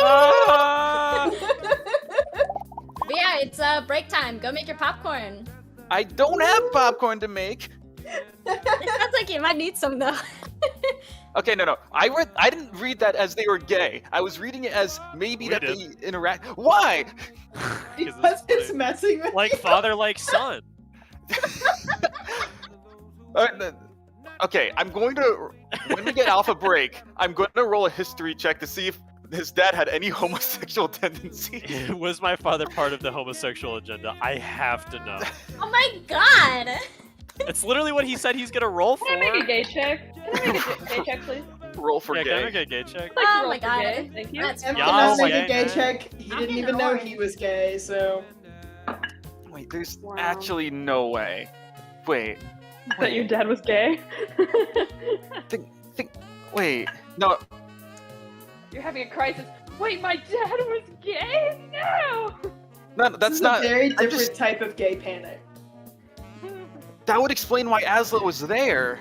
yeah, it's break time. Go make your popcorn. I don't have popcorn to make. It sounds like you might need some though. Okay, no. I didn't read that as they were gay. I was reading it as maybe We that did. they interact. Why? Because it's messing with like father, like son. Okay, I'm going to, when we get alpha break, I'm going to roll a history check to see if his dad had any homosexual tendencies. Was my father part of the homosexual agenda? I have to know. Oh my god! It's literally what he said he's gonna roll for. Can I make a gay check? Can I make a gay check, please? Roll for Yeah, can I gay. make a gay check? I'd like to Oh roll my for god. gay, thank you. That's Em Yeah, cannot make okay. a gay check. He I'm didn't in even the know Lord. he was gay, so. Wait, there's Wow. actually no way. Wait, That your dad was gay? wait. No, You're having a crisis. Wait, my dad was gay? No! No, This that's is not. a very I'm different just- type of gay panic. That would explain why Aslo was there.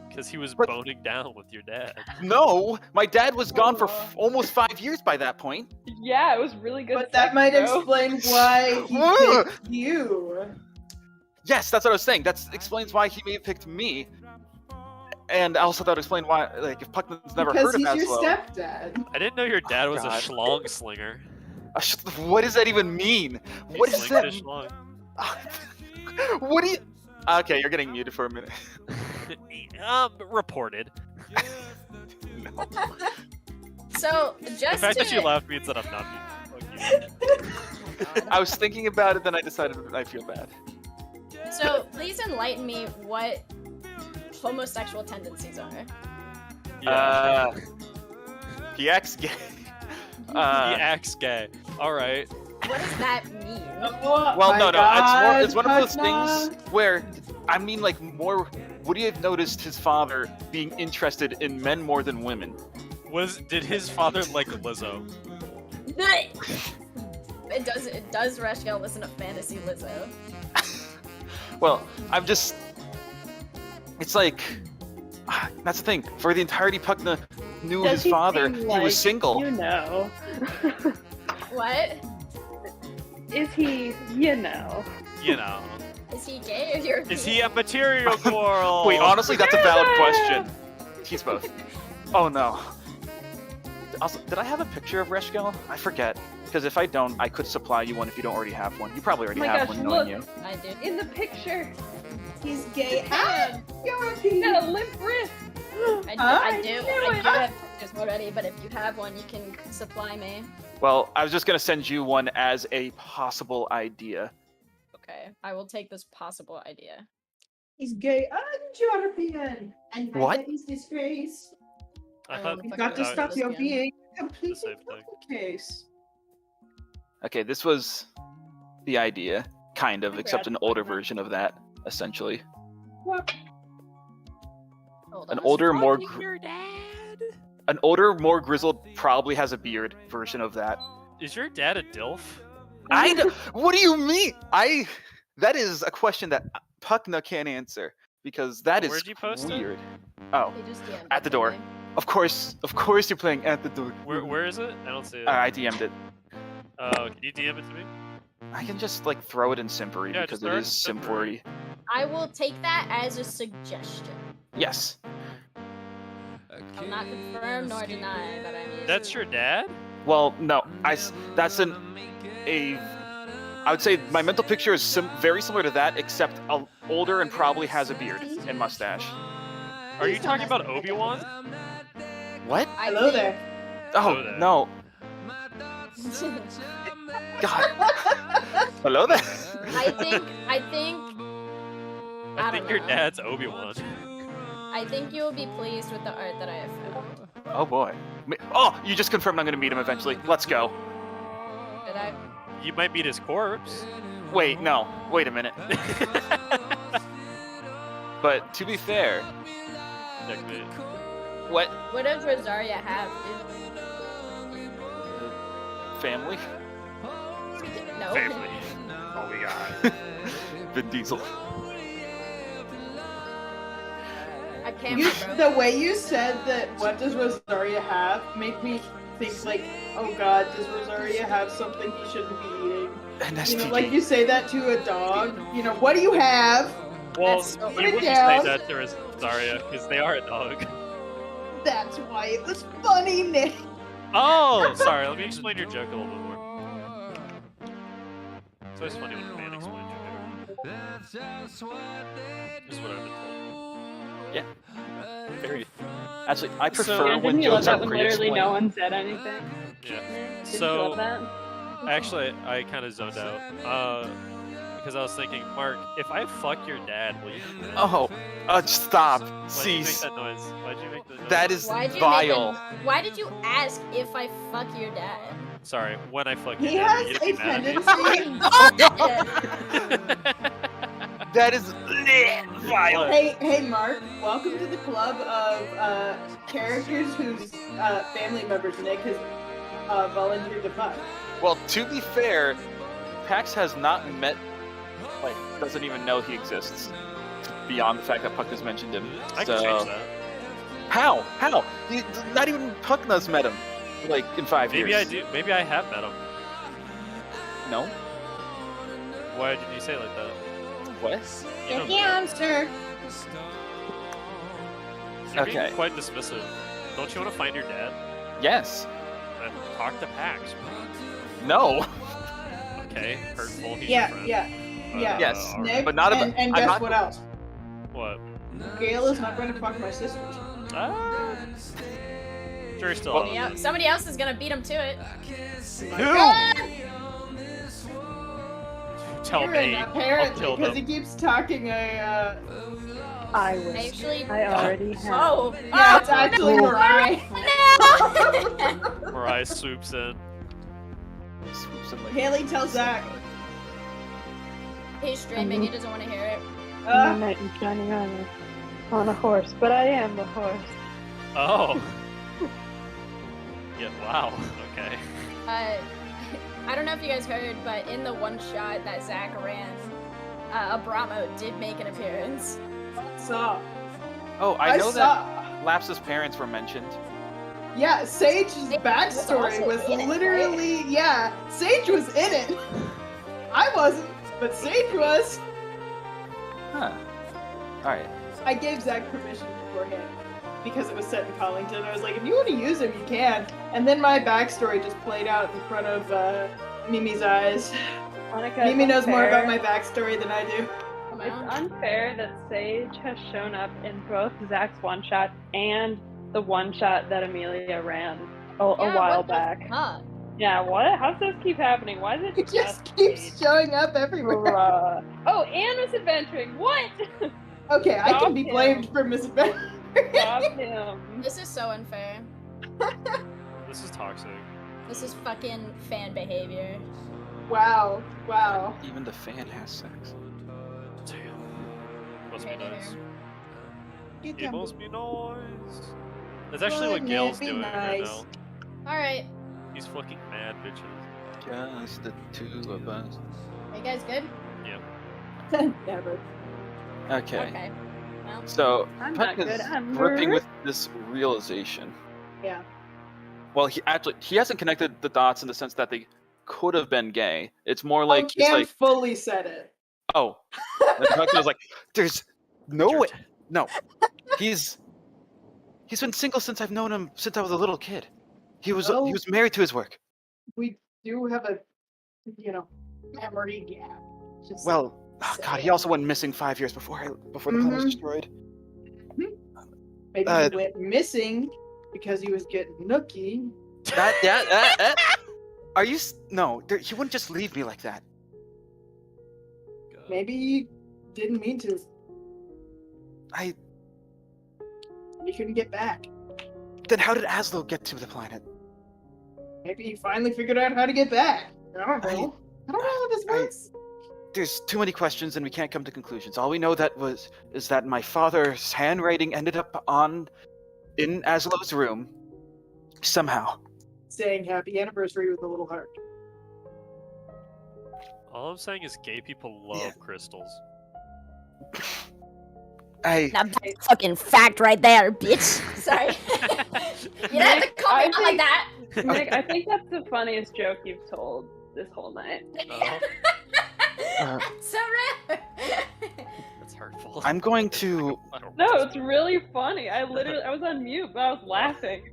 Because he was But- boning down with your dad. No, my dad was gone for almost 5 years by that point. Yeah, it was really good. But that sex, might though. explain why he Ugh. picked you. Yes, that's what I was saying. That explains why he may have picked me. And also that would explain why, like, if Puckman's never Because heard of he's your Aslo. stepdad. I didn't know your dad was a God. schlong slinger. What does that even mean? He What is slinged that? a schlong. What do you? Okay, you're getting muted for a minute. Reported. No. So, The just fact to... that you laughed means that I'm not muted. Fuck you. I was thinking about it, then I decided I feel bad. So, please enlighten me what homosexual tendencies are. Yeah. He acts gay. He acts gay. Alright. What does that mean? Well, no. It's one of those things where, I mean, like, more. Would you have noticed his father being interested in men more than women? Did his father like Lizzo? It does Reshgal listen to Fantasy Lizzo? Well, I'm just. It's like. That's the thing. For the entirety, Puckna knew Does his he father. seem He like, was single. You know. What? Is he, you know? You know. Is he gay or European? Is he a material quarrel? Wait, honestly, that's a valid question. He's both. Oh no. Also, did I have a picture of Reshgal? I forget. Because if I don't, I could supply you one if you don't already have one. You probably already Oh my have gosh, one, knowing look. you. I do. In the picture, He's gay and got European. a limp wrist. I do knew it. have pictures already, but if you have one, you can supply me. Well, I was just gonna send you one as a possible idea. Okay, I will take this possible idea. He's gay and European. And What? he's disgrace. I thought You've got to Fucking stop this your again. being completely same thing. case. Okay, this was the idea, kind of, except an older version of that, essentially. What? Hold An on. older, more your dad? an older, more grizzled, probably has a beard version of that. Is your dad a dilf? What do you mean? That is a question that Puckna can't answer because that is Where'd you post it? weird. Oh, He just DM'd at the it door. to me. of course you're playing at the door. Where is it? I don't see it. I DM'd it. Can you DM it to me? I can just like throw it in Simpery Yeah, because just it throw it is in Simpery. I will take that as a suggestion. Yes. I'll not confirm nor deny, but I mean. That's your dad? Well, no. That's I would say my mental picture is very similar to that, except older and probably has a beard and mustache. Are you talking about Obi-Wan? What? I Hello think- there. Oh Hello there. no. God. Hello there. I think. I I think don't your know. dad's Obi-Wan. I think you will be pleased with the art that I have found. Oh boy. Oh, you just confirmed I'm gonna meet him eventually. Let's go. Did I? You might meet his corpse. Wait, no. Wait a minute. But to be fair, Checkmate. what What does Rosaria have? family? No. Family. Oh my god. Vin Diesel. I can't You, remember. the way you said that, what does Rosaria have, made me think like, oh god, does Rosaria have something he shouldn't be eating? An You know, STD. like you say that to a dog. You know, what do you have? Well, That's so- you Put it wouldn't say down. that to Zarya, because they are a dog. That's why it was funny, Nick. Oh, sorry. Let me explain your joke a little bit more. It's always funny when a man explains your joke. This is what I've been told. Yeah. Very. Actually, I prefer So- Yeah, when didn't you love jokes that are when literally pre-explained. no one said anything? Yeah. Didn't you So, love that? actually, I kind of zoned out. Because I was thinking, Mark, if I fuck your dad, will you? Oh, stop. Why'd you make Cease. that noise? Why'd you make that noise? That is Why'd you vile. Why did you ask if I fuck your dad? Sorry, when I fuck your He dad, has are you a gonna be mad at me? tendency. That is Vile. Hey, Mark. Welcome to the club of characters whose family members Nick has volunteered to fuck. Well, to be fair, Pax has not met, doesn't even know he exists. Beyond the fact that Puck has mentioned him. I can change that. How? Not even Puckna's met him, in 5 years. Maybe I do. Maybe I have met him. No? Why did you say it like that? What? You don't Yeah, know. sir. You're Okay. being quite dismissive. Don't you want to find your dad? Yes. Then talk to Pax. No. Okay, hurtful. He's Yeah, your friend. yeah. Yes, alright. Nick, But not and, about- and I'm guess not- what else? What? Gail is not going to fuck my sisters. Jury's still Well, out. Yeah, somebody else is gonna beat him to it. Tell Aaron, me. I'll apparently, kill because them. he keeps talking I wish. Actually, I already have. oh, Yeah, it's actually Oh. Mariah. no! Mariah swoops in. Swoops in, Haley tells Zach. He's streaming. He doesn't want to hear it. One night in Johnny Island on a horse, but I am the horse. Oh. Yeah, wow. Okay. I don't know if you guys heard, but in the one shot that Zach ran, Abramo did make an appearance. Saw. Oh, I know saw. that Laps's parents were mentioned. Yeah, Sage's Sage backstory was was also in it, literally, yeah, Sage was in it. I wasn't, but Sage was. Huh. Alright. I gave Zach permission beforehand because it was set in Collington. I was like, if you want to use him, you can. And then my backstory just played out in front of Mimi's eyes. Monica, Mimi it's knows more unfair. about my backstory than I do. Come It's on. unfair that Sage has shown up in both Zach's one shot and the one shot that Amelia ran a Yeah, while what the back. fuck? Yeah, what? How does this keep happening? Why is it He just Sage? keeps showing up everywhere. Bruh. Oh, Anne was adventuring. What? Okay, I can be Stop blamed him. for misadventure. Stop him. This is so unfair. This is toxic. This is fucking fan behavior. Wow, wow. Even the fan has sex. Damn. Must be Right nice. You It can must be nice. That's actually what Wouldn't Gale's it be doing right nice? now. Alright. He's fucking mad, bitches. Just the two of us. Are you guys good? Yep. Never. Okay. Okay. Well, So, I'm Puck not is good. I'm gripping hurt. with this realization. Yeah. Well, he hasn't connected the dots in the sense that they could have been gay. It's more like Oh, it's Cam like, fully said it. oh. And Puck was like, there's no way. Jerk. No. He's been single since I've known him since I was a little kid. He was Well- married to his work. We do have a, memory gap. Just Well, oh God, he also went missing 5 years before the planet was Mhm. destroyed. maybe uh, he went missing because he was getting nookie. Are you? No, he wouldn't just leave me like that. God. Maybe he didn't mean to. He couldn't get back. Then how did Aslo get to the planet? Maybe he finally figured out how to get back. I don't know. I don't know how this works. There's too many questions and we can't come to conclusions. All we know is that my father's handwriting ended up in Aslo's room somehow. Saying happy anniversary with a little heart. All I'm saying is gay people love Yeah. crystals. I Now that's fucking fact right there, bitch. sorry. You don't have to call me I out like that. Nick, I think that's the funniest joke you've told this whole night. Oh, So rude. that's hurtful. I'm going to. I don't No, know. it's really funny. I was on mute, but I was laughing.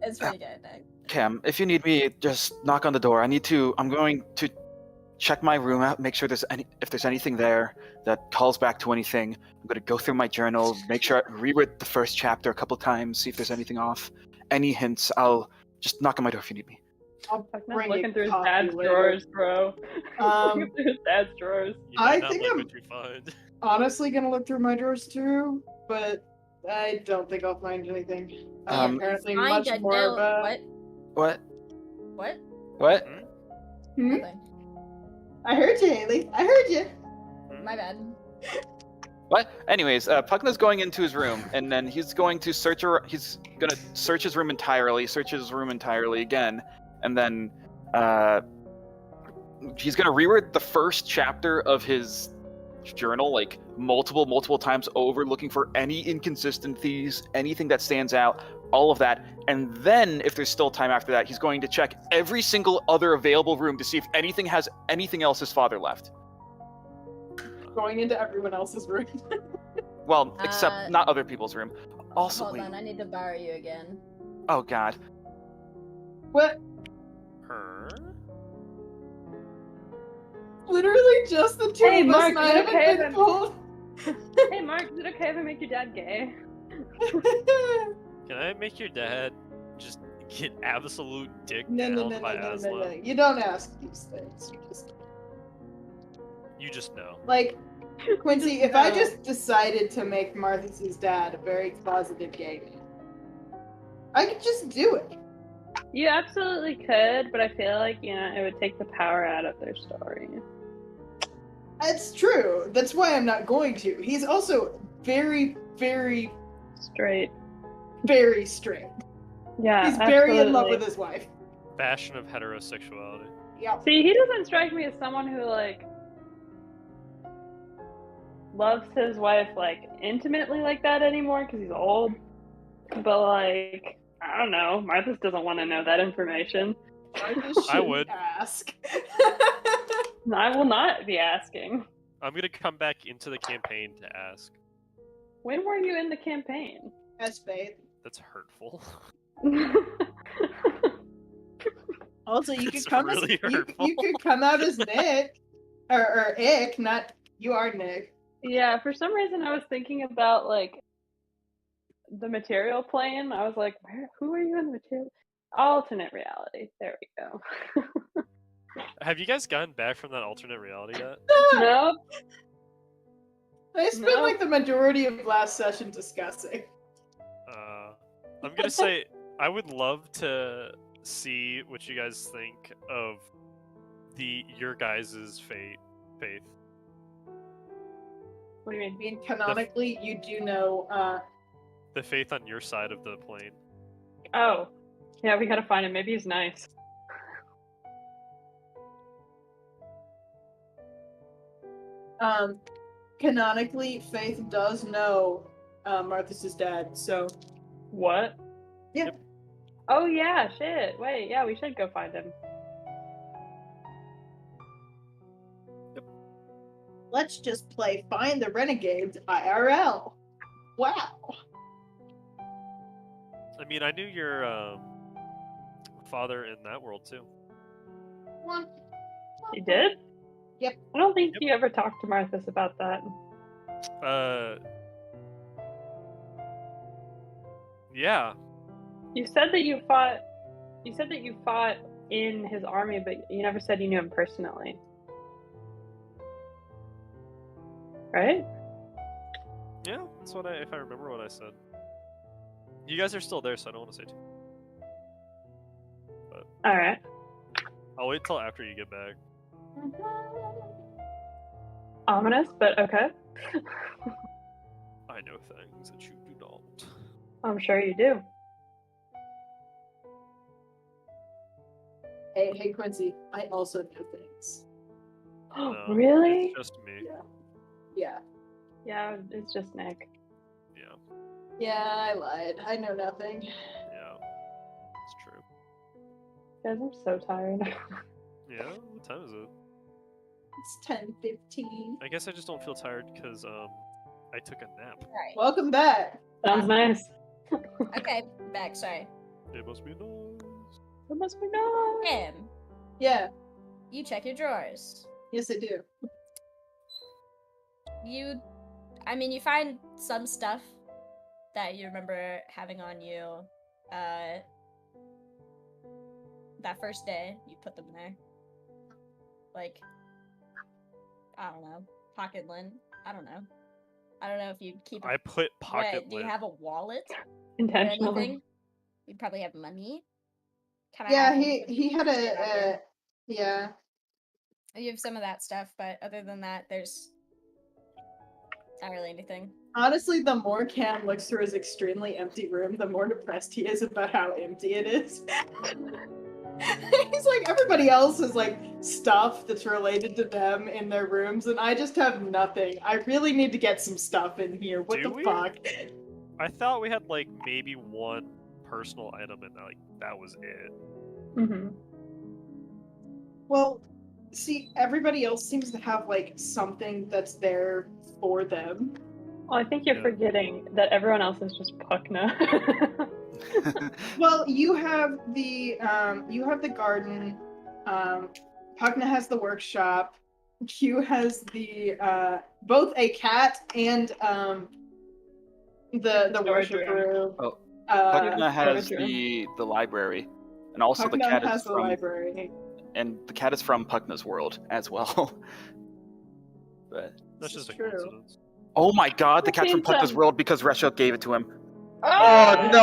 It's pretty good. Nick. Cam, if you need me, just knock on the door. I'm going to check my room out, make sure if there's anything there that calls back to anything. I'm going to go through my journal, make sure I reread the first chapter a couple times, see if there's anything off. Any hints, I'll just knock on my door if you need me. I'll Fuck, not bring looking you through his coffee dad's later. drawers, bro. Um, Looking through his dad's drawers. You might I not think like I'm- what you find. Honestly, gonna look through my drawers too, but I don't think I'll find anything. I'm apparently Find much a more note. of a. What? What? What? Hmm? Nothing. I heard you, Haley. I heard you. my bad. What? Anyways, Pugna's going into his room, and then he's going to search his room entirely again, and then he's gonna reread the first chapter of his journal like multiple times over, looking for any inconsistencies, anything that stands out, all of that. And then if there's still time after that, he's going to check every single other available room to see if anything has anything else his father left. Going into everyone else's room. Well, except not other people's room. Also, Hold on, I need to borrow you again. Oh god. What? Her? Literally just the two Hey, of us, Mark, and I is it haven't okay been then? told. Hey, Mark, is it okay if I make your dad gay? Can I make your dad just get absolute dick No, down by no. Aslan? You don't ask these things. You just know. Like, Quincy, if I just decided to make Marthas's dad a very closeted gay man, I could just do it. You absolutely could, but I feel like, it would take the power out of their story. It's true. That's why I'm not going to. He's also very, very straight. Very straight. Yeah, he's very in love absolutely. with his wife. Fashion of heterosexuality. Yeah. See, he doesn't strike me as someone who, loves his wife, intimately like that anymore because he's old. But, I don't know. Marthas doesn't want to know that information. I would. Ask. I will not be asking. I'm gonna come back into the campaign to ask. When were you in the campaign? That's Faith. That's hurtful. Also, you That's could come really as you hurtful. could come out as Nick, or Ick. Not you are Nick. Yeah, for some reason I was thinking about the material plane. I was like, who are you in the material? Alternate reality. There we go. Have you guys gotten back from that alternate reality yet? No. I spent the majority of last session discussing. I'm gonna say I would love to see what you guys think of your guys' faith. What do you mean? I mean, canonically, you do know. The faith on your side of the plane. Oh, yeah, we gotta find him. Maybe he's nice. Canonically, Faith does know Marthas's dad. So. What? Yeah. Yep. Oh yeah, shit. Wait, yeah, we should go find him. Let's just play Find the Renegades IRL. Wow. I mean, I knew your father in that world too. You did? Yep. I don't think you ever talked to Marthas about that. Yeah. You said that you fought. You said that you fought in his army, but you never said you knew him personally. Right? Yeah, that's what if I remember what I said. You guys are still there, so I don't want to say too. But all right. I'll wait till after you get back. Ominous, but okay. I know things that you do not. I'm sure you do. Hey, Quincy. I also know things. No, Really? It's just me. Yeah. Yeah, it's just Nick. Yeah. Yeah, I lied. I know nothing. Yeah. It's true. Guys, I'm so tired. Yeah? What time is it? It's 10:15. I guess I just don't feel tired because I took a nap. Alright. Welcome back. Sounds nice. Okay, back, sorry. It must be nice. It must be nice. Yeah. You check your drawers. Yes, I do. You find some stuff that you remember having on you. That first day, you put them there. I don't know, pocket lint. I don't know if you keep. I put pocket Do you lint. have a wallet or Intentionally. anything? You probably have money. Yeah, he had a yeah. You have some of that stuff, but other than that, there's Not really anything. Honestly, the more Cam looks through his extremely empty room, the more depressed he is about how empty it is. He's like, everybody else has like stuff that's related to them in their rooms, and I just have nothing. I really need to get some stuff in here. What Do the we? fuck? I thought we had like maybe one personal item and like that was it. Mm-hmm. Well, see, everybody else seems to have like something that's there for them. Well, I think you're Yeah. forgetting that everyone else is just Puckna. Well, you have the garden. Pugna has the workshop. Q has the both a cat and the Storage worship room. room. Oh, Uh, Pugna has storage the library, and also the Pugna cat has is the from library. and the cat is from Pugna's world as well. But That's This is just a true. coincidence. oh my god, the I've cat's from seen Pugna's some. world because Reshok gave it to him. Oh, no!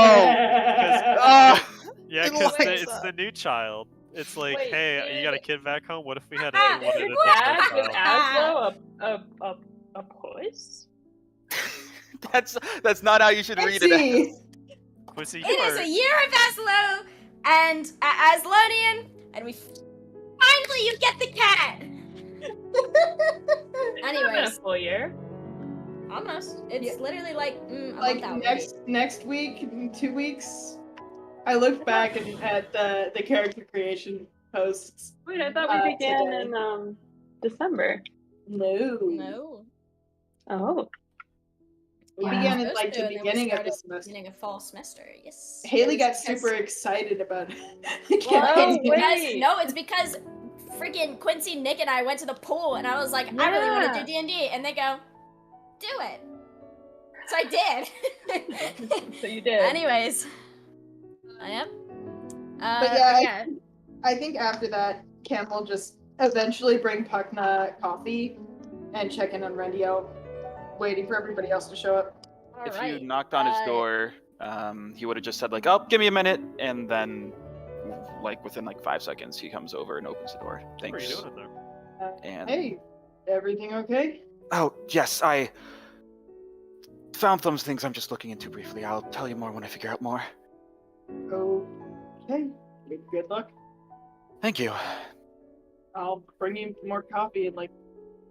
Ah! Yeah, It because was- it's the new child. It's like, Wait, hey, you got a did- kid back home? What if we had Ah, a wanted a Is that different with child? Aslo a puss? that's not how you should read it. Quincy! Quincy, you It is are a year of Aslo and Aslodian, and finally you get the cat. It's not been a Anyways, full year. almost. It's Yeah. literally like a Like month out. next week, in 2 weeks. I looked back at the character creation posts. Wait, I thought we began Today. in December. No. No. Oh. We Yeah, began we in were like supposed to, the and then we beginning of the started semester. Beginning of fall semester. Yes. Haley It got was because- super excited about it. Well, Oh, it's because wait. no, it's because freaking Quincy, Nick, and I went to the pool, and I was like, I really want to Yeah. do D&D, and they go, do it. So I did. So you did. Anyways, yep. But yeah, I think after that, Cam will just eventually bring Pugna coffee and check in on Rendio, waiting for everybody else to show up. If Alright, you knocked on his door, he would have just said like, "Oh, give me a minute," and then, like within like 5 seconds, he comes over and opens the door. what are you Thanks. doing in there? And Hey, everything okay? oh yes, I found some things I'm just looking into briefly. I'll tell you more when I figure out more. Okay. Good luck. Thank you. I'll bring you more coffee in like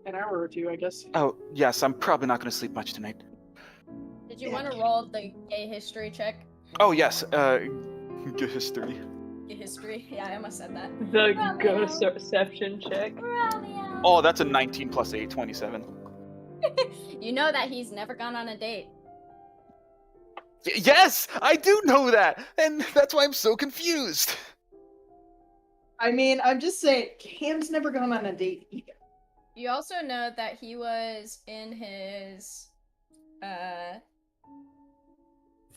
an hour or two, I guess. Oh yes, I'm probably not going to sleep much tonight. Did you want to roll the gay history check? Oh yes, good history. Gay history? Yeah, I almost said that. The Romeo. ghost reception check. Romeo. Oh, that's a 19 plus 8, 27. You know that he's never gone on a date. Yes, I do know that, and that's why I'm so confused. I mean, I'm just saying, Cam's never gone on a date either. You also know that he was in his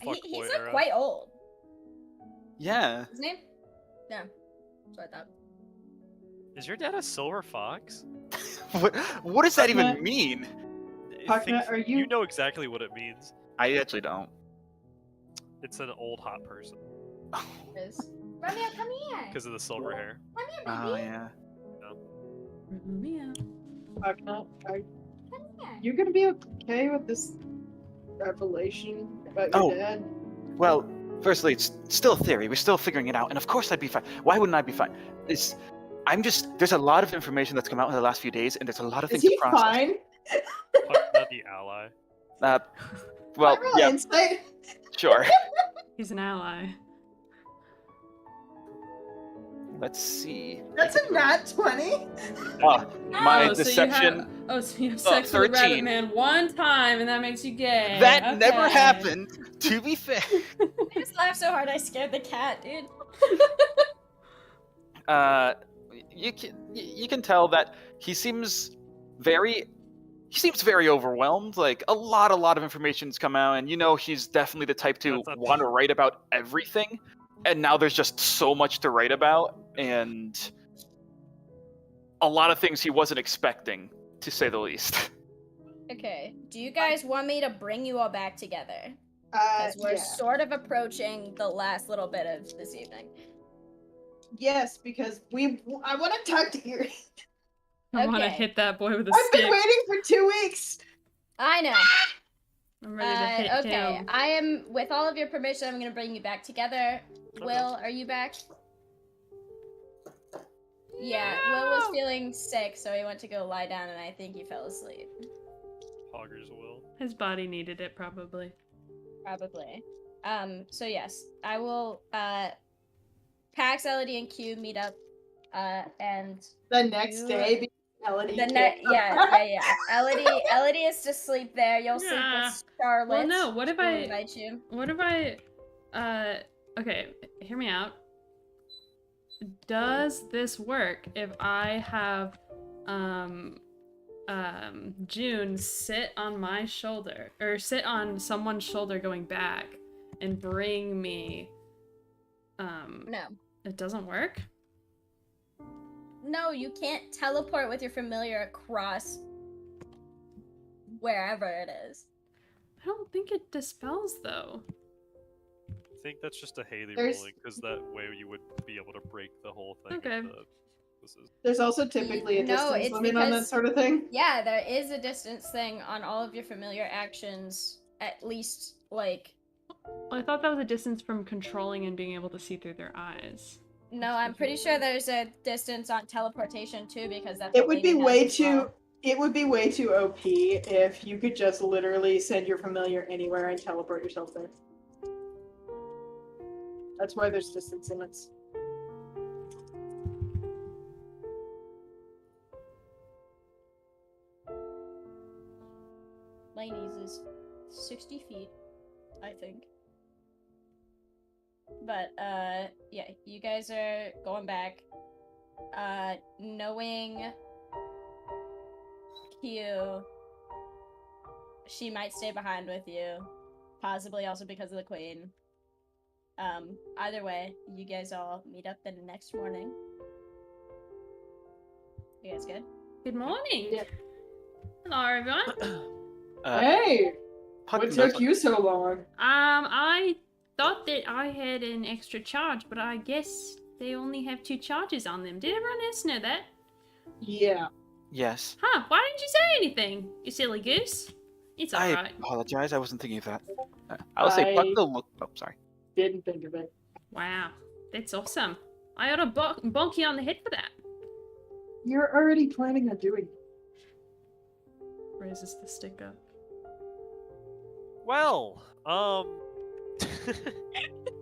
he's Fuckboy like era. quite old. Yeah. His name? Yeah. That's what I thought. Is your dad a silver fox? What does that even Pugna- mean? I Pugna, think are you- You know exactly what it means. I actually don't. It's an old hot person Is Romeo, come here. because of the silver hair. Come here, Oh baby. yeah. Romeo. Pugna, are Come here. you gonna be okay with this revelation about your Oh. dad? Well, firstly, it's still theory. We're still figuring it out, and of course I'd be fine. Why wouldn't I be fine? There's a lot of information that's come out in the last few days, and there's a lot of Is things to he process. fine? Not the ally. Well, Roll yeah, insight. sure. He's an ally. Let's see. That's a nat 20. Oh, my Oh, so you deception. have, so you have sex with a rabbit 13. man one time, and that makes you gay. That never Okay. happened. To be fair. I just laughed so hard I scared the cat, dude. You can tell that he seems very overwhelmed. Like a lot of information's come out, and he's definitely the type to That's- want to write about everything. And now there's just so much to write about, and a lot of things he wasn't expecting, to say the least. Okay. Do you guys want me to bring you all back together? Uh, Because we're yeah. sort of approaching the last little bit of this evening. Yes, because I want to talk to you. I want to Okay. hit that boy with a I've stick. been waiting for 2 weeks. I know. I'm ready to hit okay, him. I am, with all of your permission, I'm gonna bring you back together. Will, are you back? Yeah, Will was feeling sick, so he went to go lie down, and I think he fell asleep. Poggers will. His body needed it, probably. Probably. So yes, I will, Pax, Elodie, and Q meet up, and The next you- day, because Elodie the can't- yeah. Elodie is to sleep there. You'll sleep Yeah. with Charlotte. Well, no, what if We'll I... invite you. What if I... Okay, hear me out. Does this work if I have, June sit on my shoulder, or sit on someone's shoulder going back, and bring me, No. It doesn't work? No, you can't teleport with your familiar across wherever it is. I don't think it dispels, though. I think that's just a Haley There's- ruling, because that way you would be able to break the whole thing. Okay. This is There's also typically a No, distance it's limit on that because- sort of thing. Yeah, there is a distance thing on all of your familiar actions, at least, like... I thought that was a distance from controlling and being able to see through their eyes. No, I'm pretty sure there's a distance on teleportation, too, because that's It what would be Lady way has as well. too. It would be way too OP if you could just literally send your familiar anywhere and teleport yourself there. That's why there's distance limits. Lainey's is 60 feet, I think. But, yeah, you guys are going back. Knowing Q, she might stay behind with you. Possibly also because of the queen. Either way, you guys all meet up the next morning. You guys good? Good morning! Yeah. Hello, everyone! Hey, Puck what knows took you so long? I thought that I had an extra charge, but I guess they only have 2 charges on them. Did everyone else know that? Yeah. Yes. Huh, why didn't you say anything, you silly goose? It's I alright. apologize. I wasn't thinking of that. I'll say Puck I- will look. Oh, sorry. Didn't think of it. Wow, that's awesome. I ought to bonk you on the head for that. You're already planning on doing it. Raises the stick up. Well,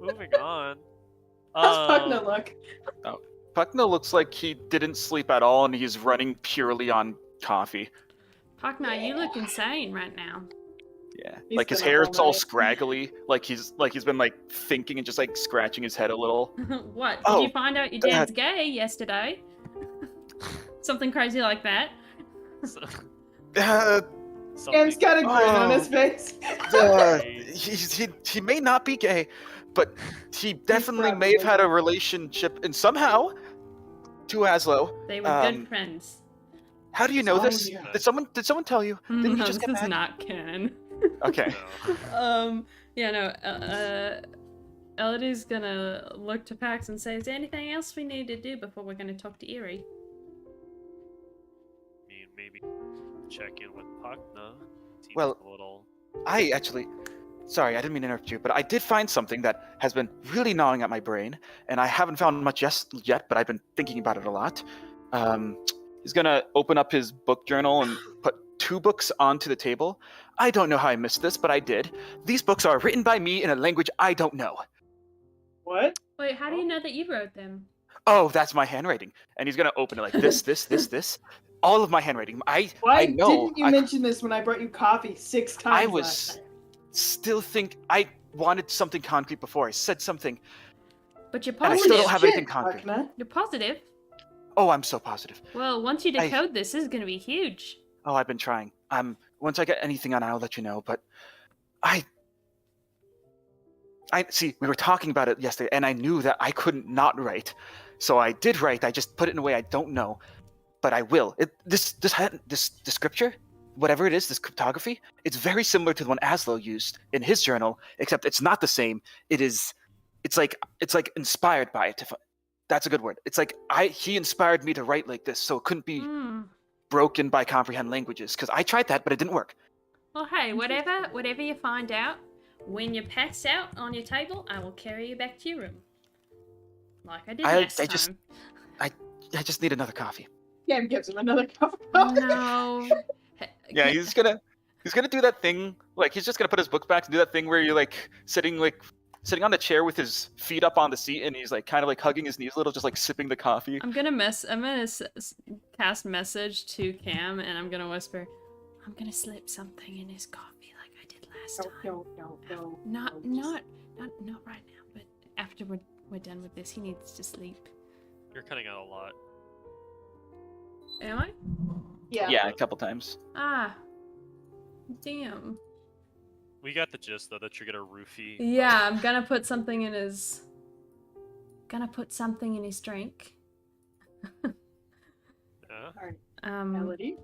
moving on. How's Pugna look? Puckna looks like he didn't sleep at all, and he's running purely on coffee. Pakna, you look insane right now. Yeah, He's like his been up hair all is all night. scraggly, like he's been like thinking and just like scratching his head a little. What? Did Oh, you find out your God. dad's gay yesterday? Something crazy like that? Uh, Cam's got a grin on Oh. his face. he may not be gay, but he definitely may have probably had a relationship, and somehow to Aslo. They were good friends. How do you know Oh, this? yeah. Did someone tell you? Didn't he No, just this get is back? not canon. Okay. No. Yeah, no, Elodie's gonna look to Pax and say, is there anything else we need to do before we're gonna talk to Eerie? I mean, maybe check in with Pakna. Seems Well, a little. I actually, sorry, I didn't mean to interrupt you, but I did find something that has been really gnawing at my brain, and I haven't found much yet, but I've been thinking about it a lot. He's gonna open up his book journal and put 2 books onto the table. I don't know how I missed this, but I did. These books are written by me in a language I don't know. What? Wait, how do you know that you wrote them? Oh, that's my handwriting. And he's gonna open it like this. All of my handwriting. Why I know. didn't you mention this when I brought you coffee 6 times? I last was night? still think I wanted something concrete before I said something, But you're and I positive. still don't have anything Shit, concrete. Pugna. You're positive. Oh, I'm so positive. Well, once you I- decode this is gonna be huge. Oh, I've been trying. Once I get anything on, I'll let you know. But I see. We were talking about it yesterday, and I knew that I couldn't not write, so I did write. I just put it in a way I don't know, but I will. This scripture, whatever it is, this cryptography, it's very similar to the one Aslo used in his journal, except it's not the same. It's like inspired by it. That's a good word. It's like he inspired me to write like this, so it couldn't be Hmm. broken by comprehend languages, because I tried that, but it didn't work. Well, hey, whatever you find out, when you pass out on your table, I will carry you back to your room. Like I did last time. I just need another coffee. Cam gives him another cup of Oh coffee. no. Yeah, he's gonna do that thing. Like he's just gonna put his book back and do that thing where you're like sitting on the chair with his feet up on the seat, and he's like kind of like hugging his knees a little, just like sipping the coffee. I'm gonna cast message to Cam, and I'm gonna whisper, I'm gonna slip something in his coffee like I did last time. No. Not right now, but after we're done with this, he needs to sleep. You're cutting out a lot. Am I? Yeah, a couple times. Ah. Damn. We got the gist though that you're gonna roofie. Yeah, I'm gonna put something in his drink. Yeah. Alright, Um Melody,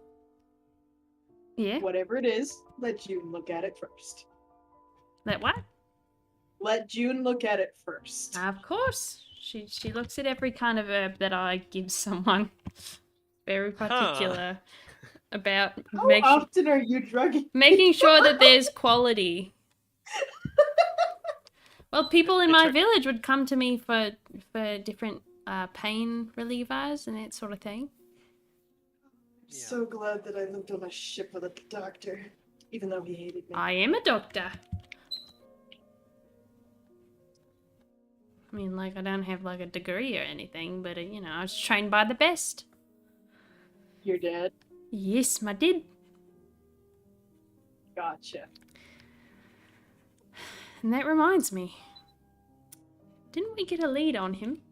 Yeah. whatever it is, let June look at it first. That what? Let June look at it first. Of course. She looks at every kind of herb that I give someone. Very particular about How often are you drugging? making sure that there's quality. Well, people in my village would come to me for different pain relievers and that sort of thing. I'm so glad that I lived on a ship with a doctor, even though he hated me. I am a doctor. I mean, like, I don't have, like, a degree or anything, but, you know, I was trained by the best. Your dad? Yes, my dad. Gotcha. And that reminds me. Didn't we get a lead on him?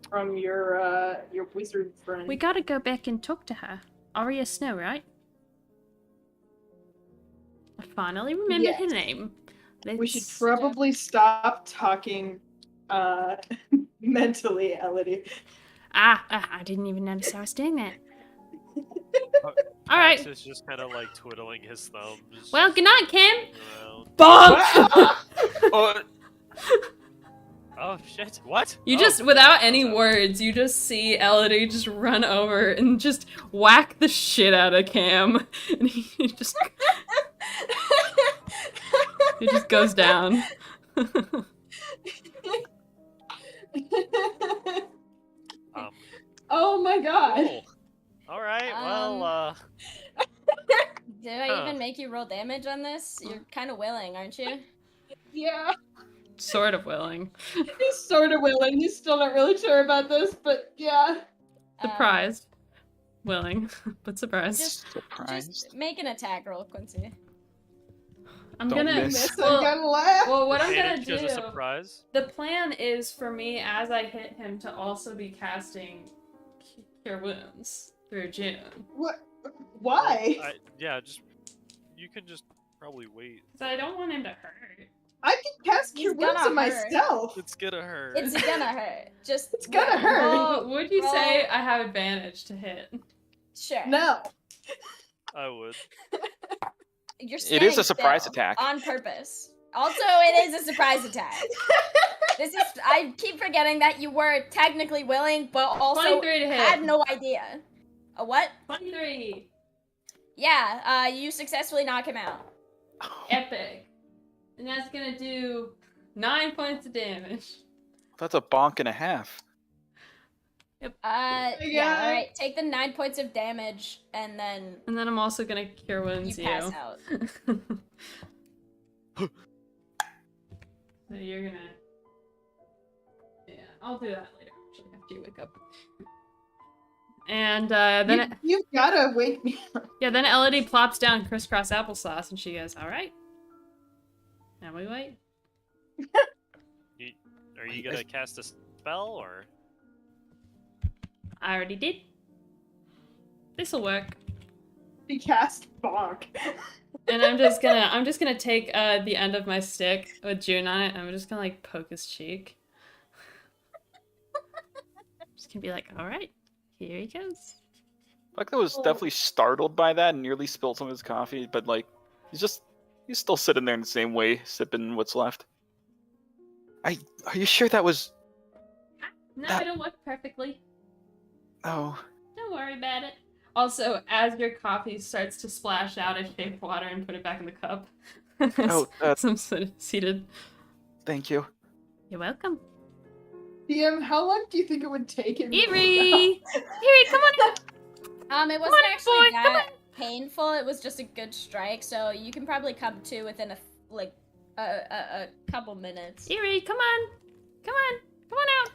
From your wizard friend. We gotta go back and talk to her. Arya Snow, right? I finally remembered her Yes. name. We should probably stop talking mentally, Elodie. I didn't even notice I was doing that. All Max right. is just kind of like twiddling his thumbs. Well, good night, Kim. around. Bonk! Oh shit! What? You Oh, just, without any so- words, you just see Elodie just run over and just whack the shit out of Cam. And he just goes down. Oh my god. Cool. All right. Well, Did I even make you roll damage on this? You're kind of willing, aren't you? Yeah. Sort of willing. He's sort of willing. He's still not really sure about this, but yeah. Surprised. Willing, but surprised. Just make an attack roll, Quincy. I'm Don't gonna miss. I'm gonna laugh. Well, what I'm Advantage gonna do. as a surprise. The plan is for me, as I hit him, to also be casting Cure Wounds through June. What? Why? You can just probably wait. So I don't want him to hurt. I can cast He's Cure Wounds gonna on hurt. myself. It's gonna hurt. It's gonna hurt. Just It's gonna hurt. roll- Would you roll- say I have advantage to hit? Sure. No. I would. You're It is a standing surprise still, attack. on purpose. Also, it is a surprise attack. This is. I keep forgetting that you were technically willing, but also 23 to hit. had no idea. A what? 23. Yeah. You successfully knock him out. Epic. And that's gonna do 9 points of damage. That's a bonk and a half. Yeah. God. All right. Take the 9 points of damage, and then And then I'm also gonna Cure Wounds you you. pass out. So you're gonna. Yeah, I'll do that later, actually, after you wake up. And then You've gotta wake me up. then Elodie plops down crisscross applesauce, and she goes, "All right, now we wait." Are you gonna cast a spell or? I already did. This'll work. He cast bonk. And I'm just gonna take the end of my stick with June on it, and I'm just gonna like poke his cheek. Just gonna be like, "All right, here he goes." Buckler was definitely startled by that and nearly spilled some of his coffee, but like he's still sitting there in the same way, sipping what's left. Are you sure that was? No, That- it'll work perfectly. Oh, Don't worry about it. Also, as your coffee starts to splash out, I shake water and put it back in the cup. Oh, So I'm sort of seated. thank you. You're welcome. DM, how long do you think it would take him? Erie! Erie, come on in! It wasn't on, actually boy, come that painful. It was just a good strike, so you can probably come to within a couple minutes. Erie, come on! Come on! Come on out!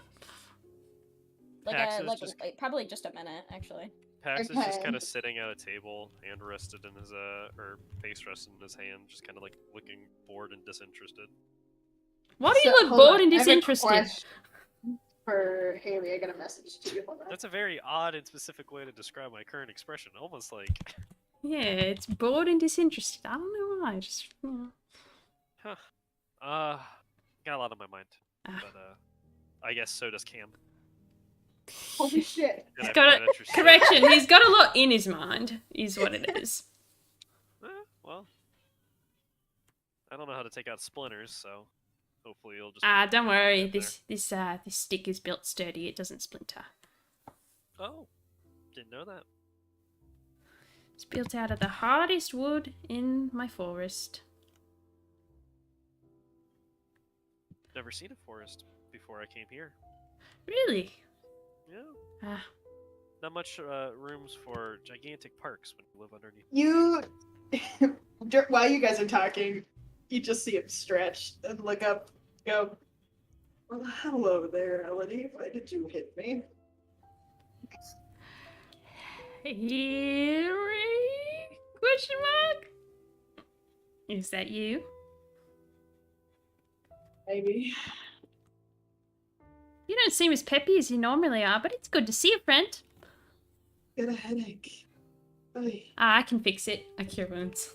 Probably just a minute, actually. Pax is just Okay. kind of sitting at a table, hand rested in his or face rested in his hand, just kind of like looking bored and disinterested. Why do you So, look hold bored on, and I have a disinterested? question for Haley, I got a message to you. Hold on. That's a very odd and specific way to describe my current expression. Almost like, Yeah, it's bored and disinterested. I don't know why. Just, you know. got a lot on my mind. Ah. But I guess so does Cam. Holy shit. And He's I got find a it interesting. correction. He's got a lot in his mind, is what it is. Well, I don't know how to take out splinters, so hopefully you'll just. Don't worry. get there. This stick is built sturdy. It doesn't splinter. Oh, didn't know that. It's built out of the hardest wood in my forest. Never seen a forest before I came here. Really? Yeah. Ah, Not much rooms for gigantic parks when you live underneath. You, while you guys are talking, you just see him stretch and look up, go, well, hello there, Elodie. Why did you hit me? Eerie? Question mark? Is that you? Maybe. You don't seem as peppy as you normally are, but it's good to see a friend. Got a headache. Oy. I can fix it. I cure wounds.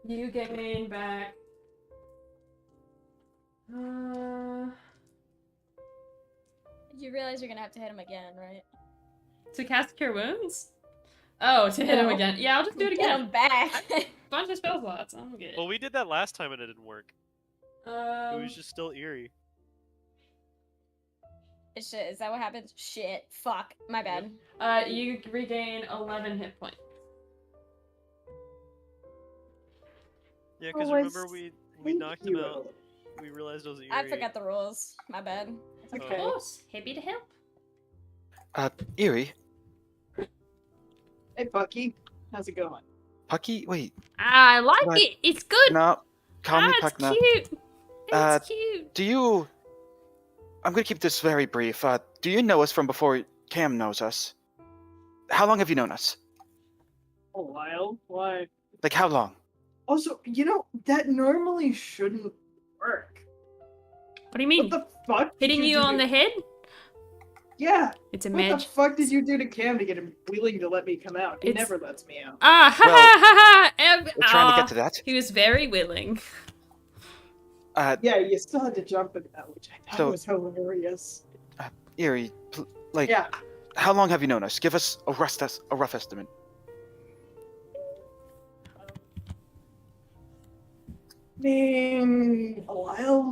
You gain back. You realize you're gonna have to hit him again, right? To cast cure wounds? Oh, to hit him No. again. Yeah, I'll just do it Get again. him back. Bunch of spell slots. I'm good. Well, we did that last time and it didn't work. It Um, was just still eerie. Shit, is that what happens? Shit. Fuck. My bad. you regain 11 hit points. Yeah, because Oh, remember I we Thank knocked you, him out. Elodie. We realized it was eerie. I forgot the rules. My bad. Of Okay. course. Happy to help. Eerie? Hey, Bucky. How's it going? Pucky? Wait, I like What? it. It's good. no. Call me it's Puck now. cute. Uh, It's cute. Do you... I'm gonna keep this very brief. Do you know us from before Cam knows us? How long have you known us? A while. Why? Like, how long? Also, that normally shouldn't work. What do you mean? What the fuck? did Hitting you do on to- the head? Yeah. It's a What the magic. fuck did you do to Cam to get him willing to let me come out? He It's- never lets me out. Ah, ha Well, ha ha ha! We're trying to get to that. He was very willing. Yeah, you still had to jump in that, which I thought So- was hilarious. Eerie, like, Yeah. how long have you known us? Give us a rough estimate. A while?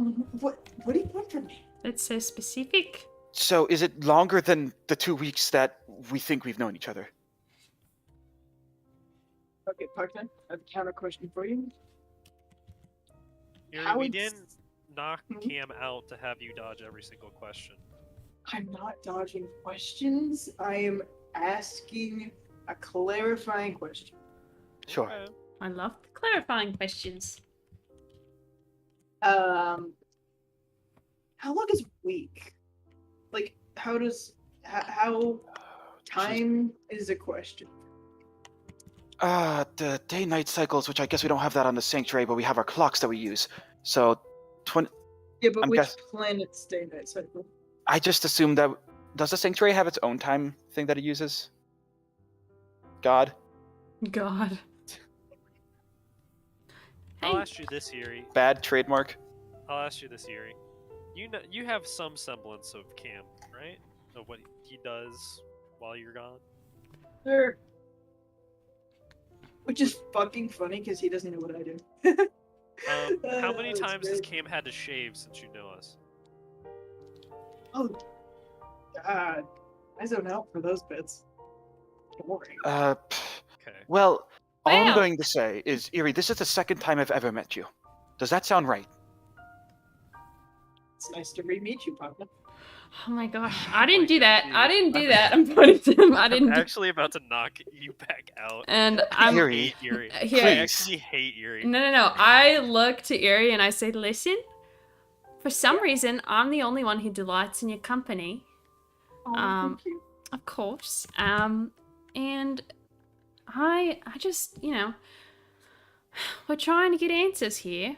What do you want from me? That's so specific. So, is it longer than the 2 weeks that we think we've known each other? Okay, Puckman, I have a counter question for you. Eerie, How we is- didn't knock Hmm? Cam out to have you dodge every single question. I'm not dodging questions. I am asking a clarifying question. Sure. Okay. I love the clarifying questions. How long is a week? Like, how time is a question? The day-night cycles, which I guess we don't have that on the Sanctuary, but we have our clocks that we use. So, Yeah, but I'm which guess- planet's day night cycle? I just assumed that... Does the Sanctuary have its own time thing that it uses? God? God. I'll Hey, ask you this, Eerie. Bad trademark? I'll ask you this, Eerie. You have some semblance of Cam, right? Of what he does while you're gone. Sure. Which is fucking funny because he doesn't know what I do. How many That's times has great. Cam had to shave since you know us? Oh, God. I zone out for those bits. Boring. Okay. Okay. Well, all I'm Well- going to say is, Erie, this is the second time I've ever met you. Does that sound right? It's nice to re-meet you, Papa. Oh my gosh, I didn't do that. dude. I didn't do that. I'm pointing to him. I I'm didn't. actually about to knock you back out. And I I'm Erie, hate Erie. here. I please. actually hate Erie. No. I look to Erie and I say, listen, for some reason, I'm the only one who delights in your company. Oh, Um, thank you. Of course. And I just, we're trying to get answers here.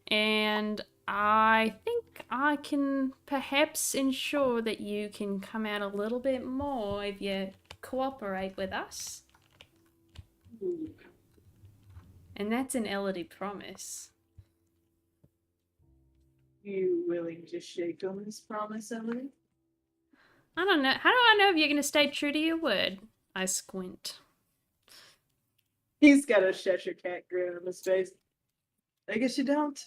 And I think I can perhaps ensure that you can come out a little bit more if you cooperate with us. Ooh. And that's an Elodie promise. You willing to shake on this promise, Emily? I don't know. How do I know if you're going to stay true to your word? I squint. He's got a Cheshire cat grin on his face. I guess you don't.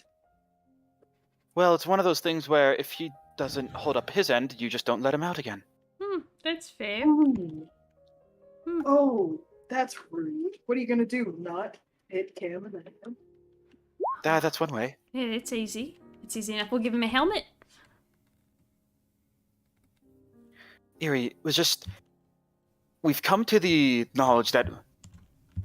Well, it's one of those things where if he doesn't hold up his end, you just don't let him out again. That's fair. Ooh. Hmm. Oh, that's rude. What are you gonna do? Not hit Cam in the head? That's one way. Yeah, it's easy. It's easy enough. We'll give him a helmet. Erie, it was just... We've come to the knowledge that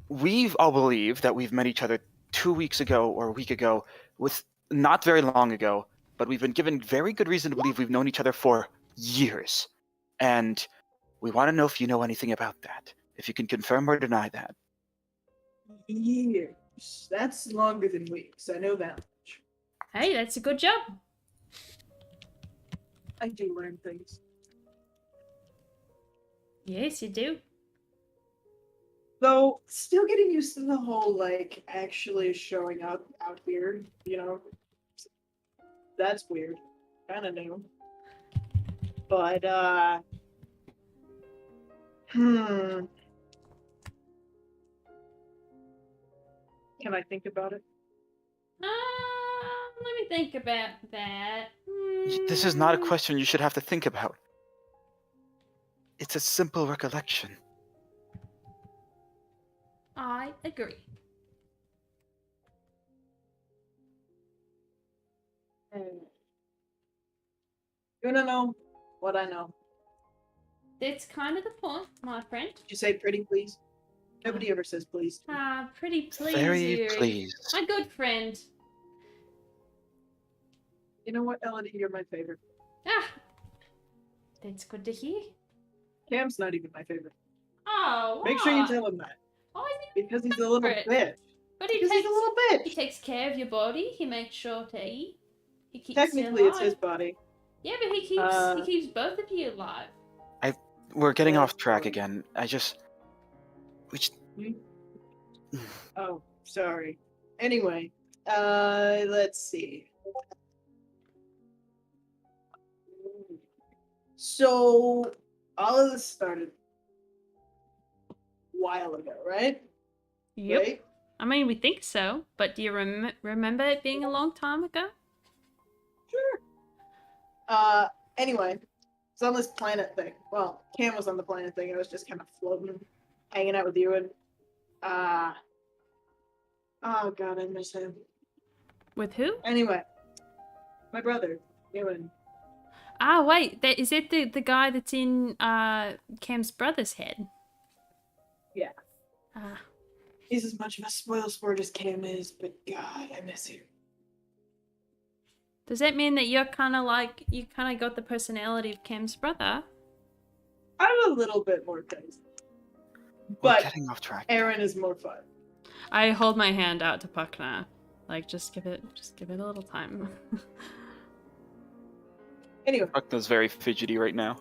we've all believed that we've met each other 2 weeks ago or a week ago, with not very long ago, but we've been given very good reason to believe we've known each other for years. And we want to know if you know anything about that. If you can confirm or deny that. Years. That's longer than weeks. I know that much. Hey, that's a good job. I do learn things. Yes, you do. Though, still getting used to the whole, like, actually showing up out here, That's weird. Kinda new. But, Can I think about it? Let me think about that. This is not a question you should have to think about. It's a simple recollection. I agree. You wanna know what I know? That's kind of the point, my friend. Did you say pretty please? Nobody ever says please. to me. Pretty please, Very Yuri. pleased. My good friend. You know what, Elodie? You're my favorite. That's good to hear. Cam's not even my favorite. Oh, Make sure you why? tell him that. Oh, is he? Because he's a little Favorite. bitch. But he Because he's a little He bitch. takes care of your body. He makes sure to eat. He keeps Technically, you it's alive. his body. Yeah, but he keeps both of you alive. We're getting Yeah, off track sorry. again. We just... Oh, sorry. Anyway, let's see. So, all of this started a while ago, right? Yep. Right? I mean, we think so, but do you remember it being a long time ago? Sure. Anyway, it's on this planet thing. Well, Cam was on the planet thing. I was just kind of floating, hanging out with you, and oh god, I miss him. With who? Anyway, my brother, Ewan. Ah, wait, is it the guy that's in Cam's brother's head? Yeah. Ah, He's as much of a spoilsport as Cam is, but god, I miss him. does that mean that you kind of got the personality of Cam's brother? I'm a little bit more crazy. We're But getting off track. Aaron is more fun. I hold my hand out to Puckna, like just give it a little time. Anyway, Buckna's very fidgety right now.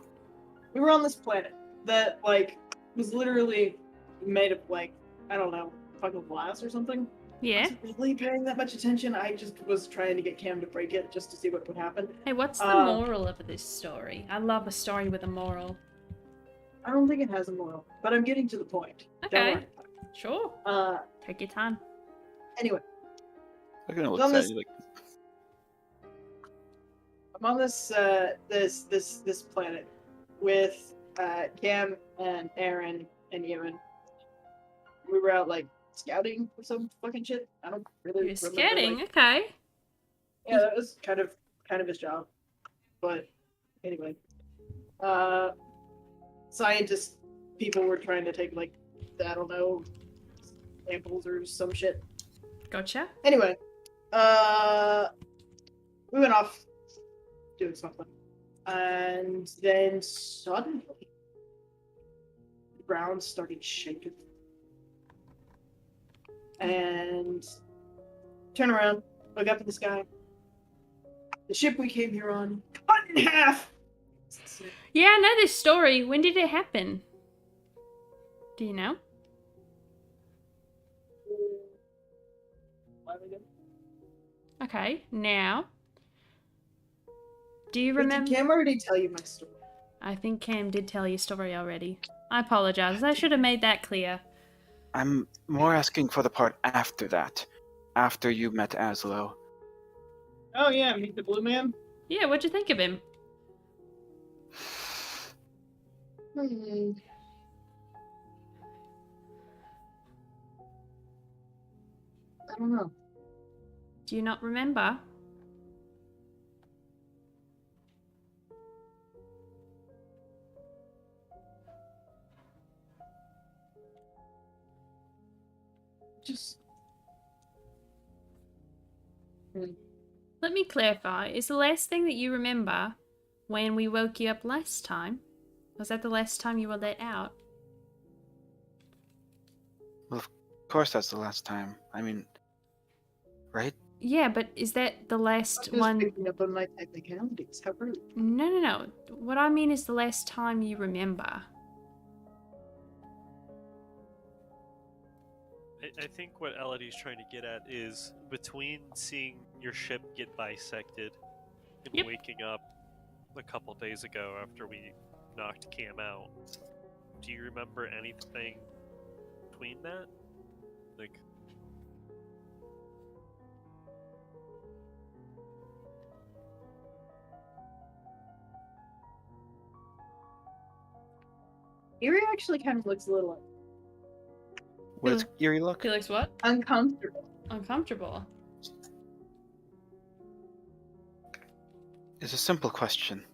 we were on this planet that, like, was literally made of, like, I don't know, fucking glass or something. I Yeah. wasn't really paying that much attention. I just was trying to get Cam to break it just to see what would happen. Hey, what's the moral of this story? I love a story with a moral. I don't think it has a moral, but I'm getting to the point. Don't Okay. worry. Sure. Take your time. Anyway, I'm gonna look On at this- you like... I'm on this this planet with Cam and Aaron and Ewan, we were out like scouting or some fucking shit. I don't really You're remember. scouting, Like, okay. yeah, that was kind of his job. But anyway, scientist people were trying to take like, I don't know, samples or some shit. Gotcha. Anyway, we went off doing something, and then suddenly the ground started shaking, and turn around, look up at the sky. The ship we came here on cut in half. Yeah, I know this story. When did it happen? Do you know? Okay, now. Do you Wait, remember? did Cam already tell you my story? I think Cam did tell your story already. I apologize. I should have made that clear. I'm more asking for the part after that. After you met Aslo. Oh yeah, meet the blue man. Yeah, what'd you think of him? I don't know. Do you not remember? Just Let me clarify. Is the last thing that you remember when we woke you up last time? Was that the last time you were let out? Well, of course that's the last time. I mean, right? Yeah, but is that the last just one? picking up on my technicalities. How rude. No. What I mean is the last time you remember. I think what Elodie's trying to get at is between seeing your ship get bisected and Yep. waking up a couple days ago after we knocked Cam out. Do you remember anything between that? Like, Erie actually kind of looks a little What does Eerie look? He looks what? uncomfortable. Uncomfortable. It's a simple question.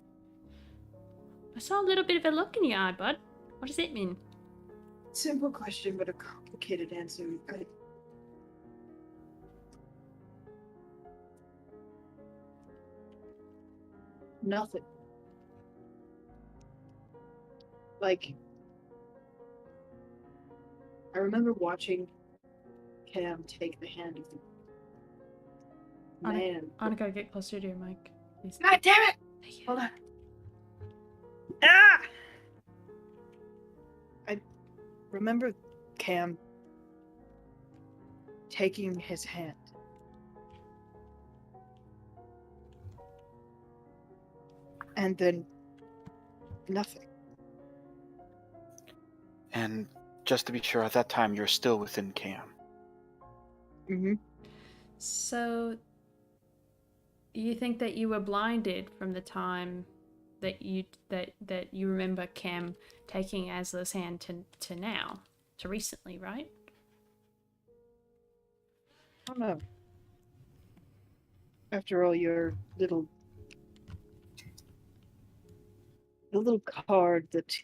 I saw a little bit of a look in your eye, bud. What does it mean? Simple question, but a complicated answer. Nothing. Like, I remember watching Cam take the hand of the man. I want to go get closer to your mic, please. God damn it! Thank you. Hold on. Ah! I remember Cam taking his hand. And then nothing. And just to be sure, at that time you're still within Cam. Mm-hmm. So, you think that you were blinded from the time that you remember Cam taking Asla's hand to now, to recently, right? I don't know. After all, your the little card that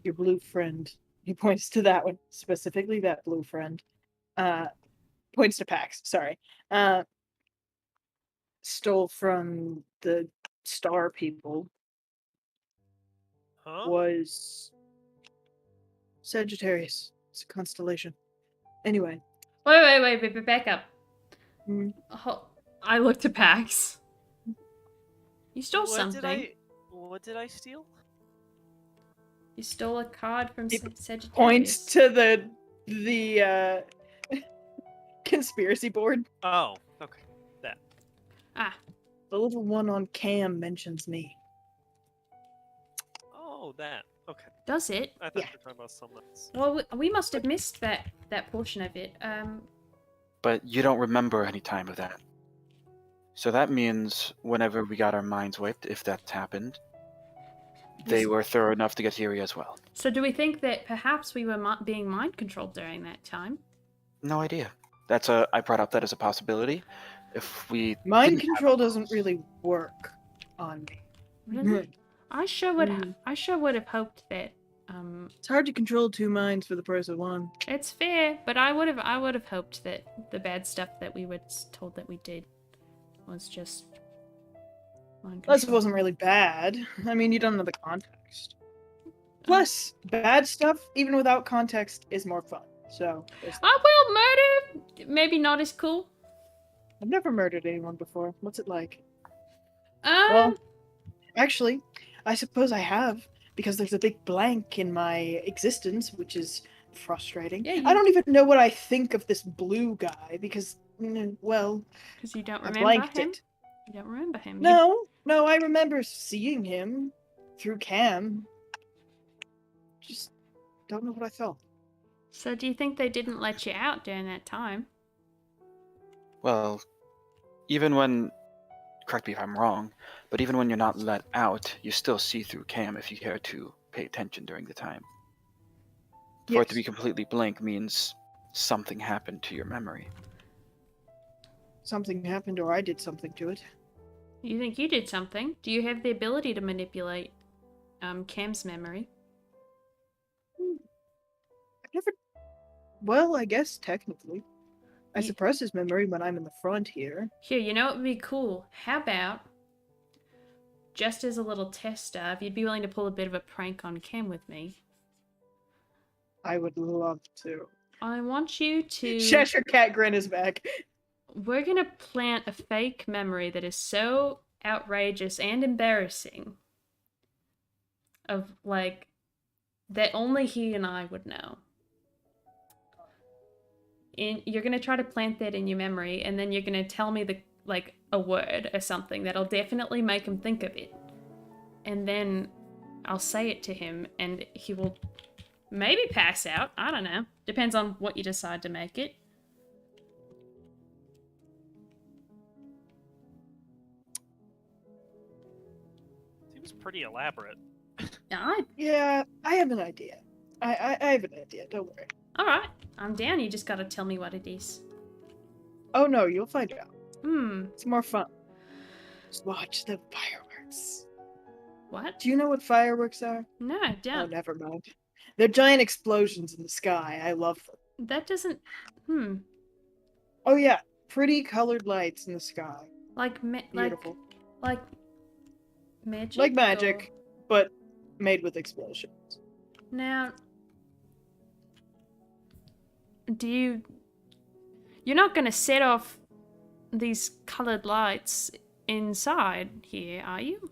your blue friend, he points to that one, specifically that blue friend, points to Pax, sorry, stole from the star people huh? was Sagittarius. It's a constellation. Anyway. Wait, back up. Mm. Oh, I looked at Pax. You stole something. What did I steal? You stole a card from He Sagittarius. Points to the conspiracy board. Oh, okay. That. Ah, The little one on Cam mentions me. Oh, that. Okay. does it? I thought Yeah. you were talking about something else. Well, we must have missed that portion of it. But you don't remember any time of that. So that means whenever we got our minds wiped, if that's happened, They were thorough enough to get here as well. So do we think that perhaps we were being mind controlled during that time? No idea. I brought up that as a possibility. If we Mind didn't have control doesn't really work on me. Really? I sure would have hoped that. It's hard to control two minds for the price of one. It's fair, but I would have hoped that the bad stuff that we were told that we did was just mind Plus, it control. wasn't really bad. I mean, you don't know the context. Plus, bad stuff, even without context, is more fun. So, there's that. Well, murder maybe not as cool. I've never murdered anyone before. What's it like? Well, actually, I suppose I have, because there's a big blank in my existence, which is frustrating. Yeah, I don't even know what I think of this blue guy, because, well, because you don't I remember blanked him. it. You don't remember him. No, I remember seeing him through Cam. Just don't know what I felt. So do you think they didn't let you out during that time? Well, even when, correct me if I'm wrong, but even when you're not let out, you still see through Cam if you care to pay attention during the time. For it to be completely blank means something happened to your memory. Something happened or I did something to it. You think you did something? Do you have the ability to manipulate Cam's memory? Well, I guess technically. I suppress his memory when I'm in the front here. Here, you know what would be cool? How about, just as a little tester, if you'd be willing to pull a bit of a prank on Cam with me? I would love to. I want you to... Cheshire Cat grin is back. We're gonna plant a fake memory that is so outrageous and embarrassing of, like, that only he and I would know. And you're gonna try to plant that in your memory, and then you're gonna tell me a word or something that'll definitely make him think of it. And then I'll say it to him, and he will maybe pass out. I don't know. Depends on what you decide to make it. Seems pretty elaborate. Yeah, I have an idea. I have an idea, don't worry. Alright, I'm down. You just gotta tell me what it is. Oh no, you'll find out. Hmm. It's more fun. Just watch the fireworks. What? Do you know what fireworks are? No, I Oh, don't. never mind. They're giant explosions in the sky. I love them. That doesn't... Oh yeah, pretty colored lights in the sky. Beautiful. Like magic? Like magic, but made with explosions. Now... You're not gonna set off these colored lights inside here, are you?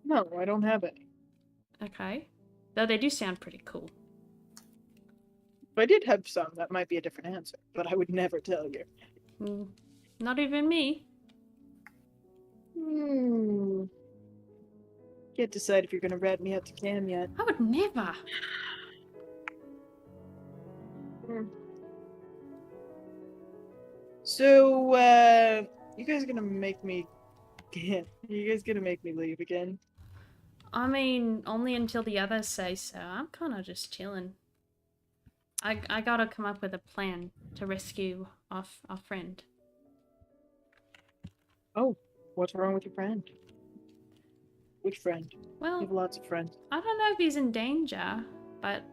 No, I don't have any. Okay. Though they do sound pretty cool. If I did have some, that might be a different answer, but I would never tell you. Not even me. Can't decide if you're gonna rat me out to Cam yet. I would never. So, you guys gonna make me... You guys gonna make me leave again? I mean, only until the others say so. I'm kind of just chilling. I gotta come up with a plan to rescue our friend. Oh, what's wrong with your friend? Which friend? Well, You have lots of friends. I don't know if he's in danger, but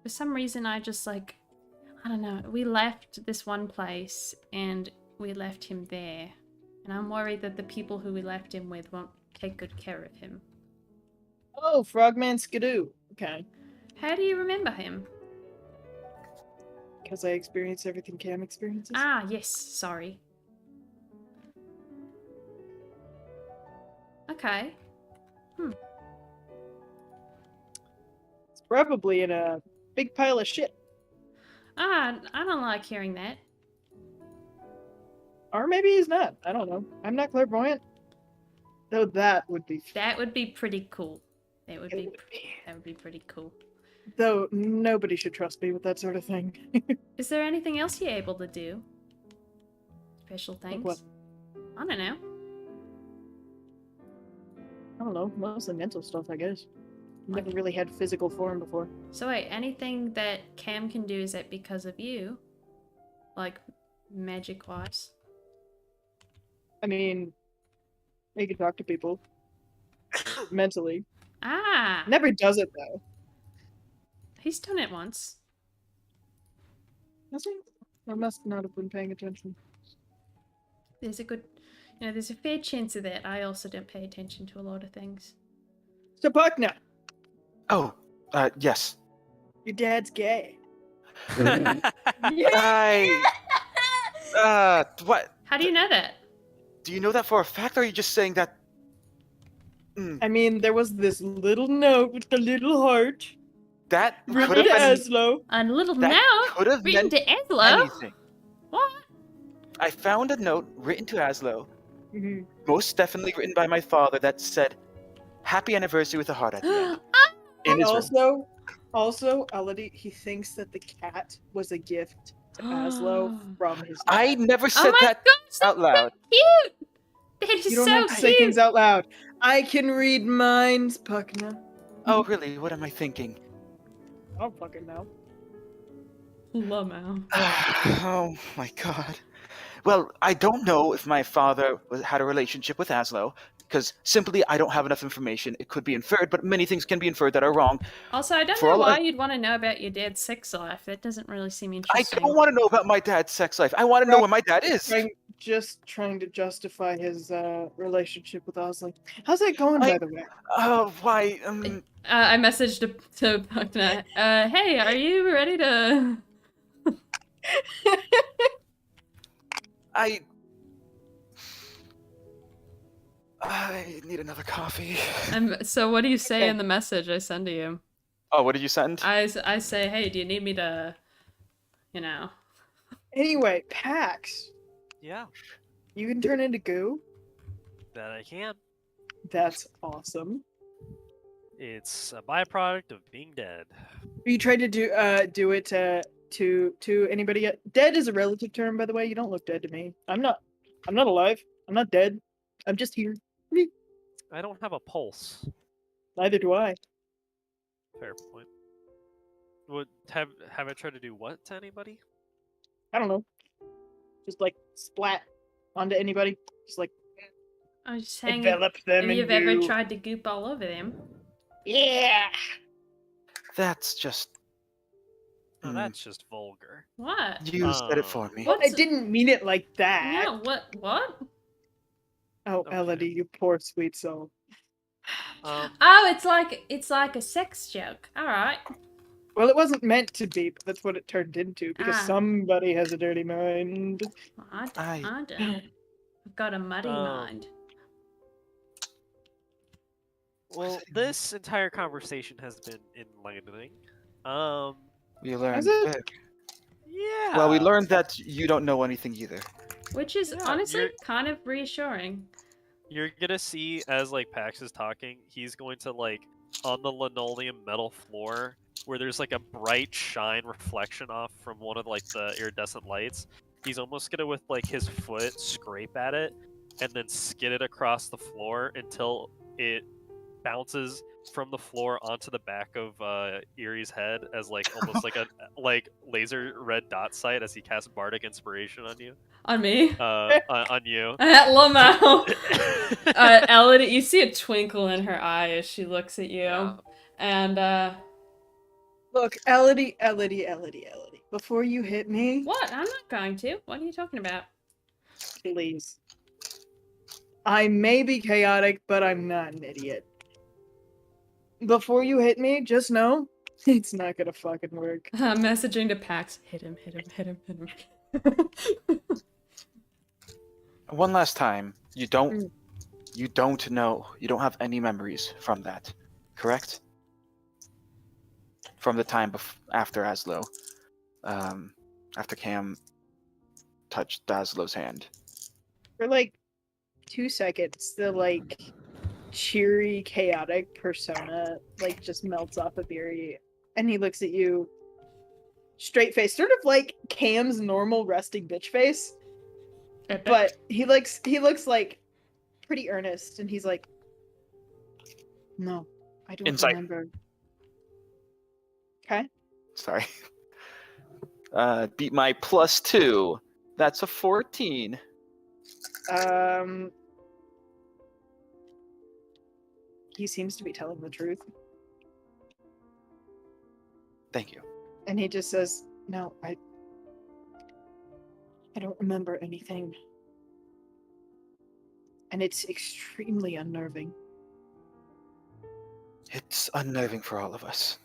for some reason I just I don't know. We left this one place and we left him there. And I'm worried that the people who we left him with won't take good care of him. Oh, Frogman Skidoo. Okay. How do you remember him? Because I experience everything Cam experiences. Ah, yes, sorry. Okay. It's probably in a big pile of shit. Ah, I don't like hearing that. Or maybe he's not. I don't know. I'm not clairvoyant. Though that would be... That would be pretty cool. That would be pretty cool. Though nobody should trust me with that sort of thing. Is there anything else you're able to do? Special things? Like what? I don't know. don't know, mostly mental stuff, I guess. Never really had physical form before. So wait, anything that Cam can do, is that because of you? Like, magic-wise? I mean, he can talk to people mentally. Ah! Never does it though. He's done it once. Does he? I must not have been paying attention. There's a good... You know, there's a fair chance of that. I also don't pay attention to a lot of things. So Buckner, Oh, yes. your dad's gay. What? How do you know that? Do you know that for a fact, or are you just saying that? I mean, there was this little note with the little heart That could written have to been Aslo. A little That note could have written meant to Aslo? anything. What? I found a note written to Aslo, Mhm. most definitely written by my father, that said, "Happy anniversary" with a heart at the end. In And his room. also, Elodie, he thinks that the cat was a gift to Aslo from his dad. I never Oh said my that gosh, out loud. cute! That is You don't so have to cute! say things out loud. I can read minds, Puckna. Oh, really? What am I thinking? I don't fucking know. Lamau. Oh my god. Well, I don't know if my father had a relationship with Aslo, because simply I don't have enough information. It could be inferred, but many things can be inferred that are wrong. Also, I don't For know all why I- you'd want to know about your dad's sex life. That doesn't really seem I interesting. don't want to know about my dad's sex life. I want to know where my dad is. Just trying to justify his relationship with Osley. How's that going, by the way? Oh, why? I messaged to Buckner. Hey, are you ready to... I need another coffee. So what do you say in the message I send to you? Oh, what did you send? I say, hey, do you need me to, you know... Anyway, Pax, Yeah, you can turn into goo. that I can. That's awesome. It's a byproduct of being dead. You tried to do it to anybody yet? Dead is a relative term, by the way. You don't look dead to me. I'm not alive. I'm not dead. I'm just here. I don't have a pulse. Neither do I. Fair point. Would have I tried to do what to anybody? I don't know. Just like splat onto anybody. Just like I was just saying, envelop them if in you've ever goo. tried to goop all over them. Yeah. That's just... Oh, that's just vulgar. What? You said it for me. What's... I didn't mean it like that. Yeah, what? Oh, Okay. Elodie, you poor sweet soul. Oh, it's like a sex joke. Alright. Well, it wasn't meant to be, but that's what it turned into, because Ah. somebody has a dirty mind. I don't. I've got a muddy mind. Well, this entire conversation has been enlightening. We learned Is it? that. Yeah. Well, we learned that you don't know anything either. Which is Yeah, honestly you're- kind of reassuring. You're gonna see as like Pax is talking, he's going to like on the linoleum metal floor where there's like a bright shine reflection off from one of like the iridescent lights. He's almost gonna with like his foot scrape at it and then skid it across the floor until it bounces from the floor onto the back of Erie's head as like almost like a like laser red dot sight as he casts bardic inspiration on you. On me? On you. Lamau. Elodie, you see a twinkle in her eye as she looks at you. Yeah. And Look, Elodie, before you hit me, what? I'm not going to. What are you talking about? please. I may be chaotic, but I'm not an idiot. Before you hit me, just know it's not gonna fucking work. Messaging to Pax. Hit him. One last time, you don't know. You don't have any memories from that, correct? From the time after Aslo, after Cam touched Aslo's hand. For like 2 seconds, the like cheery, chaotic persona like just melts off of Beery, and he looks at you straight face, sort of like Cam's normal resting bitch face. But he looks like pretty earnest, and he's like, No, I don't Insight. remember. Okay. Sorry. Beat my +2. That's a 14. He seems to be telling the truth. Thank you. And he just says, no, I don't remember anything. And it's extremely unnerving. It's unnerving for all of us.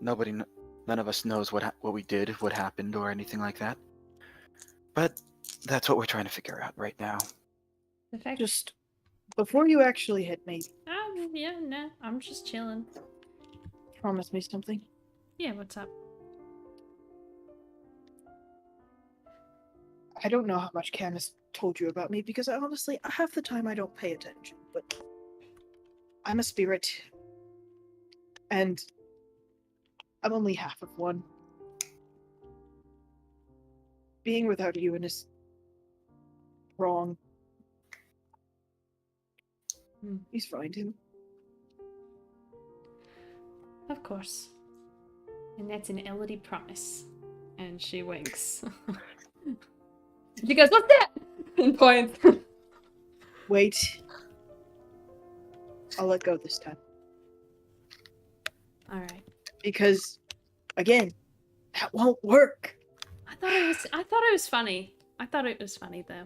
None of us knows what we did, what happened, or anything like that. But that's what we're trying to figure out right now. The fact. Just before you actually hit me, Yeah, no, I'm just chilling. promise me something. Yeah, what's up? I don't know how much Cam has told you about me because honestly, half the time I don't pay attention. But I'm a spirit, and I'm only half of one. Being without you is wrong. He's fine too. Of course. And that's an Elodie promise. And she winks. She goes, what's that? And points. Wait. I'll let go this time. Alright. Because, again, that won't work. I thought it was funny. I thought it was funny though.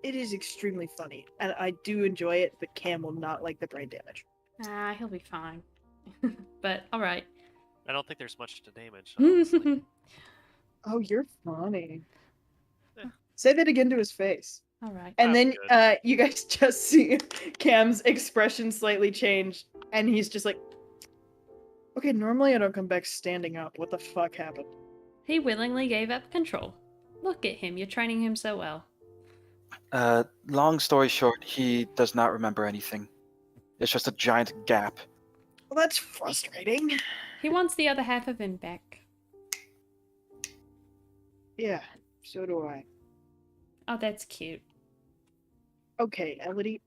It is extremely funny, and I do enjoy it, but Cam will not like the brain damage. He'll be fine. But alright. I don't think there's much to damage. Honestly. Oh, you're funny. Say that again to his face. Alright. And Oh, then good. you guys just see Cam's expression slightly change, and he's just like, okay, normally I don't come back standing up. What the fuck happened? He willingly gave up control. Look at him, you're training him so well. Long story short, he does not remember anything. It's just a giant gap. Well, that's frustrating. He wants the other half of him back. Yeah, so do I. Oh, that's cute. Okay, Elodie.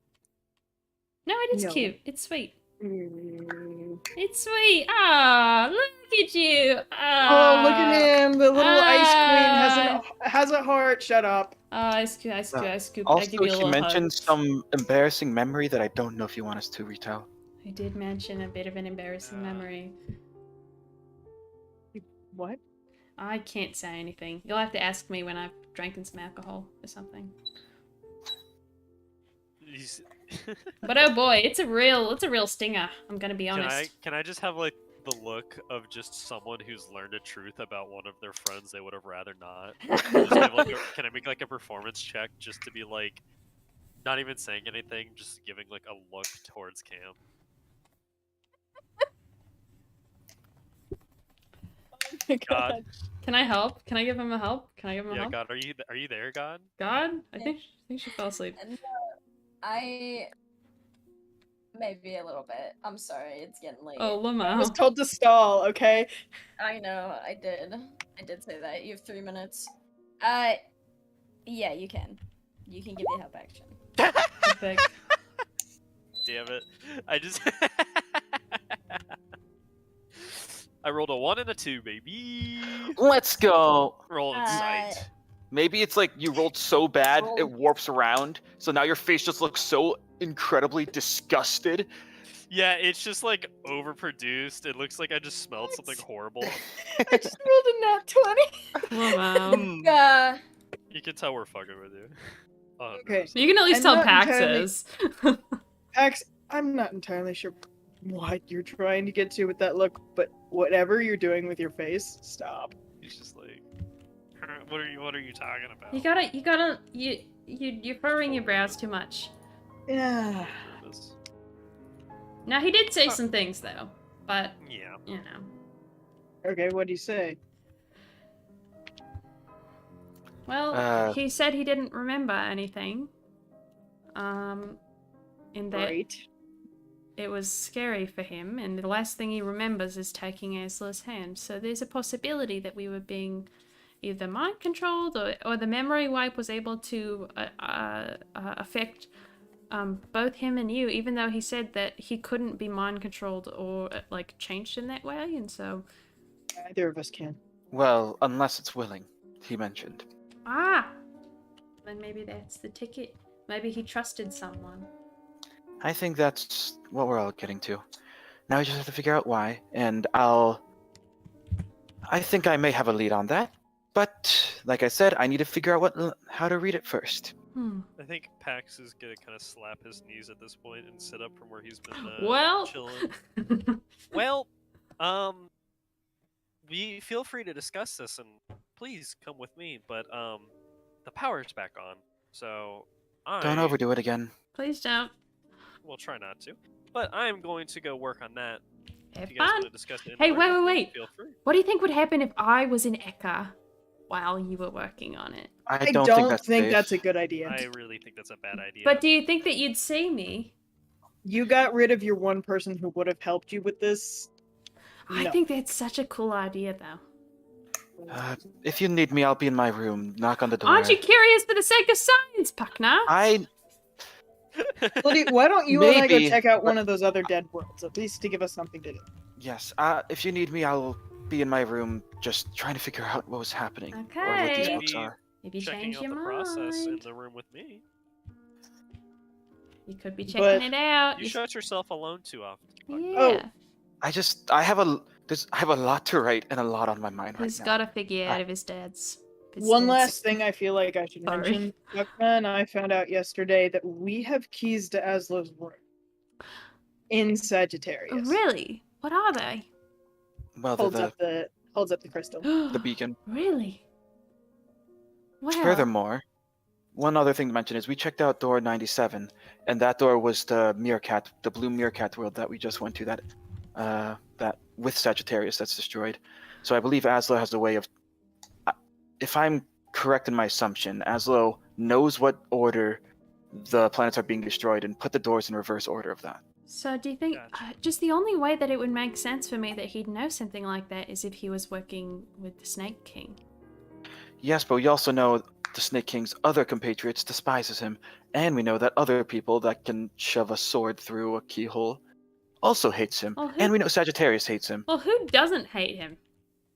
No, it is No. cute. It's sweet. Mm. It's sweet. Ah, look at you. Oh, look at him! The little ice queen has a heart. Shut up. Oh, Ice Cube. I give you a Also, he little mentioned hug. some embarrassing memory that I don't know if you want us to retell. He did mention a bit of an embarrassing memory. What? I can't say anything. You'll have to ask me when I've drank some alcohol or something. He's- But oh boy, it's a real stinger. I'm gonna be honest. Can I just have like the look of just someone who's learned a truth about one of their friends they would have rather not? Just have, like, can I make like a performance check just to be like, not even saying anything, just giving like a look towards Cam? God. Can I help? Can I give him a help? Can I give him a Yeah, help? God, are you there, God? God? I think she fell asleep. I maybe a little bit. I'm sorry, it's getting late. Oh, I was Lamau. told to stall, okay? I know, I did say that. You have 3 minutes. Yeah, you can. You can give the help action. Epic. Damn it. I just I rolled a 1 and a 2, baby. Let's go! Roll insight. Maybe it's like you rolled so bad, it warps around, so now your face just looks so incredibly disgusted. Yeah, it's just like overproduced. It looks like I just smelled something horrible. I just rolled a nat 20. Lamau. You can tell we're fucking with you. Oh, Okay. You can at least I'm tell not Pax entirely- is. Pax, I'm not entirely sure what you're trying to get to with that look, but whatever you're doing with your face, stop. He's just like, what are you talking about? You're furrowing your brows too much. Yeah. Now he did say some things though, but Yeah. you know. Okay, what do you say? Well, he said he didn't remember anything. In that Great. it was scary for him, and the last thing he remembers is taking Asla's hand. So there's a possibility that we were being either mind controlled, or the memory wipe was able to affect both him and you, even though he said that he couldn't be mind controlled or like changed in that way, and so. Neither of us can. Well, unless it's willing, he mentioned. Ah! Then maybe that's the ticket. Maybe he trusted someone. I think that's what we're all getting to. Now we just have to figure out why, and I think I may have a lead on that, but like I said, I need to figure out how to read it first. I think Pax is gonna kind of slap his knees at this point and sit up from where he's been Well. chilling. Well, we feel free to discuss this, and please come with me. But the power's back on, so Don't overdo it again. Please don't. We'll try not to. But I'm going to go work on that. Have If you guys fun. want to discuss it in Hey, the room with me, wait. Feel free. What do you think would happen if I was in Eka while you were working on it? I don't think that's safe. that's a good idea. I really think that's a bad idea. But do you think that you'd see me? You got rid of your one person who would have helped you with this. I No. think that's such a cool idea, though. If you need me, I'll be in my room. Knock on the door. Aren't you curious for the sake of science, Puckner? Why don't you and I go Maybe, check out but- one of those other dead worlds, at least to give us something to do? Yes. If you need me, I'll be in my room, just trying to figure out what was happening or what these Okay. books are. Maybe Checking change out your the process in mind. the room with me. You could be But- checking it out. You shut yourself alone too often. Puck. Yeah. I have a lot to write and a lot on my mind right He's now. got to figure out of his dad's. One last thing I feel like I should Sorry. mention. Duckman, I found out yesterday that we have keys to Aslo's room in Sagittarius. Really? What are they? Well, Holds up the crystal. the beacon. Really? Wow. Furthermore, one other thing to mention is we checked out door 97, and that door was the Meerkat, the blue Meerkat world that we just went to. That with Sagittarius that's destroyed. So I believe Aslo has a way of. If I'm correct in my assumption, Aslo knows what order the planets are being destroyed and put the doors in reverse order of that. So do you think Gotcha. just the only way that it would make sense for me that he'd know something like that is if he was working with the Snake King? Yes, but we also know the Snake King's other compatriots despises him, and we know that other people that can shove a sword through a keyhole also hates him, Well, who- and we know Sagittarius hates him. Well, who doesn't hate him?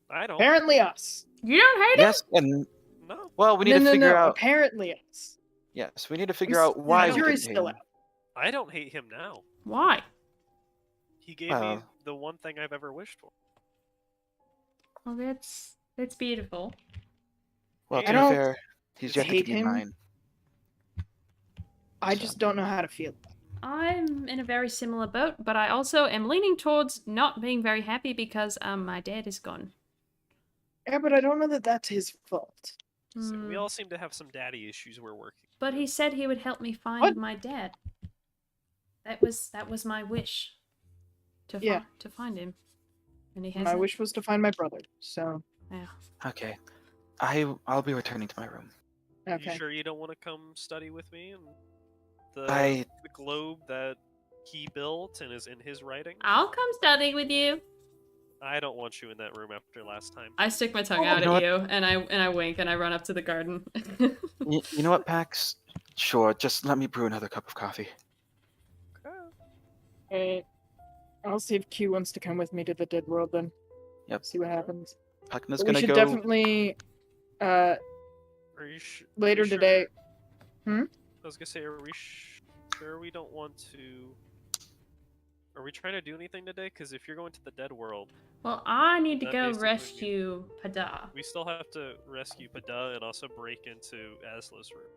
I don't. Apparently us. You don't hate Yes, and No. well, we need to figure out. Apparently us. Yes, we need to figure out The why we jury's didn't hate still him. out. I don't hate him now. him? Why? He gave me Well- the one thing I've ever wished for. Well, that's beautiful. Well, I to be don't fair, he's yet to hate be him. mine. I just don't know how to feel. I'm in a very similar boat, but I also am leaning towards not being very happy because my dad is gone. Yeah, but I don't know that that's his fault. So we Hmm. all seem to have some daddy issues we're working. But he said he would help me find What? my dad. That was my wish. Yeah. To find him. And he hasn't. My wish was to find my brother, so Yeah. Okay, I'll be returning to my room. okay. You sure you don't want to come study with me and the globe that he built and is in his writing? I'll come study with you. I don't want you in that room after last time. I stick my tongue Oh, out you know at what? you, and I wink, and I run up to the garden. You know what, Pax? Sure, just let me brew another cup of coffee. Hey, I'll see if Q wants to come with me to the dead world then. Yep. See what happens. Puckna's But we gonna should go. definitely Are you later sure? today. I was gonna say, are we sure we don't want to? Are we trying to do anything today? Because if you're going to the dead world, Well, I need to That go basically rescue Pada. we still have to rescue Pada and also break into Aslo's room.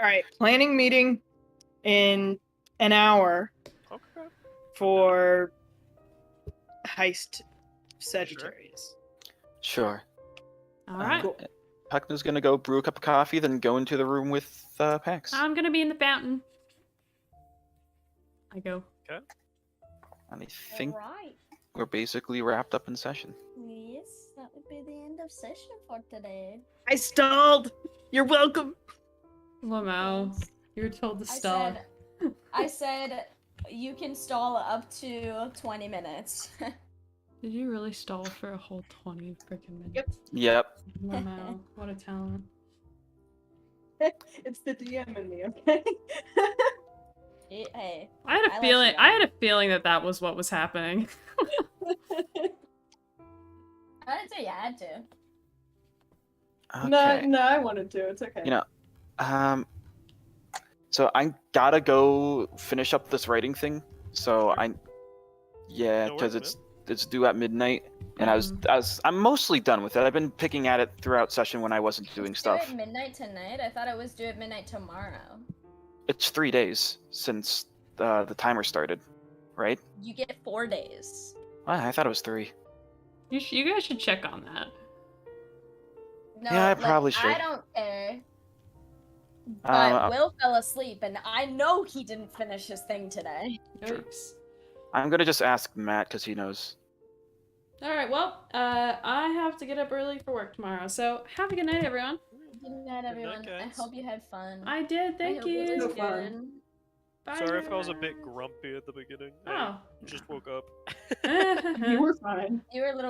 All right, planning meeting in an hour Okay. for heist Sagittarius. Sure. All right. Cool. Puckna's gonna go brew a cup of coffee, then go into the room with Pax. I'm gonna be in the fountain. I go. And I think Alright. we're basically wrapped up in session. Yes, that would be the end of session for today. I stalled. You're welcome. Lamau, you were told to stall. I said you can stall up to 20 minutes. Did you really stall for a whole 20 freaking minutes? Yep. Lamau, what a talent. It's the DM in me, okay? Hey. I had a let feeling. you I down. had a feeling that that was what was happening. I didn't say you had to. Okay. No, I wanted to. It's okay. You know, so I gotta go finish up this writing thing. So Sure. yeah, No because worries, it's due at midnight, and I'm mostly done with it. I've been picking at it throughout session when I wasn't doing It's stuff. due at midnight tonight? I thought it was due at midnight tomorrow. It's 3 days since the timer started, right? You get 4 days. I thought it was 3. You guys should check on that. No, Yeah, I look, probably should. I don't care. But Uh, Will fell asleep, and I know he didn't finish his thing today. Yikes. I'm gonna just ask Matt because he knows. All right. Well, I have to get up early for work tomorrow. So have a good night, everyone. Good night, everyone. I guys. hope you had fun. I did. I Thank hope it you. was good. Bye, Sorry if I was a everyone. bit grumpy at the beginning. Oh. I just woke up. You were fine. You were a little